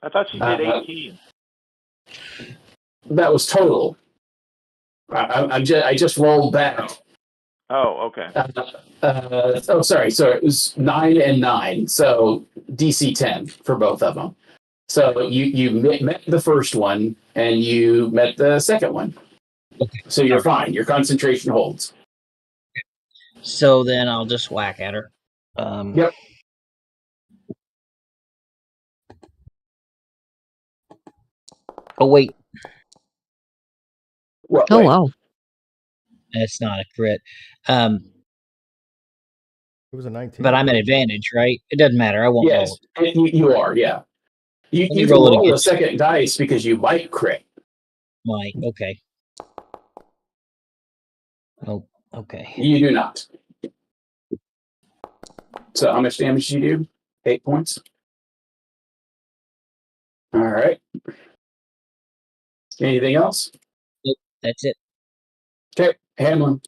I thought she did 18. That was total. I just rolled back. Oh, okay. Sorry. So it was 9 and 9. So DC 10 for both of them. So you met the first one and you met the second one. Okay. So you're fine. Your concentration holds. So then I'll just whack at her. Yep. Oh wait, What? Oh Wait. wow. that's not a crit. It was a 19. But I'm at advantage, right? It doesn't matter. I won't roll. Yes, you are. Yeah. You me can roll it roll again. a second dice because you might crit. Might. Okay. Oh, okay. You do not. So how much damage do you do? 8 points. All right. Anything else? Nope, that's it. Okay, Hamlin.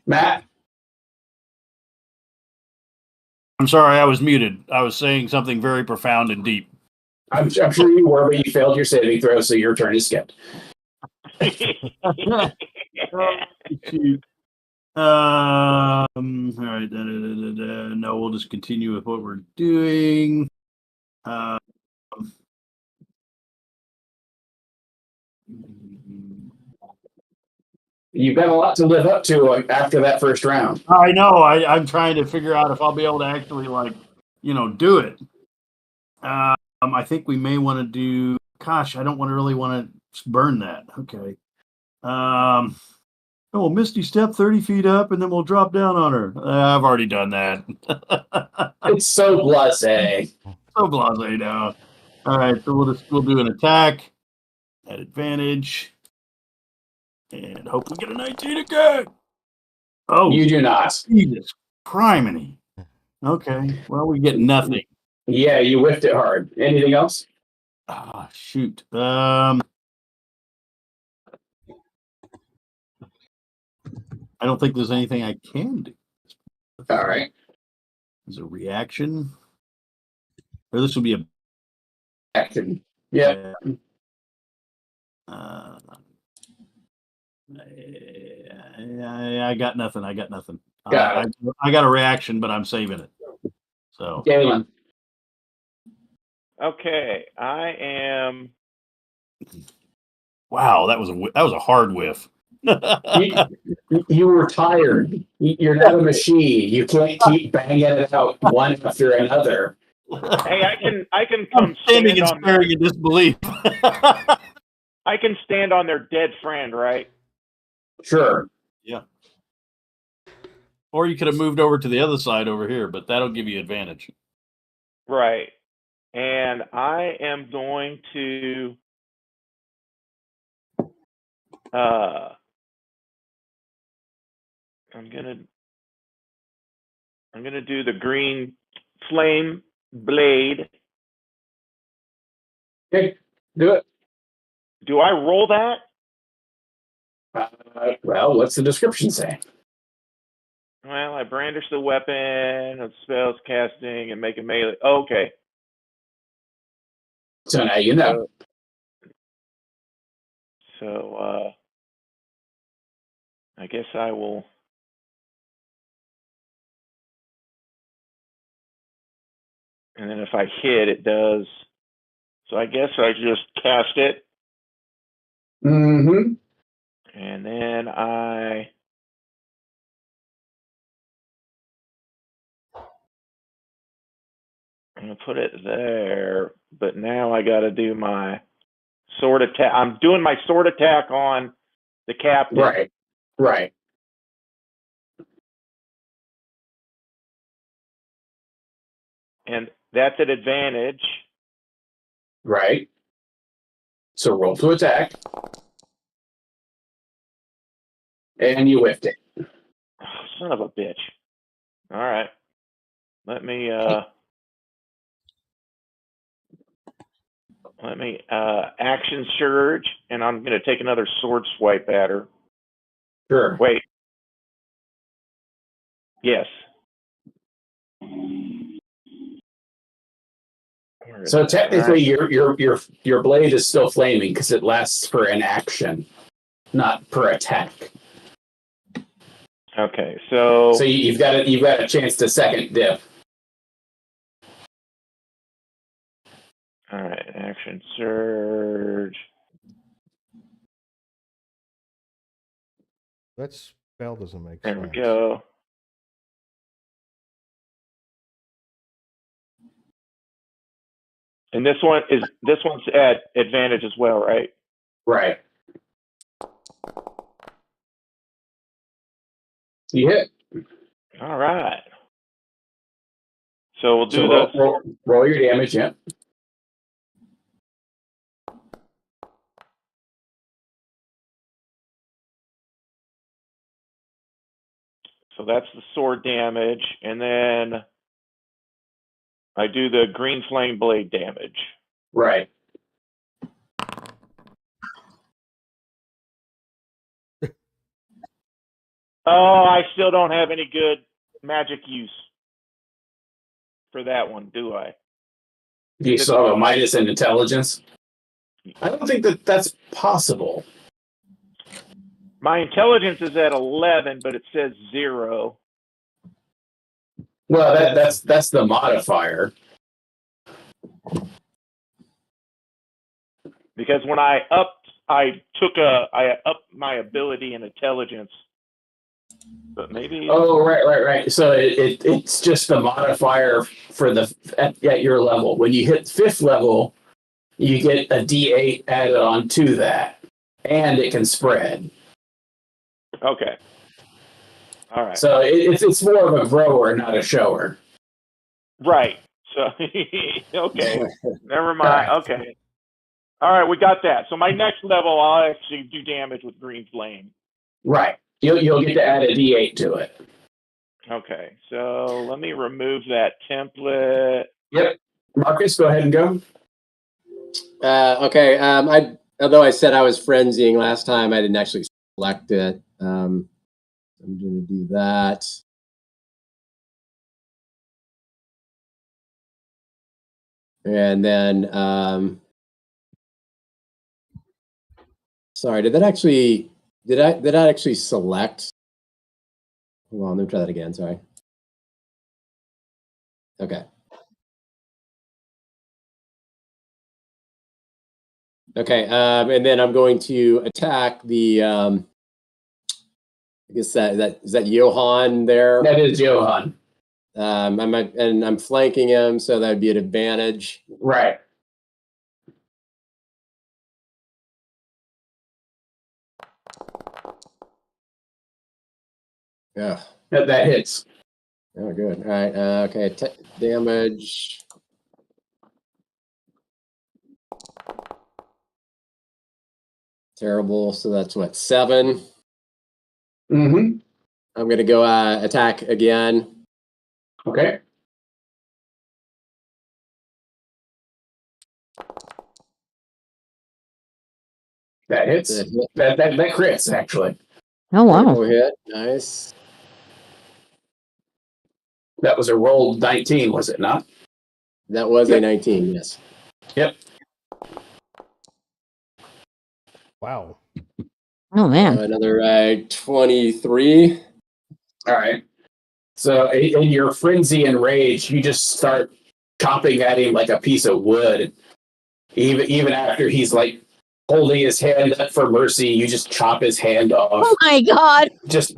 Matt. I'm sorry, I was muted. I was saying something very profound and deep. I'm sure you were, but you failed your saving throw, so your turn is skipped. Shoot. All right. No, we'll just continue with what we're doing. You've got a lot to live up to after that first round. I know. I'm trying to figure out if I'll be able to actually, do it. I think we may want to do. Gosh, I don't really want to burn that. Okay. We'll Misty step 30 feet up, and then we'll drop down on her. I've already done that. It's so blasé. So blasé now. All right, so we'll do an attack at advantage, and hope we get a 19 again. Oh, You do not. Jesus criminy. Okay, well, we get nothing. Yeah, you whiffed it hard. Anything else? Ah, shoot. I don't think there's anything I can do. All right. There's a reaction. Or this will be a Action. Yeah. I got nothing. I got Got it. I got a reaction, but I'm saving it. So Galen. Okay, I am. wow, that was a hard whiff. You were tired. You're not a machine. You can't keep banging it out one after another. Hey, I can I'm come standing stand and on. staring in disbelief. I can stand on their dead friend, right? Sure. Yeah. Or you could have moved over to the other side over here, but that'll give you advantage. Right. And I am going to I'm gonna do the green flame blade. Okay, do it. Do I roll that? Well, what's the description say? Well, I brandish the weapon of spells casting and make a melee. Oh, okay. So now you know. So I guess I will. And then if I hit, it does. So I guess I just cast it. Mm-hmm. And then I'm gonna put it there, but now I got to do my sword attack. I'm doing my sword attack on the captain. Right. Right. And that's an advantage. Right. So roll to attack. And you whiffed it. Oh, son of a bitch. All right. Let me action surge, and I'm gonna take another sword swipe at her. Sure. Wait. Yes. So technically, your blade is still flaming because it lasts for an action, not per attack. Okay, so you've got a chance to second dip. all right, action surge. That spell doesn't make There sense. we go. And this one's at advantage as well, right? Right. You hit. All right. So we'll do So roll your damage, yeah. So that's the sword damage, and then I do the green flame blade damage. Right. Oh, I still don't have any good magic use. for that one, do I? Do you still have a minus in intelligence? I don't think that's possible. My intelligence is at 11, but it says 0. Well, that's the modifier. Because when I upped my ability and intelligence. But maybe. Oh, right. So it's just the modifier for at your level. When you hit 5th level, you get a D8 added on to that, and it can spread. Okay. All right. So it's more of a grower, not a shower. Right. So okay. Never mind. Right. Okay. All right, we got that. So my next level, I'll actually do damage with Green Flame. Right. You'll get to add a D8 to it. Okay. So let me remove that template. Yep. Marcus, go ahead and go. Okay. Although I said I was frenzying last time, I didn't actually select it. I'm going to do that. And then, sorry, did I actually select? Hold on, let me try that again. Sorry. Okay. Okay. And then I'm going to attack the. I guess is that Johan there? That is Johan. I'm flanking him, so that'd be an advantage. Right. Yeah. That hits. Oh, good. All right. Okay. Damage. Terrible. So that's what, 7. Mm-hmm. I'm gonna go attack again. Okay. That hits. That crits, actually. Oh, wow. Critical hit. Nice. That was a rolled 19, was it not? That was Yep. a 19. Yes. Yep. Wow. Oh, man. Another 23. All right. So in your frenzy and rage, you just start chopping at him like a piece of wood. Even after he's like holding his hand up for mercy, you just chop his hand off. Oh, my God. Just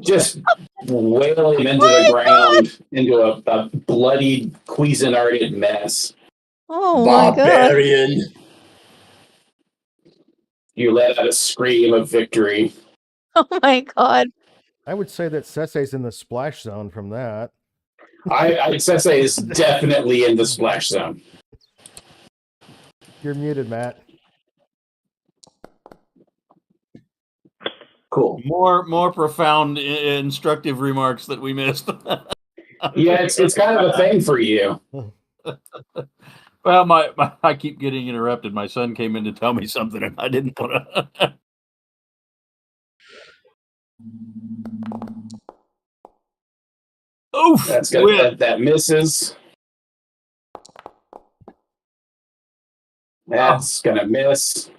wail him into the ground, into a bloody, Cuisinarted mess. Oh, my God. Barbarian. You let out a scream of victory. Oh, my God. I would say that Sesse's in the splash zone from that. Sensei is definitely in the splash zone. You're muted, Matt. Cool. More profound, instructive remarks that we missed. Yeah, it's kind of a thing for you. Well, I keep getting interrupted. My son came in to tell me something, and I didn't want to. Oof! That's good. That misses. That's gonna miss.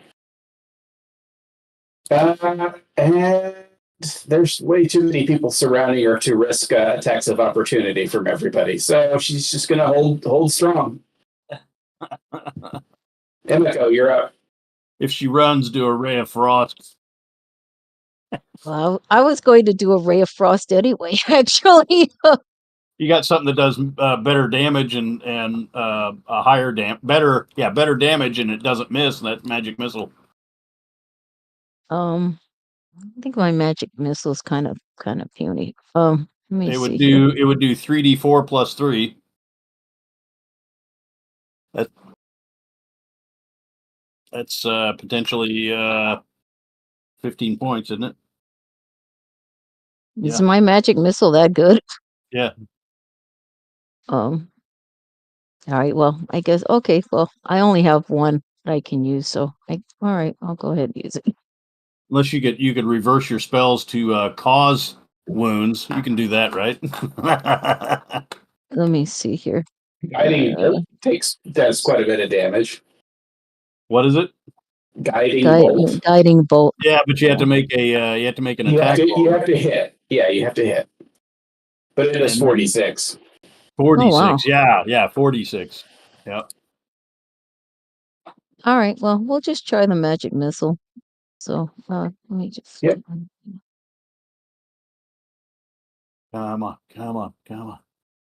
And there's way too many people surrounding her to risk attacks of opportunity from everybody. So she's just gonna hold strong. Emiko, you're up. If she runs, do a ray of frost. Well, I was going to do a ray of frost anyway, actually. You got something that does better damage and a higher better damage, and it doesn't miss. And that's magic missile. I think my magic missile is kind of puny. Let me It would see do here. it would do 3d4 plus 3. That's potentially 15 points, isn't it? Is my magic missile that good? Yeah. All right. Well, I guess okay. Well, I only have one that I can use, so all right. I'll go ahead and use it. Unless you could reverse your spells to cause wounds, you can do that, right? Let me see here. Guiding bolt does quite a bit of damage. What is it? Guiding bolt. Guiding bolt. Yeah, but you have to make an attack. You have to hit. Yeah, you have to hit. But it is And 46. 46. Oh, wow. Yeah, 46. Yep. All right. Well, we'll just try the magic missile. So let me just. Yep. Come on.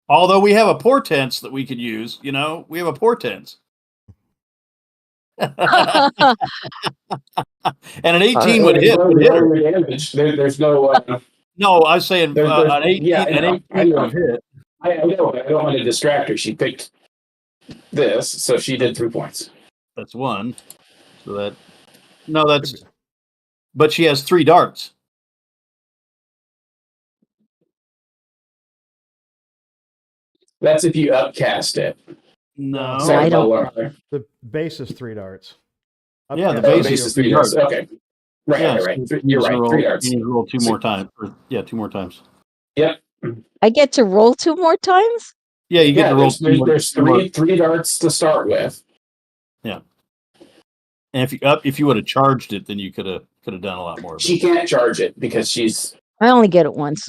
Although we have a portents that we could use, we have a portents. And an 18 would hit. Damage. There's no. No, I was saying an 18. Yeah, an 18 would hit. I know. I don't want to distract her. She picked this, so she did 3 points. That's one. So that's. But she has 3 darts. That's if you upcast it. No, I don't. The base is 3 darts. Yeah, the base base is 3 darts. Okay. Right, yeah, right. So You're right. 3 darts. You need to roll 2 more times. 2 more times. Yep. I get to roll 2 more times? Yeah, you get to roll. There's three darts to start with. Yeah. And if you would have charged it, then you could have done a lot more. She can't charge it because she's. I only get it once.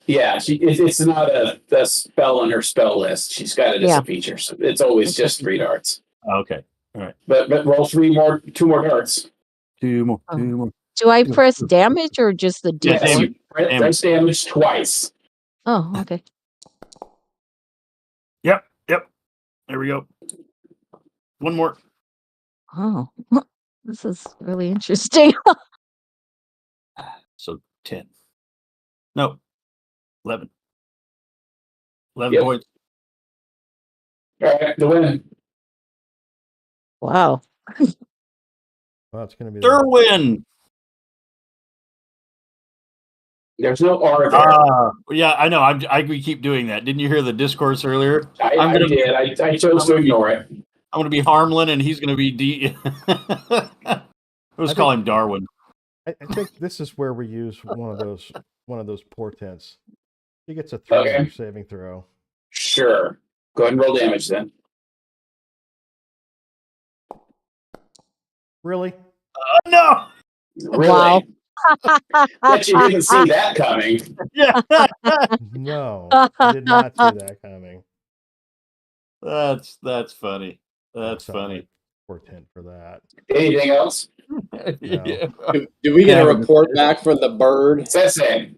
Yeah, it's not a spell on her spell list. She's got it as a feature, so it's always just 3 darts. Okay, all right. But roll 2 more darts. 2 more. Oh. 2 more. Do I press damage or just the D4? Yes, you press damage twice. Oh, okay. Yep. There we go. 1 more. Oh, this is really interesting. So 10. No. 11. 11 points. All right, the win. Wow. Well, it's going to be Derwin. There's no R there. Yeah, I know. We keep doing that. Didn't you hear the discourse earlier? I did. I chose to ignore it. I'm going to be Harmlin, and he's going to be D. Let's call him Darwin. I think this is where we use one of those portents. He gets a 3 saving throw. Sure. Go ahead and roll damage then. Really? No. Really? Wow. Bet you didn't see that coming. Yeah. No, I did not see that coming. That's funny. That's funny. Portent for that. Anything else? Yeah. Do we get a report back from the bird? Sensei.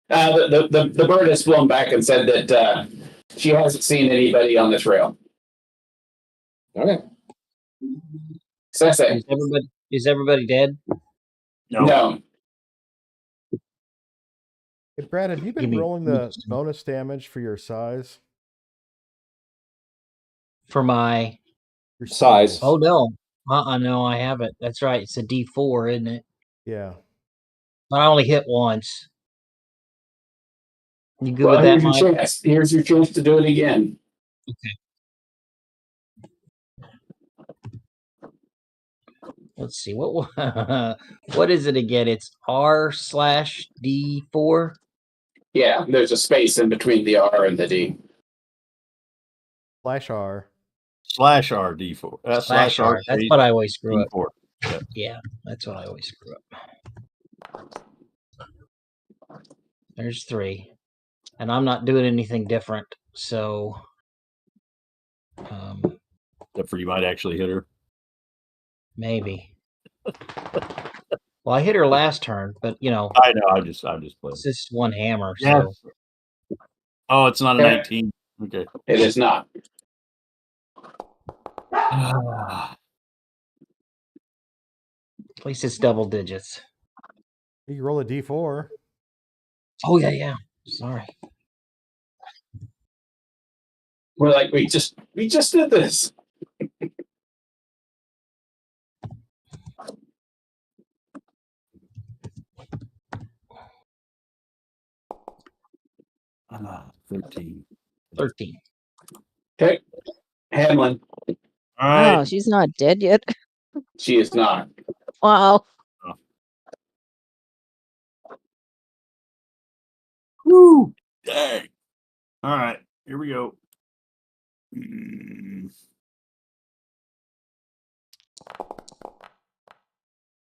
The bird has flown back and said that she hasn't seen anybody on the trail. Okay. Sensei. Is everybody dead? No. Hey, Brad, have you been rolling the bonus damage for your size? For my your size. Oh no. No, I haven't. That's right. It's a D4, isn't it? Yeah. But I only hit once. You good with that, Mike? Here's your chance to do it again. Okay. Let's see what is it again? It's R/D4. Yeah, there's a space in between the R and the D. /R. /R D4. /R. That's what I always screw D4. up. Yeah, that's what I always screw up. There's 3. And I'm not doing anything different, so except for you might actually hit her. Maybe. Well, I hit her last turn, but I know. I'm just playing. It's just one hammer. Yeah. So. Oh, it's not a 19. Okay. It is not. At least it's double digits. You can roll a D4. Oh yeah. Sorry. We're like, we just did this. 13. 13. Okay. Hamlin. All right. Wow, she's not dead yet. She is not. Wow. Woo! Dang. All right. Here we go.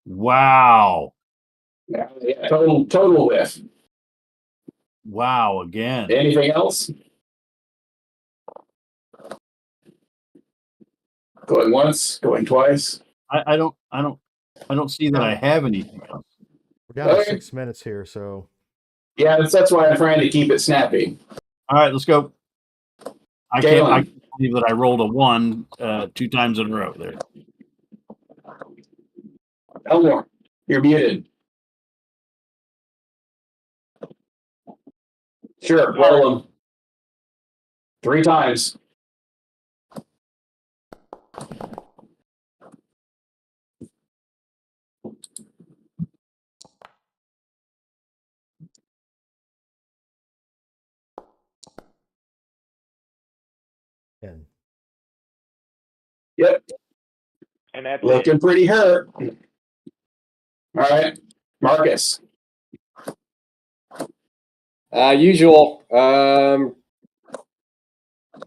Wow. Yeah, total whiff. Wow, again. Anything else? Going once, going twice. I don't see that I have anything else. We're down to Okay. 6 minutes here, so Yeah, that's why I'm trying to keep it snappy. All right, let's go. I Galen. can't believe that I rolled a 1 2 times in a row there. Elmore, you're muted. Sure, roll them. 3 times. and Yep, And that's it. looking pretty hurt. All right, Marcus. Usual.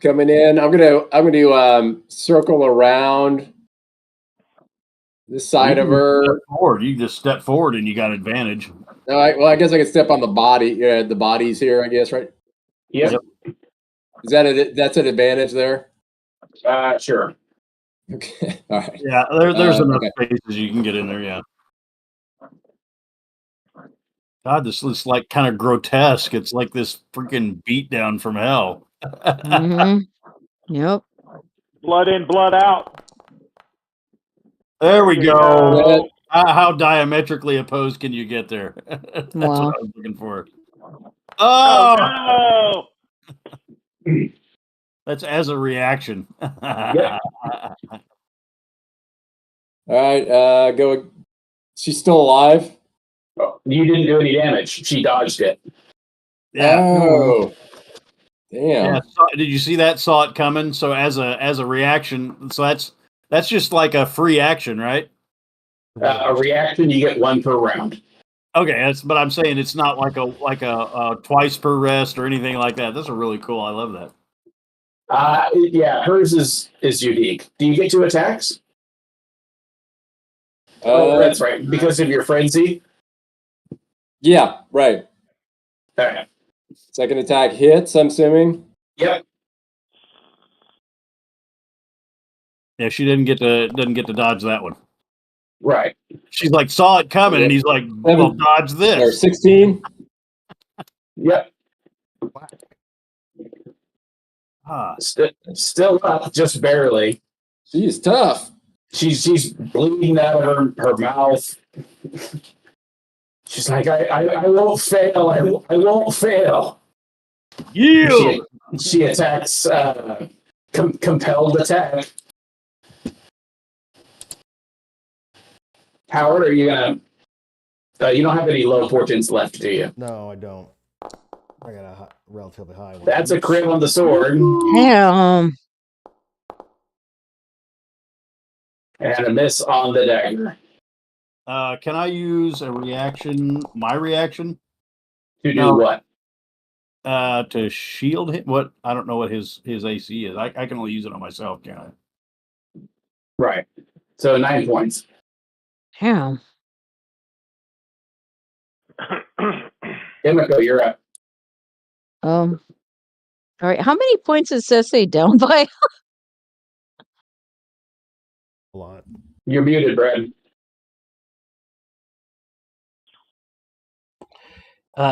Coming in. I'm gonna circle around this side of her. Step forward. You just step forward and you got advantage. All right. Well, I guess I can step on the body. Yeah, the body's here. I guess, right? Yep. Is that's an advantage there? Sure. Okay. All right. Yeah, there's enough okay. spaces you can get in there. Yeah. God, this looks like kind of grotesque. It's like this freaking beatdown from hell. Mm-hmm. Yep. Blood in, blood out. There we you go. How diametrically opposed can you get there? That's Wow. what I was looking for. Oh, no! That's as a reaction. Yeah. All right. Go. She's still alive. Oh, you didn't do any damage. She dodged it. Yeah. Oh. Damn. Yeah. Did you see that? Saw it coming. So as a reaction, so that's just like a free action, right? A reaction, you get 1 per round. Okay, but I'm saying it's not like a twice per rest or anything like that. That's really cool. I love that. Yeah, hers is unique. Do you get 2 attacks? That's right. Because of your frenzy. Yeah. Right. Okay. Second attack hits. I'm assuming. Yep. Yeah, she doesn't get to dodge that one. Right. She's like saw it coming, and he's like, "Well, dodge Or this." 16. Yep. Ah, Still up, just barely. She's tough. She's bleeding out of her mouth. She's like, I won't fail. I won't fail. you. She attacks. Compelled attack. Howard, are you gonna? You don't have any low fortunes left, do you? no, I don't. I got a relatively high one. That's a crit on the sword Damn. and a miss on the dagger. Can I use a reaction? My reaction To do No. what? To shield him. What? I don't know what his AC is. I can only use it on myself, can I? Right. So 9 points. Damn. Himiko, you're up. All right. How many points is Ceci down by? A lot. You're muted, Brad.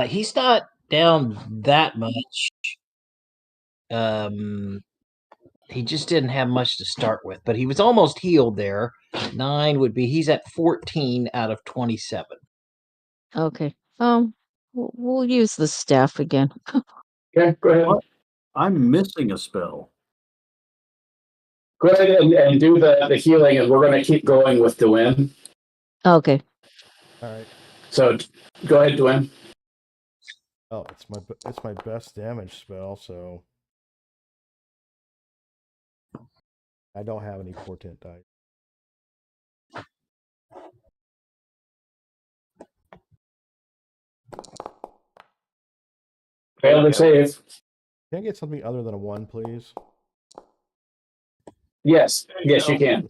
He's not down that much. He just didn't have much to start with, but he was almost healed there. 9 would be he's at 14 out of 27. Okay. We'll use the staff again. Okay, go ahead. What? I'm missing a spell. Go ahead and do the healing, and we're going to keep going with Dwayne. Okay. All right. So go ahead, Dwayne. Oh, it's my best damage spell, so I don't have any portent dice. Fail to save. Can I get something other than a 1, please? Yes, yes, you can.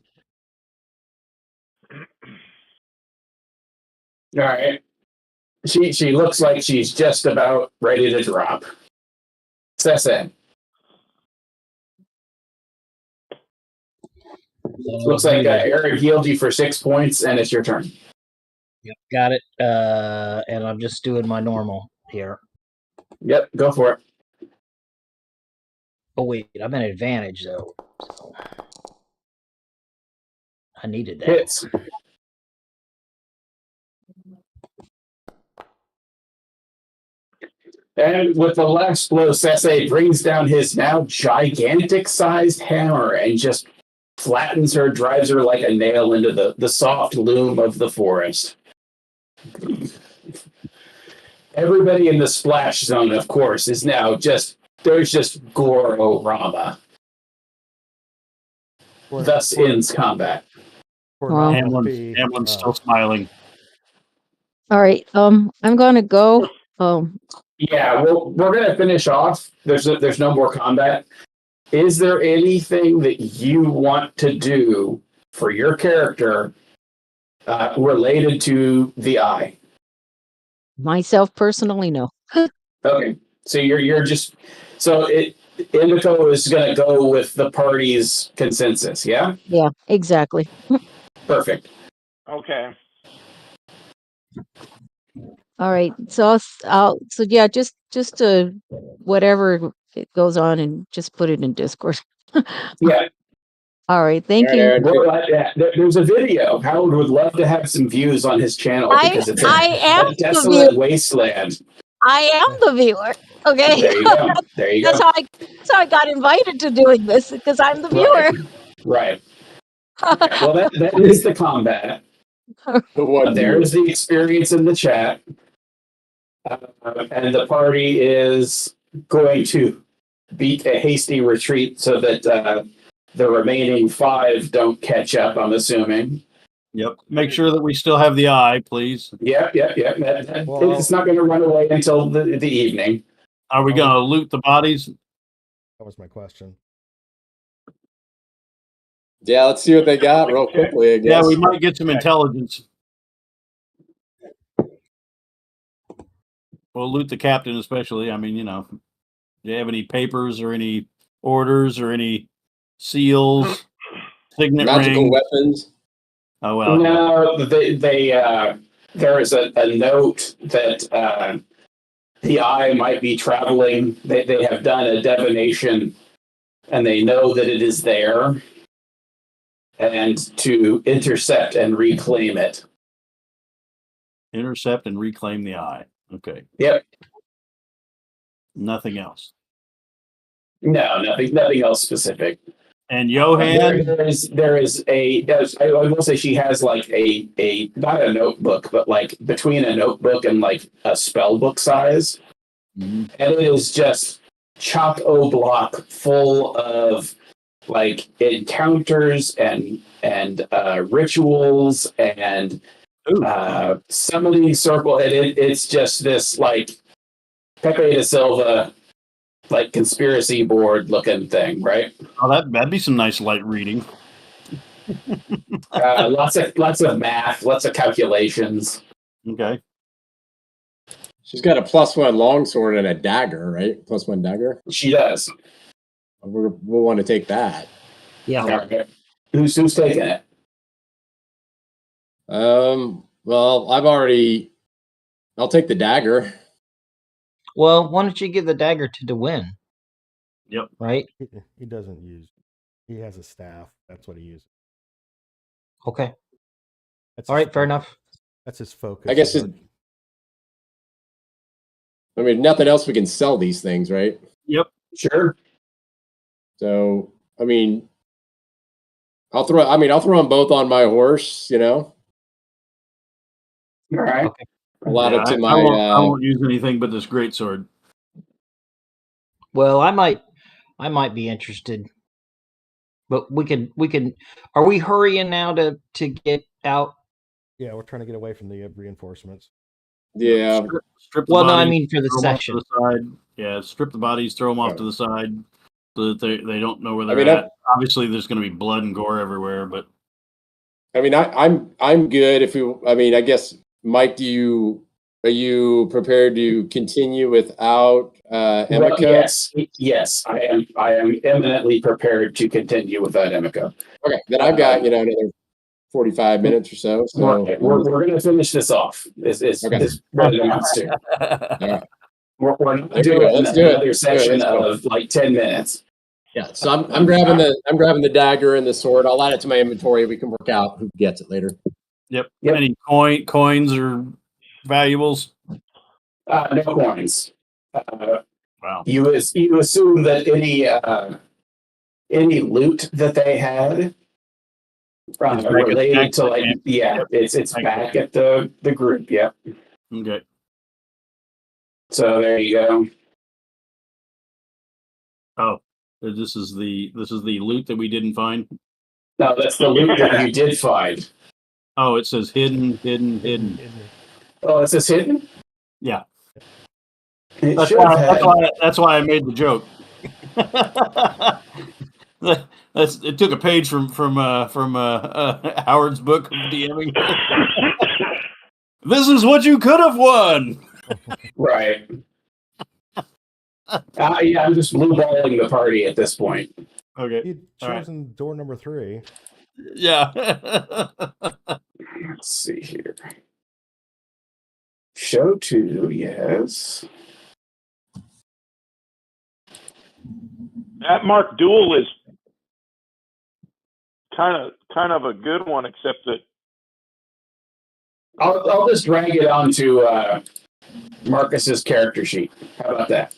All right. She looks like she's just about ready to drop. Sese. Looks like Eric healed you for 6 points, and it's your turn. Yep, got it. And I'm just doing my normal here. Yep, go for it. Oh wait, I'm at advantage though. So I needed that. Hits. And with the last blow, Sese brings down his now gigantic-sized hammer and just flattens her, drives her like a nail into the soft loom of the forest. Everybody in the splash zone, of course, is now there's just Goro-Rama. Thus ends combat. Wow. Hamlin's still smiling. All right. I'm gonna go. Yeah, well, we're gonna finish off. There's no more combat. Is there anything that you want to do for your character related to the eye? Myself personally, no. Okay, so you're just Indico is gonna go with the party's consensus. Yeah, Yeah, exactly. perfect. Okay. All right. So so yeah, just whatever it goes on and just put it in Discord. Yeah. All right. Thank All right, you. Aaron. Well, there's a video. Howard would love to have some views on his channel because it's I am a the desolate viewer. wasteland. I am the viewer. Okay. There you go. There you That's go. how I got invited to doing this because I'm the viewer. Right. Okay. Well, that is the combat. The one There's the experience in the chat. And the party is going to beat a hasty retreat so that the remaining 5 don't catch up, I'm assuming. Yep. Make sure that we still have the eye, please. Yep. It's not going to run away until the evening. Are we going to loot the bodies? That was my question. Yeah, let's see what they got real quickly, I guess. Yeah, we might get some intelligence. We'll loot the captain, especially. I mean, do you have any papers or any orders or any seals, signet Magical ring? weapons. Oh well. No, there is a note that the eye might be traveling. They have done a divination, and they know that it is there, and to intercept and reclaim it. Intercept and reclaim the eye. Okay. Yep. Nothing No, nothing else specific. And Johan, there is I will say she has like a not a notebook, but like between a notebook and like a spell book size. Mhm. And it is just chock-o block full of like encounters and rituals and summoning circle. And it's just this like Pepe de Silva like conspiracy board looking thing, right? Oh, that'd be some nice light reading. Lots of math, lots of calculations. Okay. She's got a +1 longsword and a dagger, right? +1 dagger. She does. We'll want to take that. Yeah. Okay. Who's taking it? Well, I'll take the dagger. Well, why don't you give the dagger to DeWin? Yep. Right? He doesn't use. He has a staff. That's what he uses. Okay. That's All his right, fair focus. enough. That's his focus. I guess I mean, nothing else we can sell these things, right? Yep. Sure. So, I mean, I'll throw them both on my horse, All right. Okay. Allot it to my. I won't use anything but this greatsword. Well, I might be interested. But we can are we hurrying now to get out? Yeah, we're trying to get away from the reinforcements. Yeah. Strip the Well, no, I bodies, mean for the throw 'em off section. to the side. Yeah, strip the bodies, throw them off to the side. so that they don't know where I they're mean, at. Obviously, there's going to be blood and gore everywhere, but I'm good. If you, I mean, I guess, Mike, are you prepared to continue without Well, Emiko? yes, I am eminently prepared to continue without Emiko. Okay, then I've got another 45 minutes or so. So We're going to finish this off. Is what it amounts to. all right. We're not There we doing go. Let's do it. another session Let's go. of like 10 minutes. Yeah, so I'm grabbing the dagger and the sword. I'll add it to my inventory. We can work out who gets it later. Yep. Yep. Any coins or valuables? No coins. Wow. You assume that any loot that they had related to it's back at the group. Yep. Okay. So there you go. Oh, this is the loot that we didn't find. No, that's the loot that you did find. Oh, it says hidden. Oh, it says hidden? Yeah. It That's why I made the joke. It took a page from Howard's book of DMing. This is what you could have won. Right. Yeah, I'm just blue balling the party at this point. Okay. You'd chosen door number 3. Yeah. Let's see here. Show 2, yes. That Mark Duel is kind of a good one, except that I'll just drag it onto Marcus's character sheet. How about that?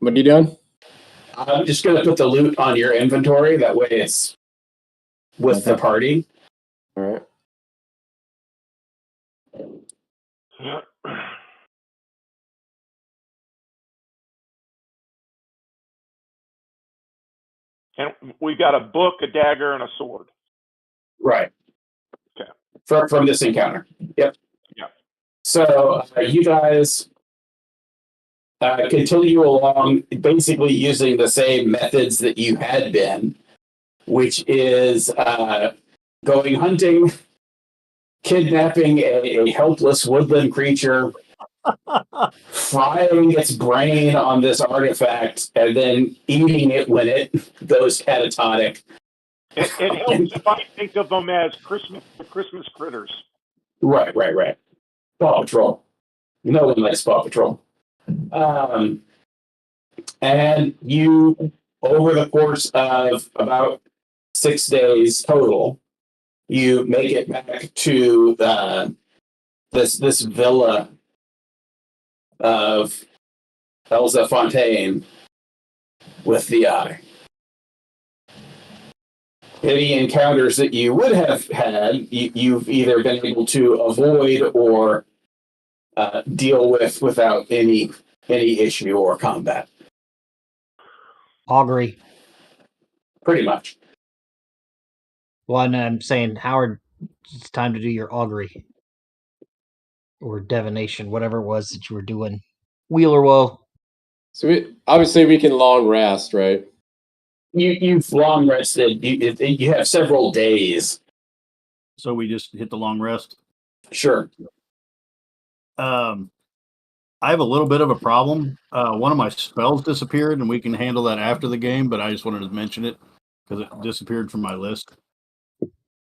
What are you doing? I'm just going to put the loot on your inventory. That way it's with the party. All right. and we've got a book, a dagger, and a sword. Right. Okay. From this encounter. Yep. Yeah. So you guys continue along, basically using the same methods that you had been, which is going hunting, kidnapping a helpless woodland creature, frying its brain on this artifact, and then eating it when it goes catatonic. It helps if I think of them as Christmas critters. Right. Paw Patrol. No one likes Paw Patrol. And you, over the course of about 6 days total, you make it back to this villa of Elsa Fontaine with the eye. Any encounters that you would have had, you've either been able to avoid or deal with without any issue or combat. Augury. Pretty much. Well, and I'm saying, Howard, it's time to do your augury. Or divination, whatever it was that you were doing. Wheel or woe. So we can long rest, right? You've long rested. You have several days. So we just hit the long rest. Sure. I have a little bit of a problem. One of my spells disappeared, and we can handle that after the game, but I just wanted to mention it because it disappeared from my list.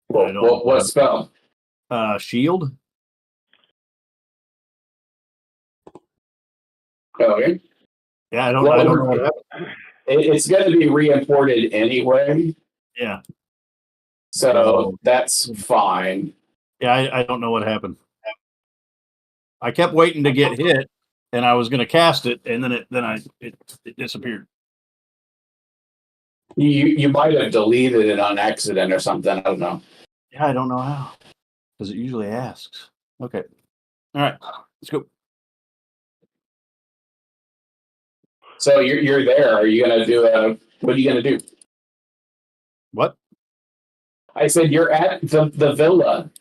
What spell? Shield. Okay. Yeah, I don't know what happened. It's going to be re-imported anyway. Yeah. So that's fine. Yeah, I don't know what happened. I kept waiting to get hit, and I was going to cast it, and then it disappeared. You might have deleted it on accident or something. I don't know. Yeah, I don't know how, because it usually asks. Okay. All right, let's go. So you're there. Are you going to do what are you going to do? What? I said you're at the villa.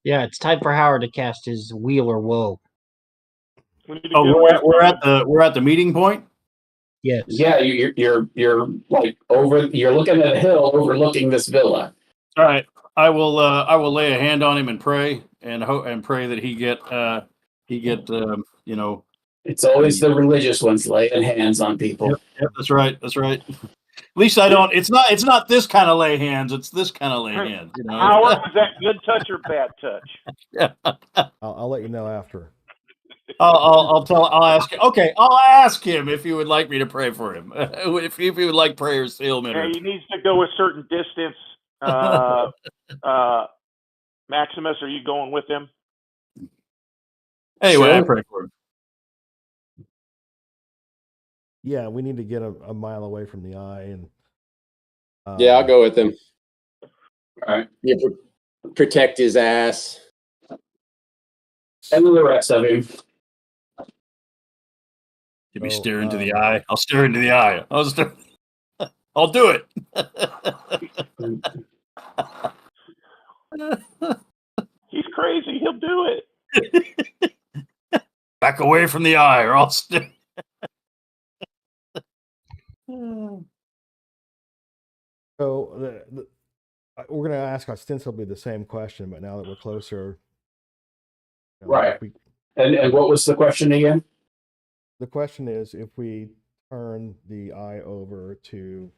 Yeah, it's time for Howard to cast his wheel or woe. Oh, we're at the meeting point. Yes. Yeah, you're like you're looking at a hill overlooking this villa. All right. I will lay a hand on him and pray and pray that he get you know. It's always the religious ones laying hands on people. Yep, that's right. That's right. At least I don't. It's not this kind of lay hands. It's this kind of lay hands. You know. Howard, was that good touch or bad touch? Yeah. I'll let you know after. I'll ask. Okay, I'll ask him if you would like me to pray for him. if he would like prayer sealment. Yeah, he needs to go a certain distance. Maximus, are you going with him? Anyway, I Sure. pray for him. Yeah, we need to get a mile away from the eye, and Yeah, I'll go with him. All right. Yeah, protect his ass. And the rest of him. To be So, stare into the eye. I'll stare into the eye. I'll do it. He's crazy. He'll do it. Back away from the eye, or I'll stare. So we're going to ask ostensibly the same question, but now that we're closer, Right. if And what was the question again? the question is, if we turn the eye over to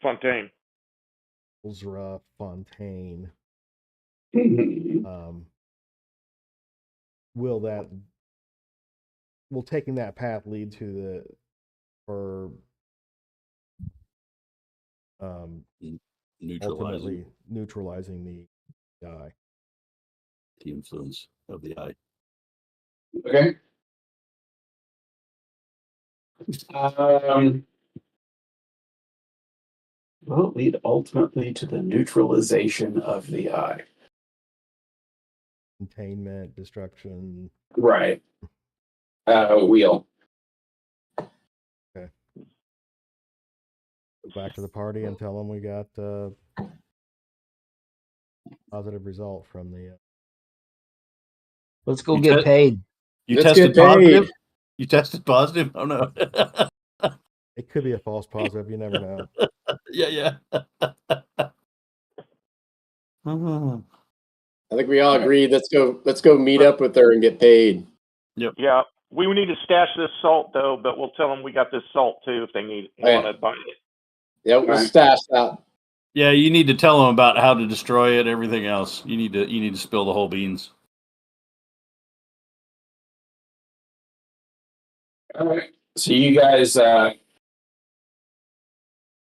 Fontaine. Ulzra Fontaine, will taking that path lead to ultimately neutralizing the eye? The influence of the eye. Okay. Will it lead ultimately to the neutralization of the eye? Containment, destruction. Right. Wheel. Okay. Go back to the party and tell them we got positive result from the. Let's go You get te- paid. You Let's tested get paid. positive? You tested positive? Oh no. It could be a false positive. You never know. Yeah. I think we all agreed. Let's go meet up with her and get paid. Yep. Yeah. We need to stash this salt though, but we'll tell them we got this salt too if they want to buy it. Yeah, we'll stash that. Yeah, you need to tell them about how to destroy it, everything else. You need to spill the whole beans. All right. So you guys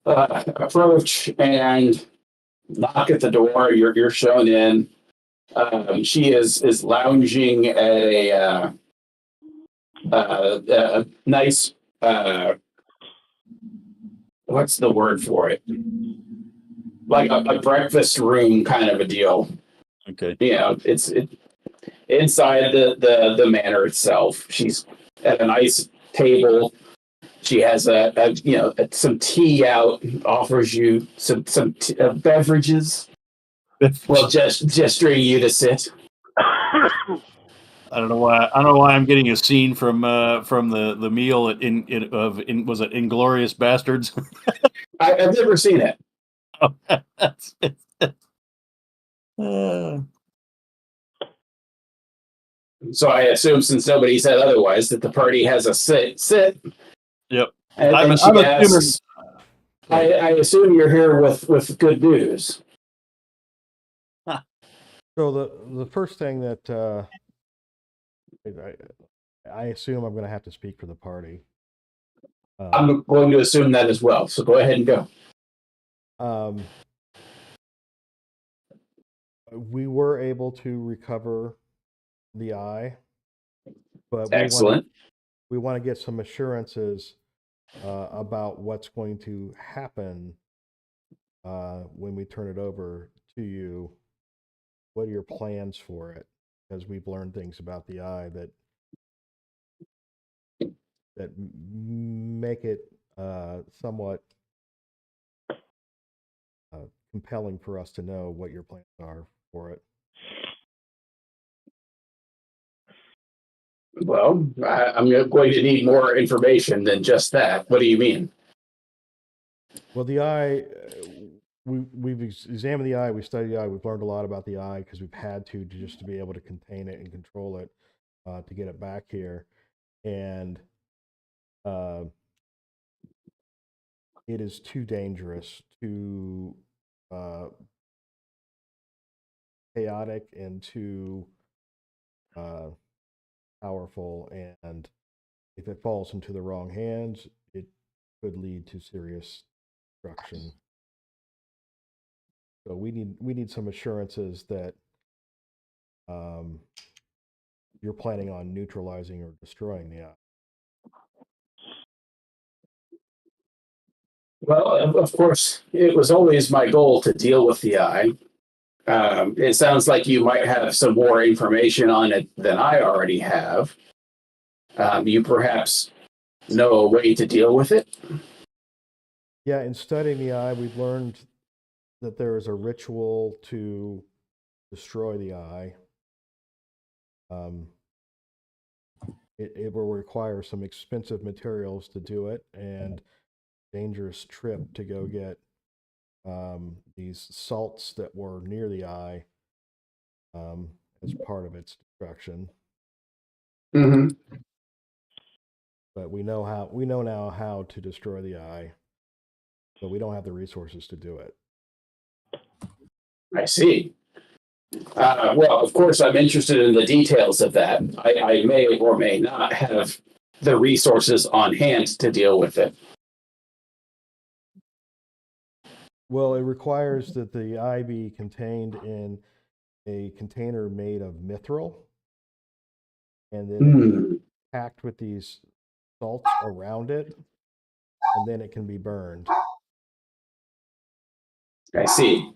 approach and knock at the door. You're shown in. She is lounging at a nice what's the word for it? Like a breakfast room kind of a deal. Okay. You know, it's inside the manor itself. She's at a nice table. She has some tea out. Offers you some beverages. Well, gesturing you to sit. I don't know why. I'm getting a scene from the meal in was it Inglorious Bastards? I've never seen it. So I assume, since nobody said otherwise, that the party has a sit. Yep. And she asks, I assume you're here with good news. So the first thing that I assume I'm going to have to speak for the party. I'm going to assume that as well. So go ahead and go. We were able to recover the eye, but Excellent. we want to get some assurances about what's going to happen when we turn it over to you. What are your plans for it? Because we've learned things about the eye that make it somewhat compelling for us to know what your plans are for it. Well, I'm going to need more information than just that. What do you mean? Well, the eye, we've examined the eye, we studied the eye, we've learned a lot about the eye because we've had to just to be able to contain it and control it to get it back here. And it is too dangerous, too chaotic, and too powerful. And if it falls into the wrong hands, it could lead to serious destruction. So we need some assurances that you're planning on neutralizing or destroying the eye. Well, of course, it was always my goal to deal with the eye. It sounds like you might have some more information on it than I already have. You perhaps know a way to deal with it? Yeah, in studying the eye, we've learned that there is a ritual to destroy the eye. It will require some expensive materials to do it, and dangerous trip to go get these salts that were near the eye as part of its destruction. Mm-hmm. But we know now how to destroy the eye, but we don't have the resources to do it. I see. Well, of course, I'm interested in the details of that. I may or may not have the resources on hand to deal with it. Well, it requires that the eye be contained in a container made of mithril, and then it be packed with these salts around it, and then it can be burned. I see.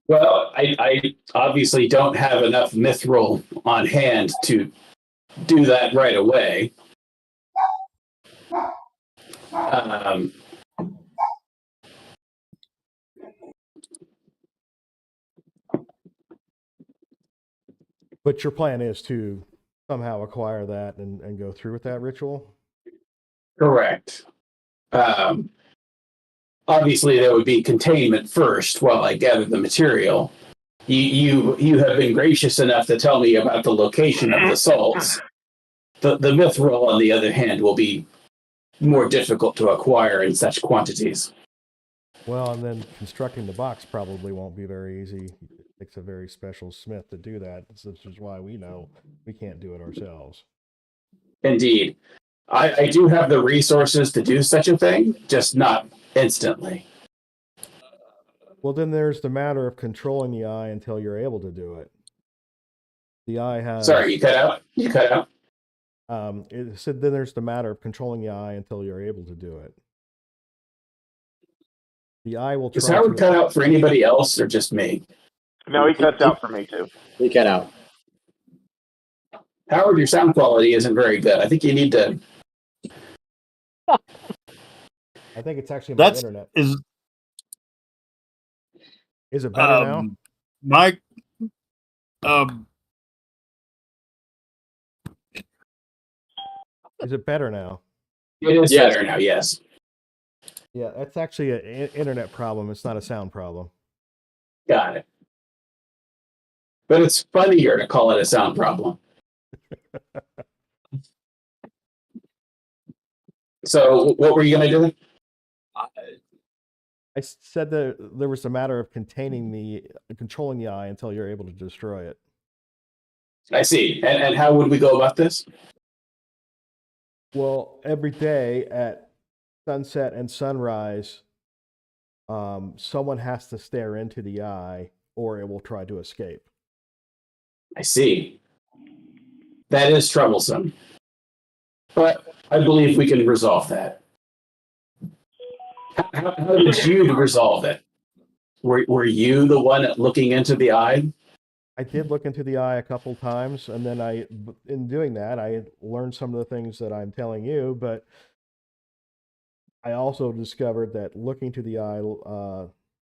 Well, I obviously don't have enough mithril on hand to do that right away. But your plan is to somehow acquire that and go through with that ritual? Correct. Obviously, there would be containment first while I gather the material. You have been gracious enough to tell me about the location of the salts. The mithril, on the other hand, will be more difficult to acquire in such quantities. Well, and then constructing the box probably won't be very easy. It takes a very special smith to do that, which is why we know we can't do it ourselves. Indeed. I do have the resources to do such a thing, just not instantly. Well, then there's the matter of controlling the eye until you're able to do it. The eye has... Sorry, you cut out? You cut out? It said then there's the matter of controlling the eye until you're able to do it. The eye will try Does Howard cut out for anybody else or just me? No, he cuts out for me too. He cut out. Howard, your sound quality isn't very good. I think you need to... I think it's actually my internet. Is it better now? Mike, is it better now? It is better now, yes. Yeah, that's actually an internet problem. It's not a sound problem. Got it. But it's funnier to call it a sound problem. So what were you going to do? I said that there was a matter of controlling the eye until you're able to destroy it. I see. And how would we go about this? Well, every day at sunset and sunrise, someone has to stare into the eye or it will try to escape. I see. That is troublesome. But I believe we can resolve that. How did you resolve it? Were you the one looking into the eye? I did look into the eye a couple times, and then in doing that, I learned some of the things that I'm telling you, but I also discovered that looking to the eye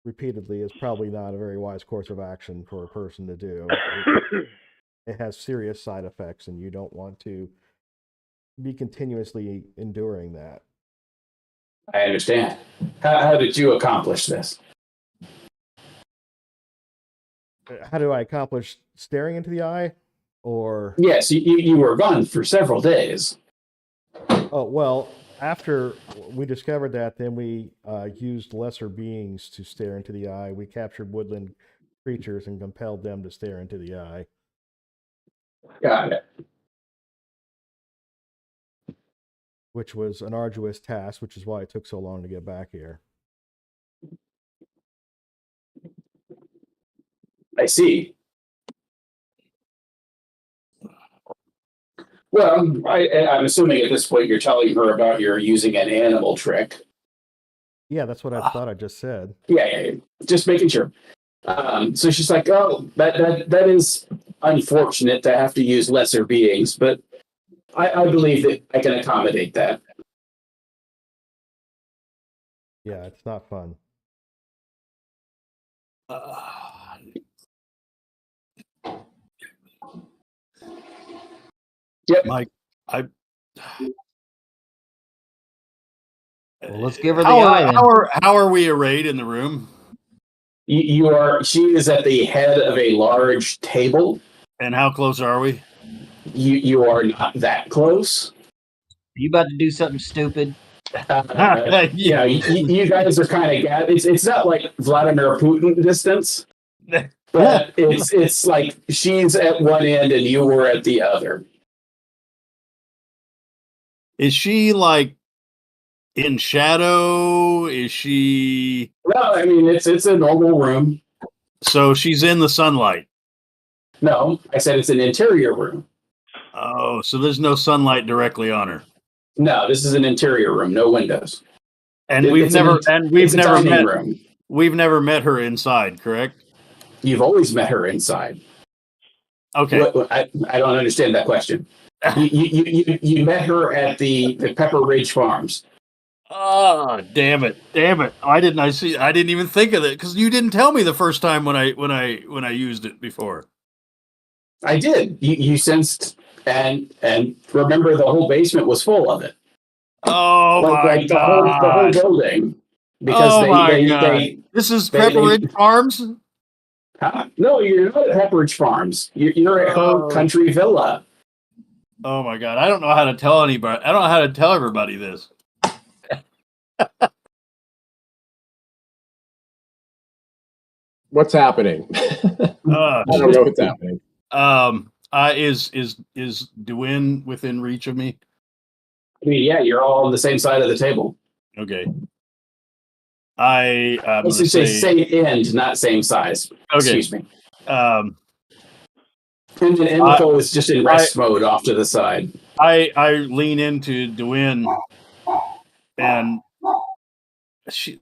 repeatedly is probably not a very wise course of action for a person to do. It has serious side effects, and you don't want to be continuously enduring that. I understand. How did you accomplish this? How do I accomplish staring into the eye? Or Yes, you were gone for several days. oh well, after we discovered that, then we used lesser beings to stare into the eye. We captured woodland creatures and compelled them to stare into the eye. Got it. Which was an arduous task, which is why it took so long to get back here. I see. Well, I'm assuming at this point you're telling her about your using an animal trick. Yeah, that's what I thought I just said. Yeah. Just making sure. So she's like, "Oh, that is unfortunate to have to use lesser beings, but I believe that I can accommodate that." Yeah, it's not fun. Yep. Mike, Well, let's give her the eye then. How are we arrayed in the room? You are. She is at the head of a large table. And how close are we? You are not that close. You about to do something stupid? You guys are kind of. It's not like Vladimir Putin distance, but it's like she's at one end and you were at the other. Is she like in shadow? Is she? No, I mean it's a normal room. So she's in the sunlight. No, I said it's an interior room. Oh, so there's no sunlight directly on her. No, this is an interior room, no windows. And we've never met. Room. We've never met her inside, correct? You've always met her inside. Okay. I don't understand that question. You met her at the Pepper Ridge Farms. Oh, damn it. I didn't even think of it because you didn't tell me the first time when I used it before. I did. You sensed and remember the whole basement was full of it. Oh my god! The whole building. Because they this is Pepper Ridge Farms. No, you're not at Pepperidge Farms. You're at her country villa. Oh my god! I don't know how to tell anybody. I don't know how to tell everybody this. What's happening? I don't know what's happening. Is Duin within reach of me? I mean, yeah, you're all on the same side of the table. Okay. Let's just say same end, not same size. Okay. Excuse me. And then Emiko is just in rest mode off to the side. I lean into Duin, and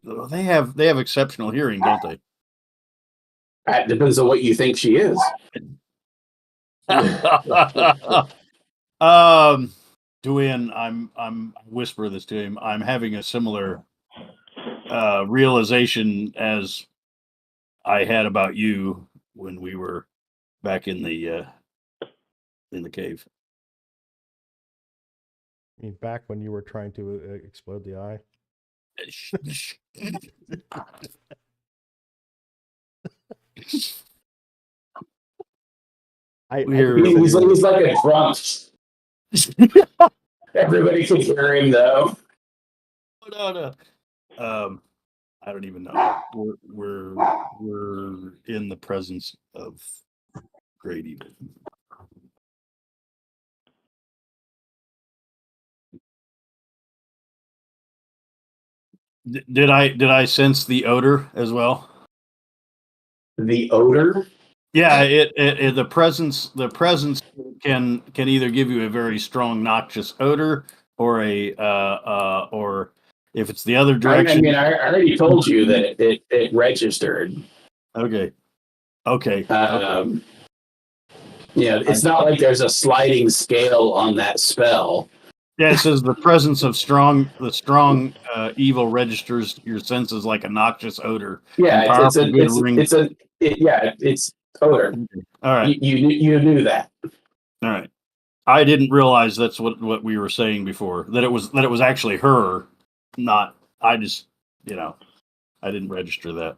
they have exceptional hearing, don't they? That depends on what you think she is. Duin, I'm whisper this to him. I'm having a similar realization as I had about you when we were back in the cave. I mean, back when you were trying to explode the eye. He's like a drunk. Everybody can hear him though. No. I don't even know. We're in the presence of great evil. Did I sense the odor as well? The odor? Yeah, it the presence can either give you a very strong noxious odor or or if it's the other direction. I already told you that it registered. Okay. Yeah, it's not like there's a sliding scale on that spell. Yeah, it says the presence of strong evil registers your senses like a noxious odor. Yeah, and powerful good rings. it's odor. All right, You knew that. all right. I didn't realize that's what we were saying before. That it was actually her, not. I just I didn't register that.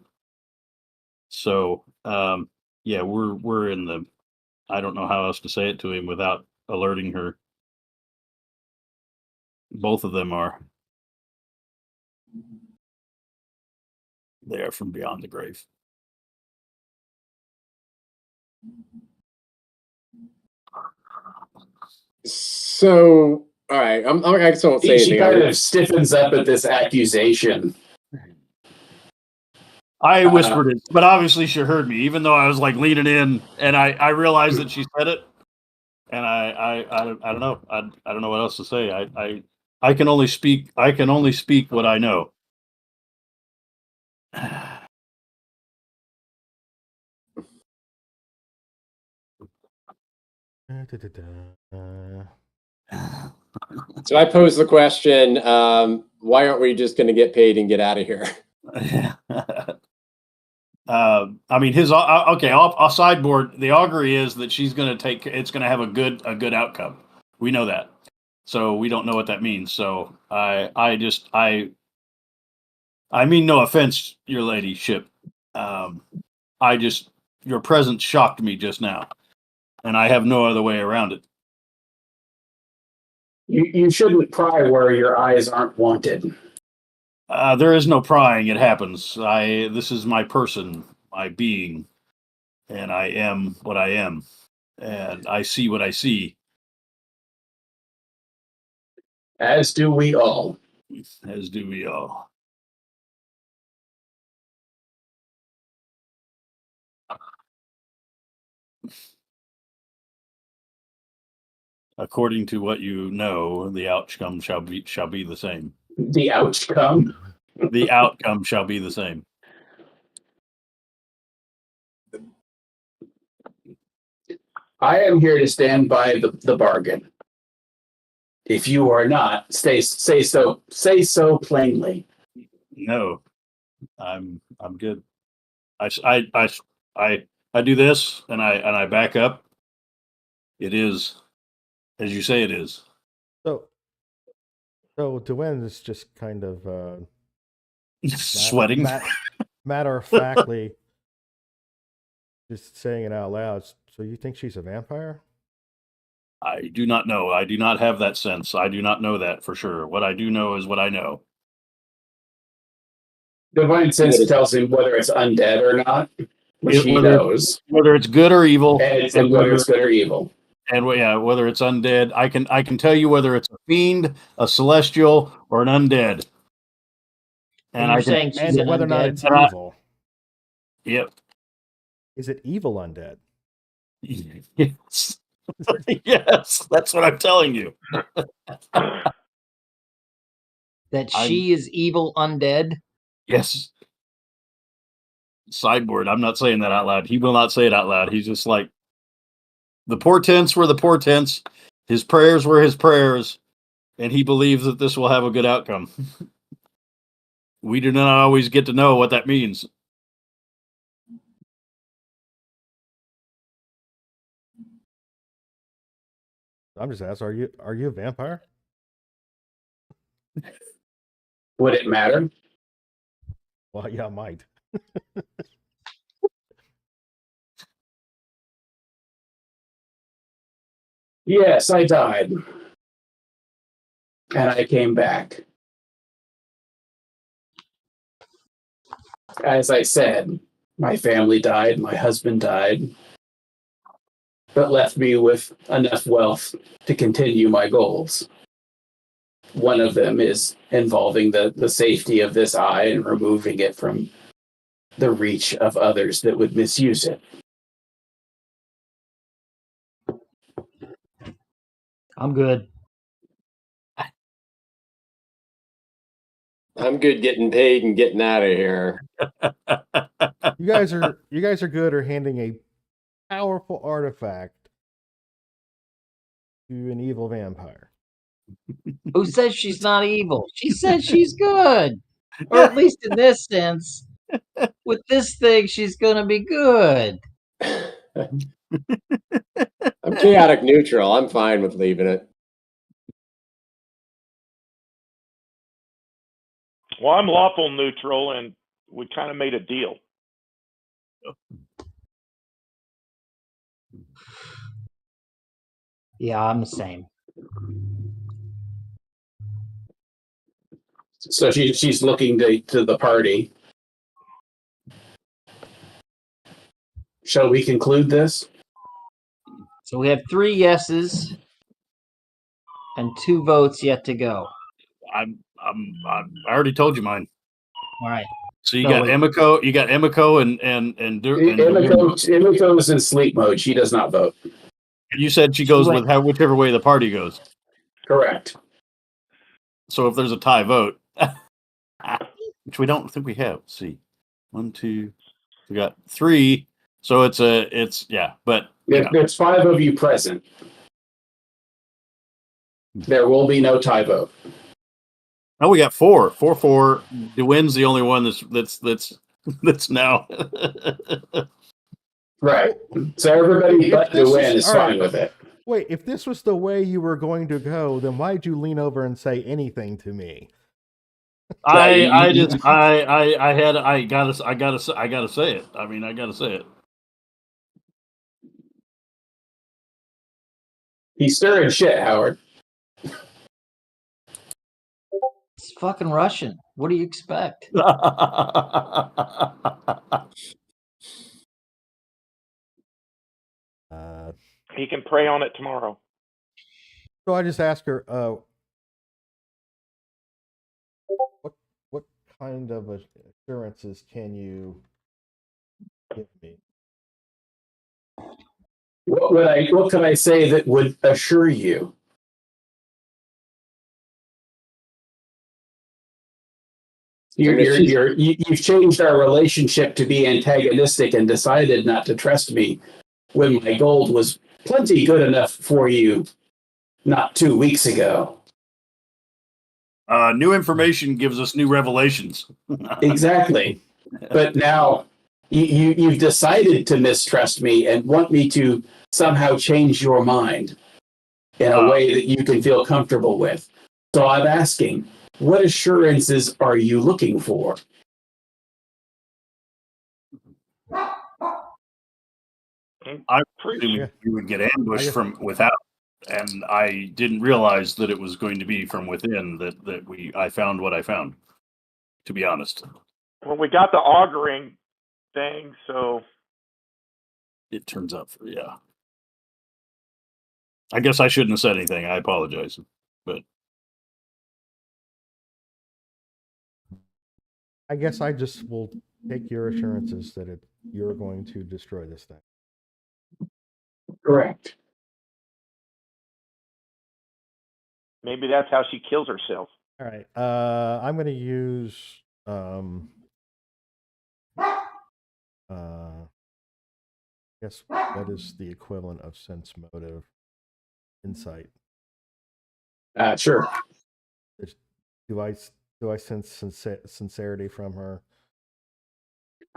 So yeah, we're in the. I don't know how else to say it to him without alerting her. Both of them are. They are from beyond the grave. So, all right, I still won't say She anything. kind of stiffens up at this accusation. I whispered it, but obviously she heard me, even though I was like leaning in, and I realized that she said it, and I don't know. I don't know what else to say. I can only speak what I know. So I pose the question: why aren't we just going to get paid and get out of here? I mean, his okay. Off sideboard, the augury is that she's going to take. It's going to have a good outcome. We know that, so we don't know what that means. So I mean no offense, your ladyship. Your presence shocked me just now, and I have no other way around it. You shouldn't pry where your eyes aren't wanted. There is no prying. It happens. This is my person, my being, and I am what I am, and I see what I see. As do we all. As do we all. According to what you know, the outcome shall be the same. The outcome. The outcome shall be the same. I am here to stand by the bargain. If you are not, say so plainly. No, I'm good. I do this and I back up. It is as you say it is. So Dwayne is just kind of Sweating. matter of factly just saying it out loud. So you think she's a vampire? I do not know. I do not have that sense. I do not know that for sure. What I do know is what I know. Divine sense tells him whether it's undead or not, which he knows. Whether it's good or evil, and whether it's good or evil. And yeah, whether it's undead, I can tell you whether it's a fiend, a celestial, or an undead. And you're saying she's an whether or not undead? it's evil. Yep. Is it evil undead? Yes. Yes, that's what I'm telling you. That she is evil undead? Yes. Sideboard. I'm not saying that out loud. He will not say it out loud. He's just like, the portents were the portents. His prayers were his prayers. And he believes that this will have a good outcome. We do not always get to know what that means. I'm just asking, are you a vampire? Would it matter? Well, yeah, it might. Yes, I died. And I came back. As I said, my family died, my husband died, but left me with enough wealth to continue my goals. One of them is involving the safety of this eye and removing it from the reach of others that would misuse it. I'm good. I'm good getting paid and getting out of here. You guys are good at handing a powerful artifact to an evil vampire. Who says she's not evil? She said she's good. Or at least in this sense, with this thing, she's going to be good. I'm chaotic neutral. I'm fine with leaving it. Well, I'm lawful neutral, and we kind of made a deal. Yeah, I'm the same. So she's looking to the party. Shall we conclude this? So we have 3 yeses and 2 votes yet to go. I already told you mine. All right. So you No, got wait. Emiko, you got Emiko and Emiko is in sleep mode. She does not vote. you said she goes with whichever way the party goes. Correct. So if there's a tie vote, which we don't think we have. Let's see, 1, 2, we got 3. So it's but There's 5 of you present. There will be no tie vote. Oh, we got 4. 4. DeWinn's the only one that's now. Right. So everybody If but this DeWin is all fine right. with it. Wait, if this was the way you were going to go, then why'd you lean over and say anything to me? I gotta say it. I mean, I gotta say it. He's stirring shit, Howard. It's fucking Russian. What do you expect? He can pray on it tomorrow. So I just asked her, what kind of assurances can you give me? What could I say that would assure you? You've changed our relationship to be antagonistic and decided not to trust me when my gold was plenty good enough for you not 2 weeks ago. New information gives us new revelations. Exactly. But now you've decided to mistrust me and want me to somehow change your mind in a way that you can feel comfortable with. So I'm asking, what assurances are you looking for? I presume you would get ambushed from without, and I didn't realize that it was going to be from within that I found what I found. To be honest, Well, we got the auguring thing, so it turns out, yeah. I guess I shouldn't have said anything. I apologize, but I guess I just will take your assurances that you're going to destroy this thing. Correct. maybe that's how she kills herself. All right. I'm going to use guess what is the equivalent of sense motive? Insight. Sure. Do I sense sincerity from her?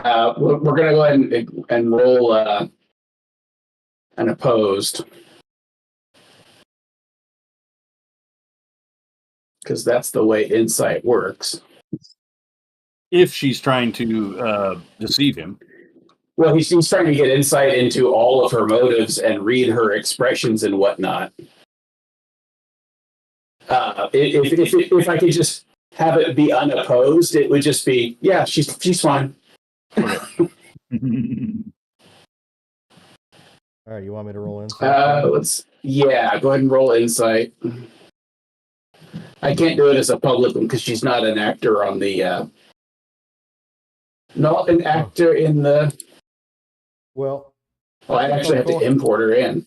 We're going to go ahead and roll an opposed. Because that's the way insight works. if she's trying to deceive him. Well, he's trying to get insight into all of her motives and read her expressions and whatnot. If I could just have it be unopposed, it would just be, yeah, she's fine. All right, you want me to roll insight? Go ahead and roll insight. I can't do it as a public one because she's not an actor on the. Not an actor in the. Well, I actually have to import her in.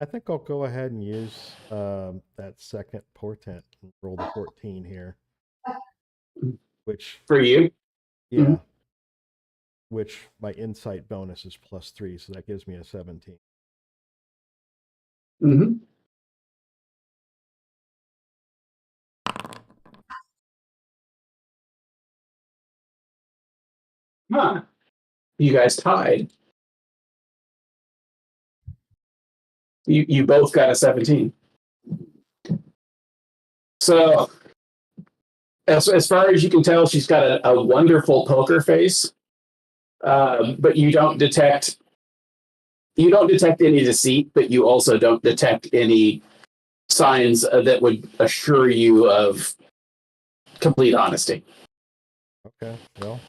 I think I'll go ahead and use that second portent and roll the 14 here. Which for you? Yeah. Mm-hmm. Which my insight bonus is +3, so that gives me a 17. Mm-hmm. Huh. You guys tied. You both got a 17. So as far as you can tell, she's got a wonderful poker face, but you don't detect any deceit, but you also don't detect any signs that would assure you of complete honesty. Okay, well,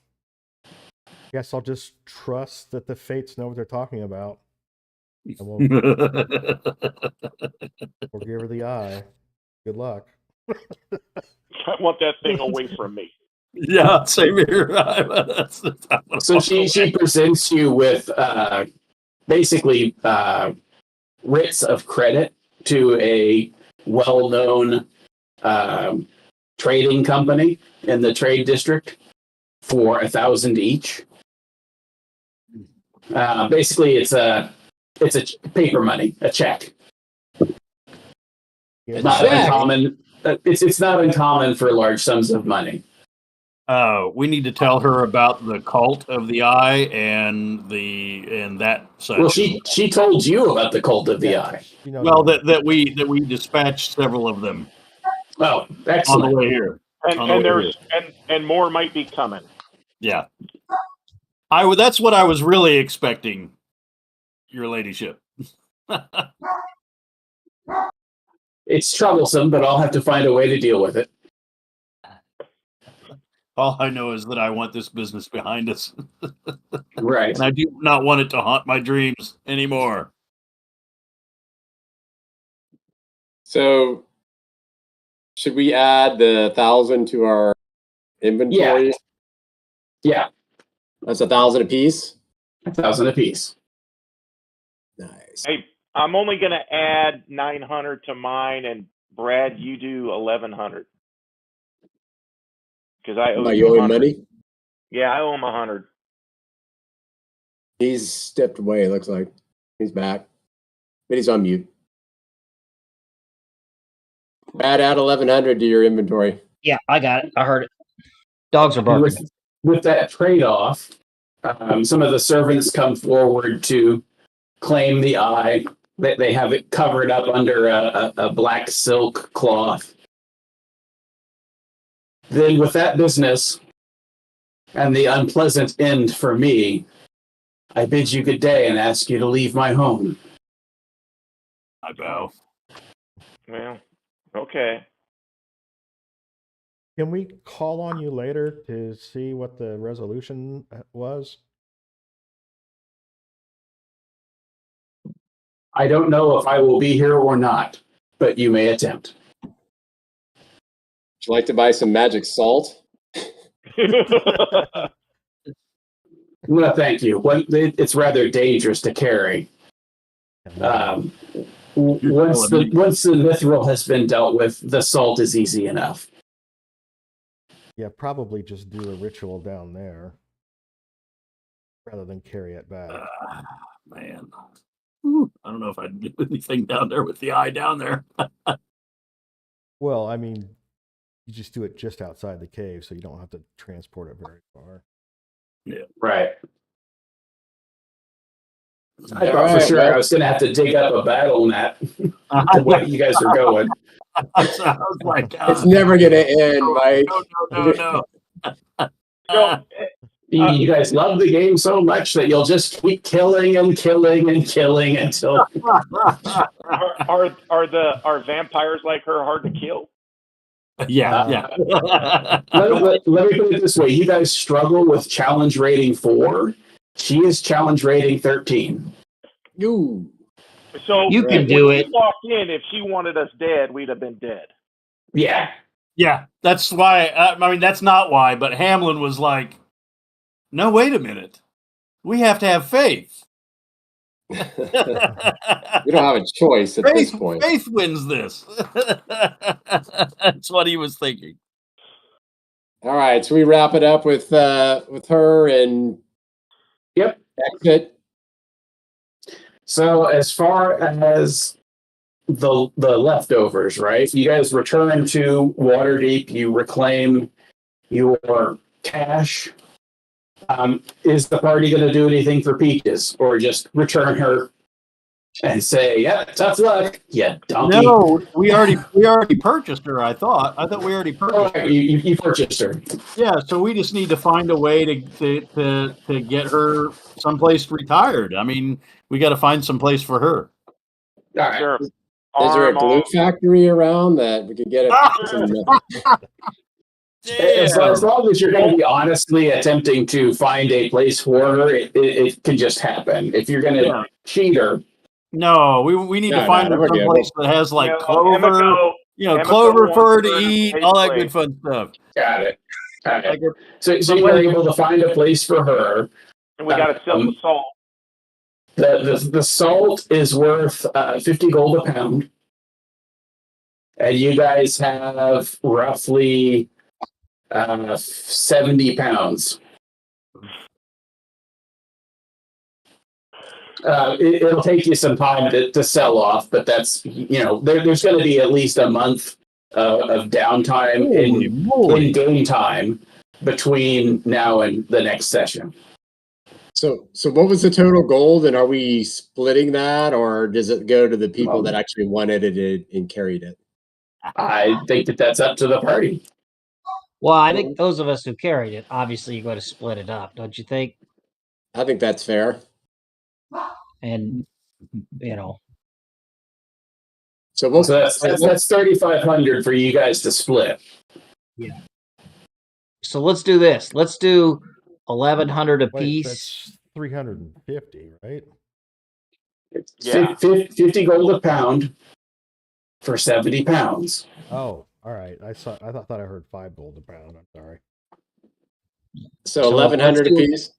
guess I'll just trust that the fates know what they're talking about. And we'll give her the eye. Good luck. I want that thing away from me. Yeah, same here. So she presents you with basically writs of credit to a well-known trading company in the trade district for 1,000 each. Basically, it's a paper money, a check. Yeah, Not check? uncommon. It's not uncommon for large sums of money. We need to tell her about the cult of the eye and that such. Well, she told you about the cult of the Yeah. eye. you know Well, that. that we dispatched several of them Oh, on the excellent. way here. And On the and way there's here. and more might be coming. Yeah. That's what I was really expecting, your ladyship. It's troublesome, but I'll have to find a way to deal with it. All I know is that I want this business behind us. Right. And I do not want it to haunt my dreams anymore. So, should we add the 1,000 to our inventory? Yeah, That's 1,000 apiece. 1,000 apiece. Nice. Hey, I'm only going to add 900 to mine, and Brad, you do 1,100 because I owe Are you you owing 100. money? Yeah, I owe him 100. He's stepped away. Looks like he's back, but he's on mute. Brad, add 1,100 to your inventory. Yeah, I got it. I heard it. Dogs are And barking. with that trade-off, some of the servants come forward to claim the eye. They have it covered up under a black silk cloth. Then with that business and the unpleasant end for me, I bid you good day and ask you to leave my home. I bow. Well, okay. Can we call on you later to see what the resolution was? I don't know if I will be here or not, but you may attempt. Would you like to buy some magic salt? No, thank you. It's rather dangerous to carry. Once the mithril has been dealt with, the salt is easy enough. Yeah, probably just do a ritual down there rather than carry it back. Man. Ooh, I don't know if I'd do anything down there with the eye down there. Well, I mean, you just do it just outside the cave, so you don't have to transport it very far. Yeah. Right. I All thought for right, sure well- I was going to have to dig up a battle map the way you guys are going. So I was like, It's never going to end, Mike. No. So, You guys love the game so much that you'll just keep killing and killing and killing until. are vampires like her hard to kill? Yeah. Let me put it this way: you guys struggle with challenge rating 4. She is challenge rating 13. You. So You can when do we it. walked in, if she wanted us dead, we'd have been dead. Yeah. Yeah, that's why. I mean, that's not why, but Hamlin was like, no, wait a minute. We have to have faith. We don't have a choice at this point. Faith wins this. That's what he was thinking. All right, so we wrap it up with her and Yep. exit. So as far as the leftovers, right? You guys return to Waterdeep. You reclaim your cash Is the party going to do anything for Peaches, or just return her and say, "Yeah, tough luck, yeah, donkey"? No, we already purchased her. I thought we already purchased her. You purchased her. Yeah, so we just need to find a way to get her someplace retired. I mean, we got to find some place for her. All right. Sure. Is there a glue factory around that we could get it? As long as you're going to be honestly attempting to find a place for her, it can just happen. If you're going to cheat her, No, we need to find her okay, someplace that has like Yeah, clover, Emiko clover for her wants to her to eat, take all that place. good fun stuff. got it. Like So you're able to find a place for her. And we got to sell the salt. The salt is worth 50 gold a pound, and you guys have roughly 70 pounds. It'll take you some time to sell off, but that's, there's going to be at least a month of downtime in game time between now and the next session. So what was the total gold, and are we splitting that, or does it go to the people that actually wanted it and carried it? I think that's up to the party. Well, I think those of us who carried it, obviously, you're going to split it up, don't you think? I think that's fair. And So we'll, that's 3,500 for you guys to split. Yeah. So let's do this. Let's do 1,100 a piece. That's 350, right? Yeah. 50 gold a pound for 70 pounds. Oh, all right. I thought I heard 5 gold a pound. I'm sorry. So 1,100 a piece.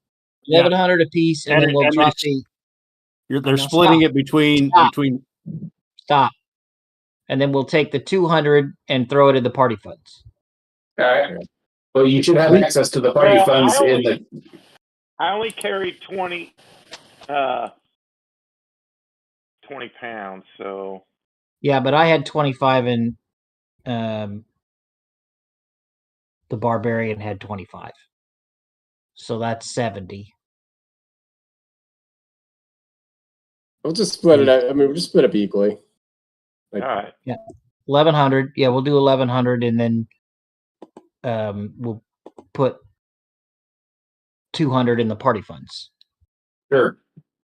1,100 a piece, and then we'll drop the. They're splitting it between. Stop. And then we'll take the 200 and throw it in the party funds. All right. Well, you should have access to the party funds I only carried 20 pounds, so. Yeah, but I had 25 and the barbarian had 25. So that's 70. We'll just split it. I mean, we'll just split it equally. All right. Yeah. 1,100. Yeah, we'll do 1,100, and then we'll put 200 in the party funds. Sure.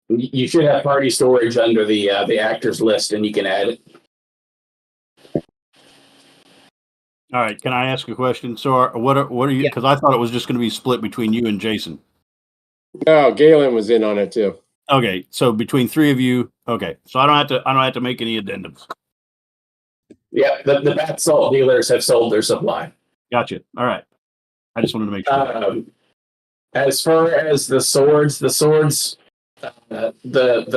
You should have party storage under the actors list, and you can add it. All right. Can I ask a question? So, what are you? Because I thought it was just going to be split between you and Jason. No, Galen was in on it too. Okay, so between 3 of you. Okay, so I don't have to make any addendums. Yeah, the bath salt dealers have sold their supply. Gotcha. All right. I just wanted to make sure. As far as the swords, the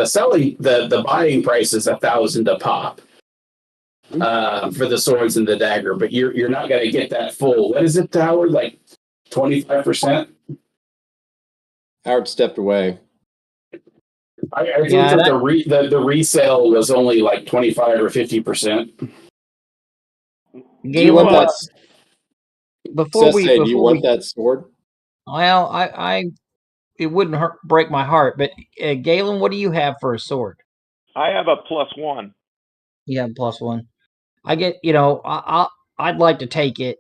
selling the buying price is 1,000 a pop for the swords and the dagger, but you're not going to get that full. What is it, Howard? Like 25%? Howard stepped away. I think that the resale was only like 25 or 50%. Do you want that? Do you want that sword? Well, it wouldn't break my heart, but Galen, what do you have for a sword? I have a +1. You have +1. I get, I'd like to take it,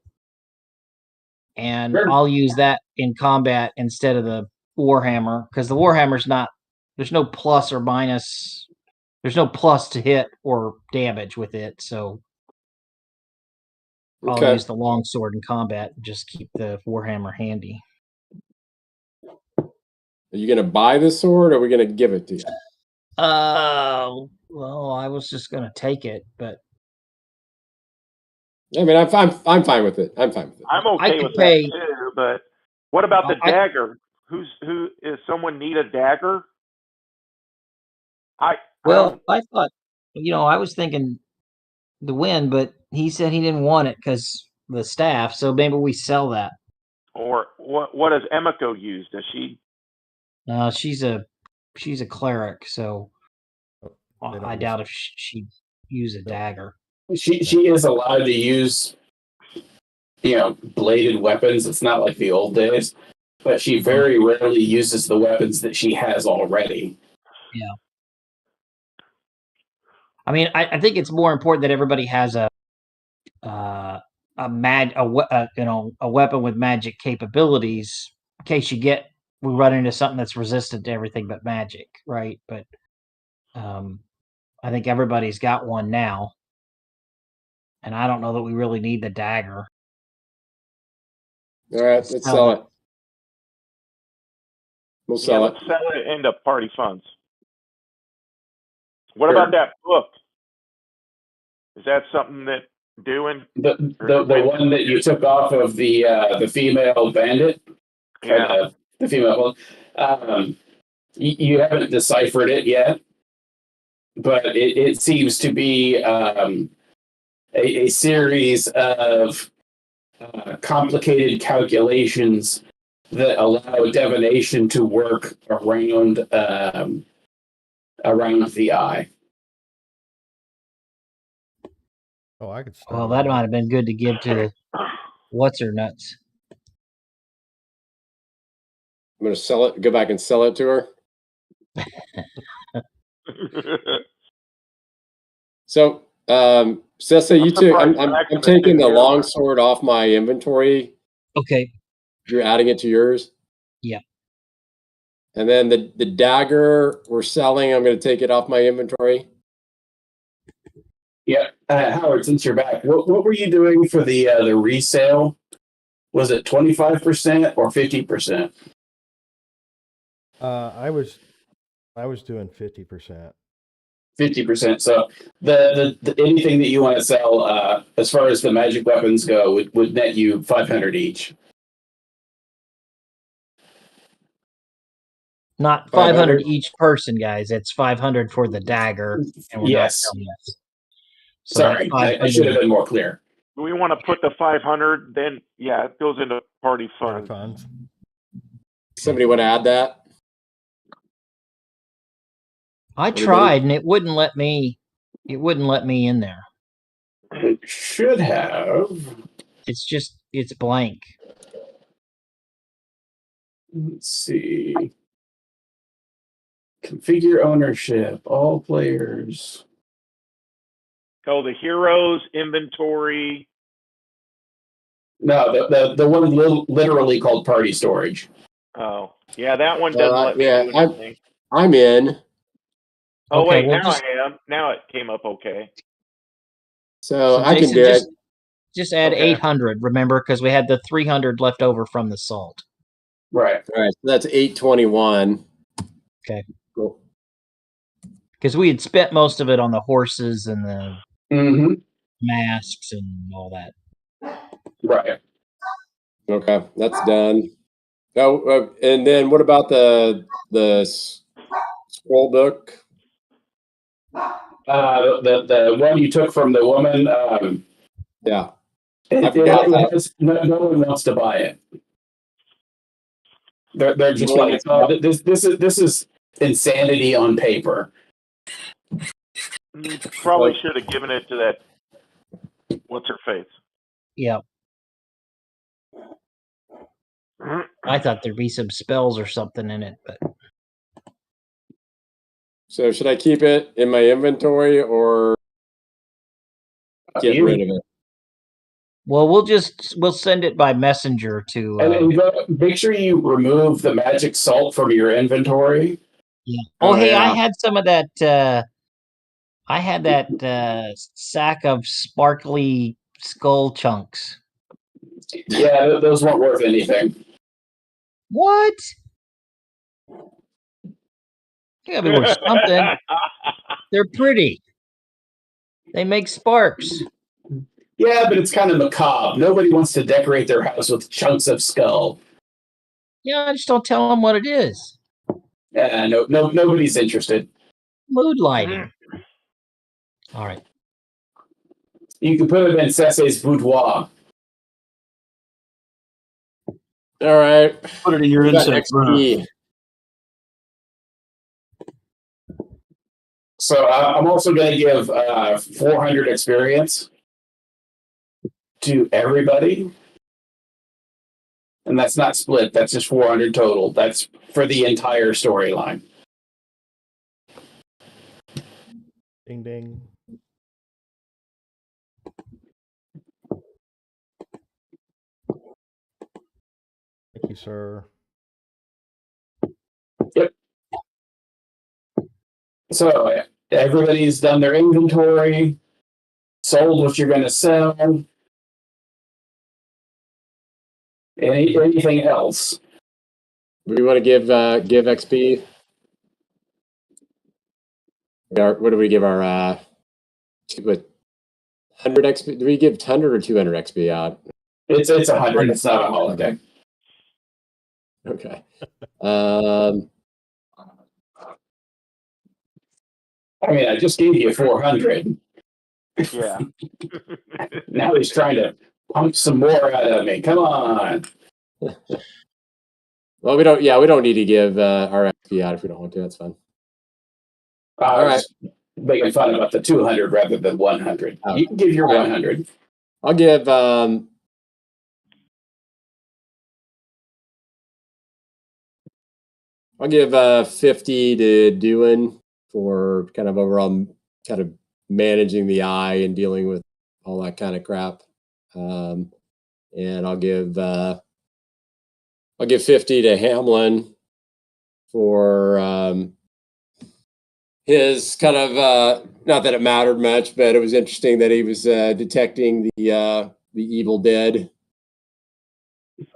and Sure. I'll use that in combat instead of the Warhammer, because the Warhammer's not. There's no plus or minus. There's no plus to hit or damage with it, so I'll use the longsword in combat and just keep the Warhammer handy. Are you going to buy the sword, or are we going to give it to you? Well, I was just going to take it, but I mean, I'm fine with it. I'm fine with it. I'm okay with that too, but what about the dagger? Who is someone need a dagger? I thought, I was thinking the wind, but he said he didn't want it because the staff. So maybe we sell that. Or what does Emiko use? Does she? She's a cleric, so I doubt if she'd use a dagger. She is allowed to use, bladed weapons. It's not like the old days. but she very rarely uses the weapons that she has already. Yeah. I mean, I think it's more important that everybody has a weapon with magic capabilities in case we run into something that's resistant to everything but magic, right? But I think everybody's got one now, and I don't know that we really need the dagger. All right, let's sell it. We'll sell it. Let's sell it into party funds. What Sure. about that book? Is that something that doing? The one that you took off of the female bandit, Yeah. the female one. You haven't deciphered it yet, but it seems to be a series of complicated calculations that allow divination to work around the eye. Oh, I could. Well, that might have been good to give to what's her nuts. I'm going to sell it. Go back and sell it to her. So, Cessa, you took. I'm taking the longsword off my inventory. Okay. You're adding it to yours. Yeah. And then the dagger we're selling. I'm going to take it off my inventory. Yeah, Howard, since you're back, what were you doing for the resale? Was it 25% or 50%? I was doing 50%. 50%. So the anything that you want to sell, as far as the magic weapons go, would net you 500 each. Not 500 each person, guys. It's 500 for the dagger. And we're Yes. not selling this. So sorry, I should have been more clear. Do we want to put the 500? Then it goes into party funds. Somebody want to add that? I tried and it wouldn't let me in there. It should have. It's blank. Let's see. Configure ownership, all players. Oh, the heroes inventory. No, the one literally called party storage. Oh, yeah, that one doesn't let me do anything. I'm in. Oh, okay, wait, now I am. Now it came up okay. So I Jason, can do it. Just add 800, remember, because we had the 300 left over from the salt. Right. All right, so that's 821. Okay. Cool. Because we had spent most of it on the horses and the masks and all that. Right. Okay, that's done. Oh, and then what about the scroll book? The one you took from the woman. Yeah. No one wants to buy it. They're just like, oh, this is insanity on paper. Probably should have given it to that. What's her face? Yeah. I thought there'd be some spells or something in it, but. So should I keep it in my inventory or get rid of it? Well, we'll send it by messenger to. And make sure you remove the magic salt from your inventory. Yeah. I had some of that. I had that sack of sparkly skull chunks. Yeah, those weren't worth anything. What? They gotta be worth something. They're pretty. They make sparks. Yeah, but it's kind of macabre. Nobody wants to decorate their house with chunks of skull. Yeah, just don't tell them what it is. Yeah, nobody's interested. Mood lighting. All right. You can put it in Cesse's boudoir. All right. Put it in your insect burner. So I'm also going to give 400 experience to everybody. And that's not split. That's just 400 total. That's for the entire storyline. Ding ding. Thank you, sir. Yep. So everybody's done their inventory, sold what you're going to sell. Anything else? We want to give XP. What do we give our what 100 XP? Do we give 100 or 200 XP out? It's 100. It's not a holiday. Okay. I mean, I just gave you 400. Yeah. Now he's trying to pump some more out of me. Come on. Well, we don't. Yeah, we don't need to give our XP out if we don't want to. That's fine. All right. Making fun about the 200 rather than 100. Okay. You can give your All right. 100. I'll give. I'll give 50 to Dewin for kind of overall kind of managing the eye and dealing with all that kind of crap. And I'll give 50 to Hamlin for his kind of not that it mattered much, but it was interesting that he was detecting the evil dead.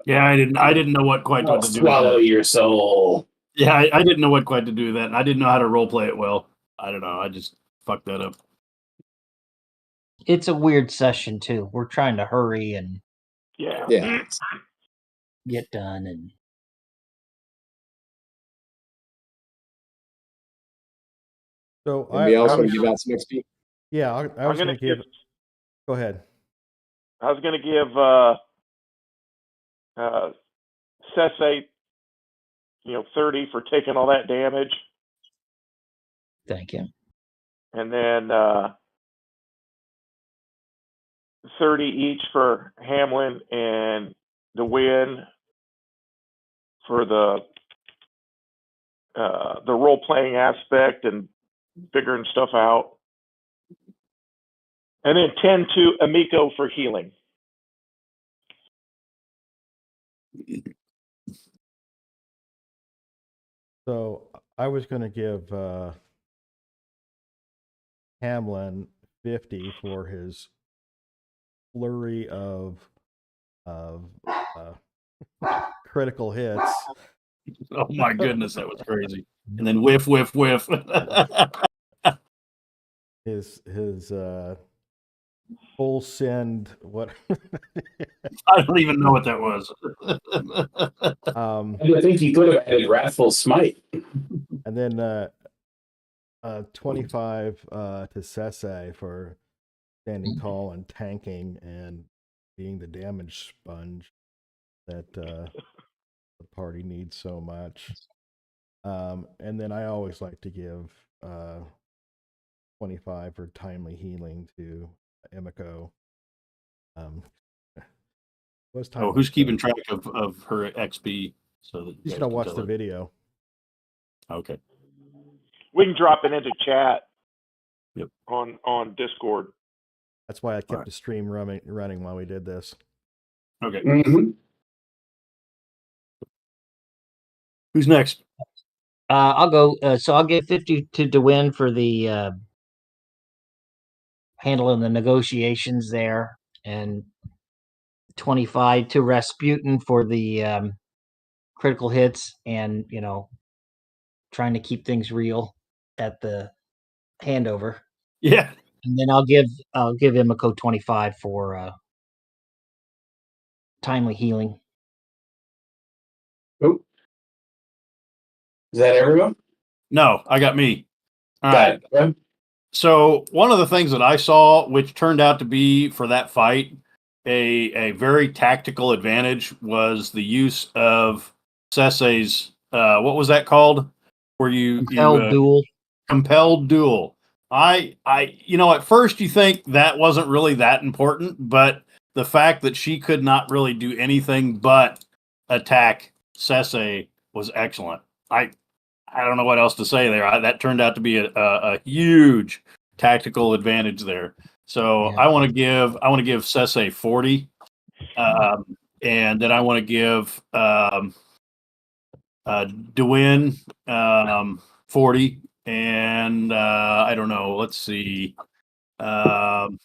Yeah, I didn't know what quite what to do with Swallow that. your soul. Yeah, I didn't know what quite to do with that. And I didn't know how to role play it well. I don't know. I just fucked that up. It's a weird session too. We're trying to hurry and Yeah. get done, and So Anybody else I want was- to give out some XP? yeah, I I'm was gonna going to give. give. Go ahead. I was gonna give Sese, 30 for taking all that damage, thank you. and then 30 each for Hamlin and the win for the role playing aspect and figuring stuff out, and then 10 to Amico for healing. So I was going to give Hamlin 50 for his flurry of critical hits. Oh my goodness, that was crazy. And then whiff. His full send. What? I don't even know what that was. I think you could have added Wrathful Smite. And then 25 to Sese for standing tall and tanking and being the damage sponge that the party needs so much. And then I always like to give 25 for timely healing to Emiko. Who's keeping track of her XP? So that He's gonna watch the video. Okay. We can drop it into chat. Yep. On Discord. That's why I kept the stream running while we did this. Okay. Mm-hmm. Who's next? I'll go. So I'll give 50 to DeWin for the handling the negotiations there, and 25 to Rasputin for the critical hits and trying to keep things real at the handover. Yeah. And then I'll give Emiko 25 for timely healing. Oh. Is that everyone? No, I got me. All Got right. it. So one of the things that I saw, which turned out to be for that fight, a very tactical advantage, was the use of Sese's what was that called? Where you duel. Compelled duel. I at first you think that wasn't really that important, but the fact that she could not really do anything but attack Sese was excellent. I don't know what else to say there. That turned out to be a huge tactical advantage there. So Yeah. I want to give Sese 40, and then I want to give Dewin 40, and I don't know. Let's see. Was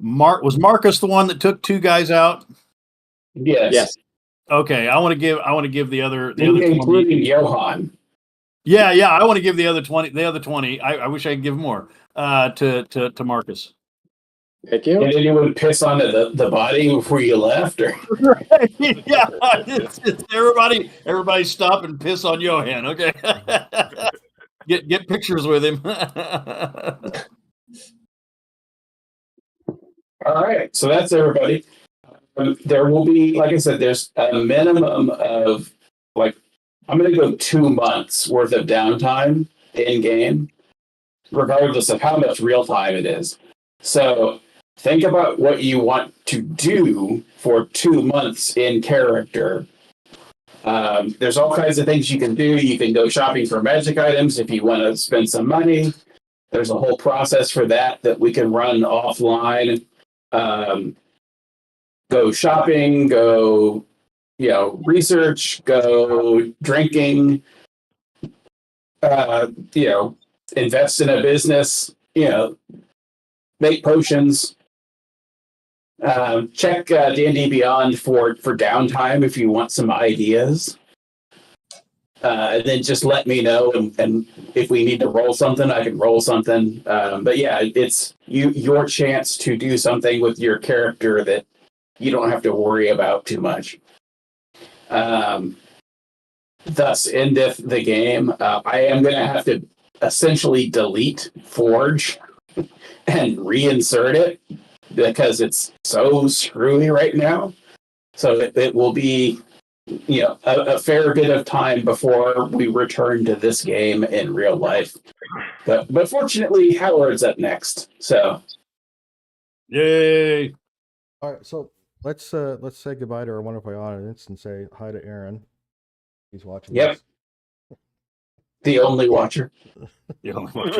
Marcus the one that took 2 guys out? Yes. Yes. Okay, I want to give the other 20. Including Johan. Yeah, I want to give the other 20. I wish I could give more to Marcus. Thank you. Did anyone piss onto the body before you left? Or Yeah, it's everybody stop and piss on Johan. Okay, get pictures with him. all right, so that's everybody. There will be, like I said, there's a minimum of I'm going to go 2 months worth of downtime in game, regardless of how much real time it is. So think about what you want to do for 2 months in character. There's all kinds of things you can do. You can go shopping for magic items if you want to spend some money. There's a whole process for that we can run offline. Go shopping, go research, go drinking, invest in a business, make potions. Check D&D Beyond for downtime if you want some ideas. And then just let me know, and if we need to roll something, I can roll something. But yeah, it's your chance to do something with your character that you don't have to worry about too much. Thus endeth the game. I am going to have to essentially delete Forge and reinsert it because it's so screwy right now. So it will be a fair bit of time before we return to this game in real life. But fortunately, Howard's up next. So Yay! All right, so let's say goodbye to our wonderful audience and say hi to Aaron. He's watching. Yep. This. The only watcher. The only one.